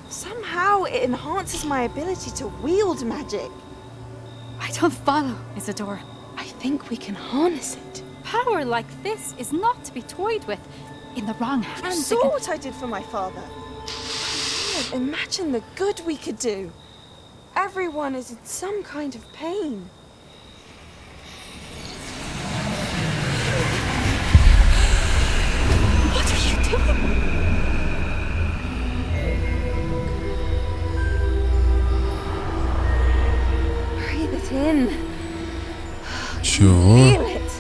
Somehow it enhances my ability to wield magic. I don't follow, Isadora. I think we can harness it. Power like this is not to be toyed with. In the wrong hands. You saw what I did for my father. Imagine the good we could do. Everyone is in some kind of pain. What are you doing? Breathe it in. Чего? Feel it.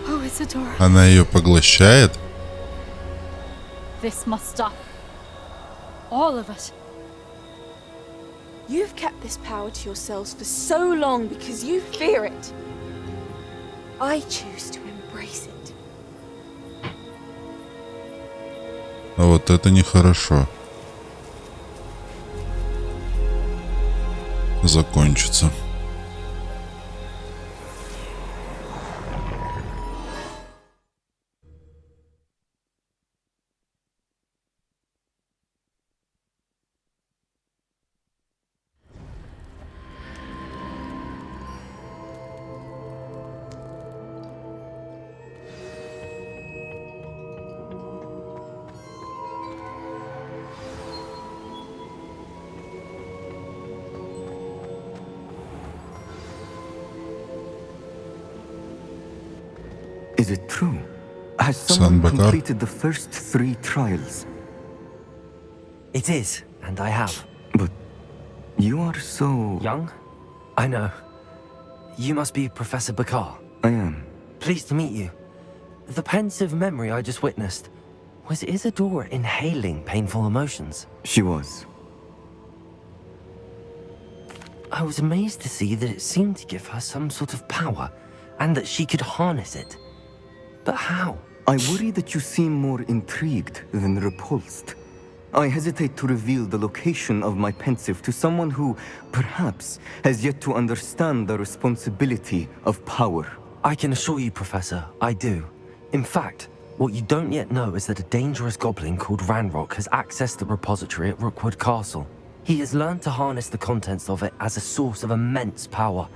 Oh, Isadora. Она ее поглощает? This must stop. All of it. You've kept this power to yourselves for so long because you fear it. I choose to embrace it. А вот это нехорошо. Закончится. Is it true? Has someone Sanbakar. completed the first 3 trials? It is, and I have. But you are so... Young? I know. You must be Professor Bakar. I am. Pleased to meet you. The pensive memory I just witnessed, was Isadora inhaling painful emotions? She was. I was amazed to see that it seemed to give her some sort of power, and that she could harness it. But how? I worry that you seem more intrigued than repulsed. I hesitate to reveal the location of my pensive to someone who, perhaps, has yet to understand the responsibility of power. I can assure you, Professor, I do. In fact, what you don't yet know is that a dangerous goblin called Ranrock has accessed the repository at Rookwood Castle. He has learned to harness the contents of it as a source of immense power.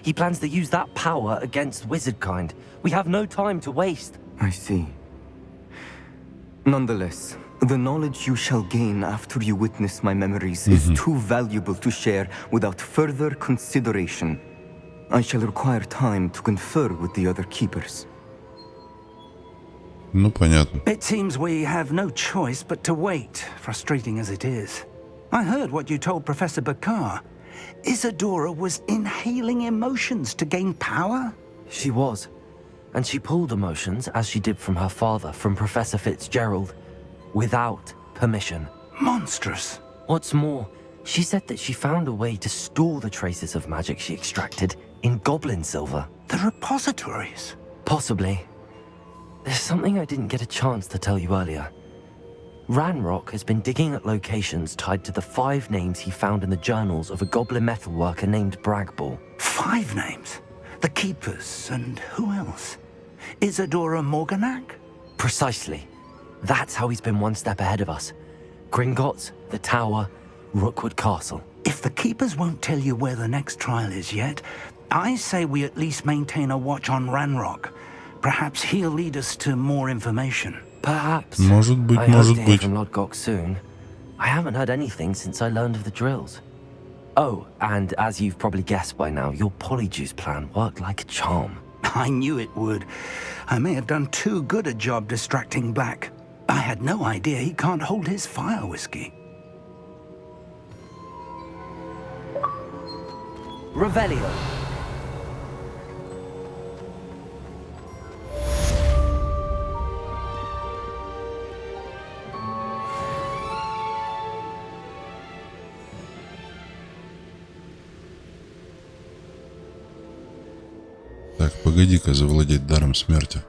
He plans to use that power against wizardkind. We have no time to waste. I see. Nonetheless, the knowledge you shall gain after you witness my memories is too valuable to share without further consideration. I shall require time to confer with the other keepers. Ну, понятно. It seems we have no choice but to wait, frustrating as it is. I heard what you told Professor Bakar. Isadora was inhaling emotions to gain power? She was. And she pulled emotions, as she did from her father, from Professor Fitzgerald, without permission. Monstrous. What's more, she said that she found a way to store the traces of magic she extracted in goblin silver. The repositories? Possibly. There's something I didn't get a chance to tell you earlier. Ranrock has been digging at locations tied to the 5 names he found in the journals of a goblin metalworker named Bragball. 5 names? The Keepers, and who else? Isadora Morganac? Precisely. That's how he's been one step ahead of us. Gringotts, the Tower, Rookwood Castle. If the Keepers won't tell you where the next trial is yet, I say we at least maintain a watch on Ranrock. Perhaps he'll lead us to more information. Perhaps. Может быть, I hope может to hear быть. from Lodgok soon. I haven't heard anything since I learned of the drills. Oh, and as you've probably guessed by now, your polyjuice plan worked like a charm. I knew it would. I may have done too good a job distracting Black. I had no idea he can't hold his fire whiskey. Revelio. Так, погоди-ка завладеть даром смерти.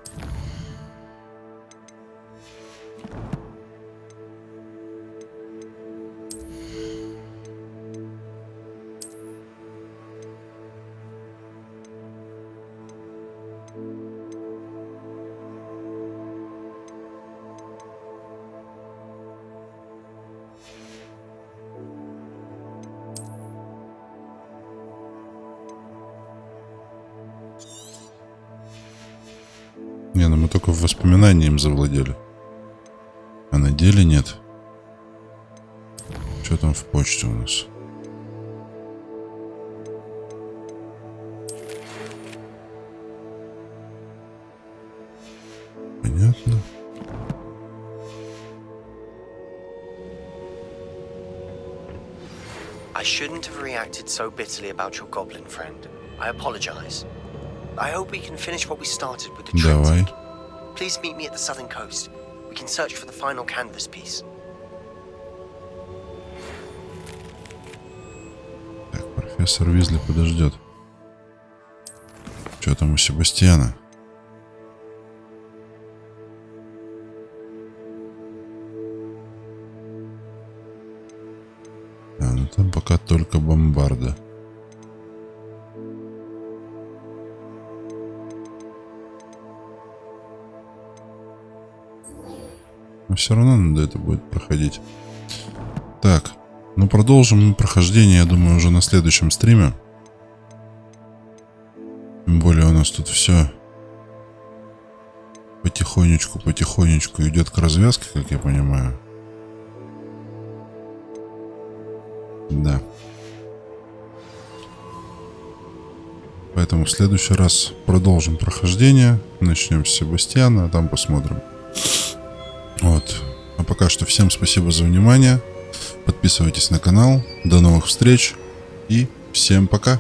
Не, ну мы только в воспоминании им завладели. А на деле нет. Что там в почте у нас? Понятно. I shouldn't have reacted so bitterly about your goblin friend. I apologize. I hope we can finish what we started with the Давай. trinity. Please meet me at the southern coast. We can search for the final canvas piece. Так, профессор Уизли подождет. Что там у Себастьяна? А, ну там пока только бомбарда. Но все равно надо это будет проходить. Так, ну продолжим мы прохождение, я думаю, уже на следующем стриме. Тем более у нас тут все потихонечку идет к развязке, как я понимаю. Да. Поэтому в следующий раз продолжим прохождение. Начнем с Себастьяна, а там посмотрим. Вот. А пока что всем спасибо за внимание. Подписывайтесь на канал. До новых встреч. И всем пока.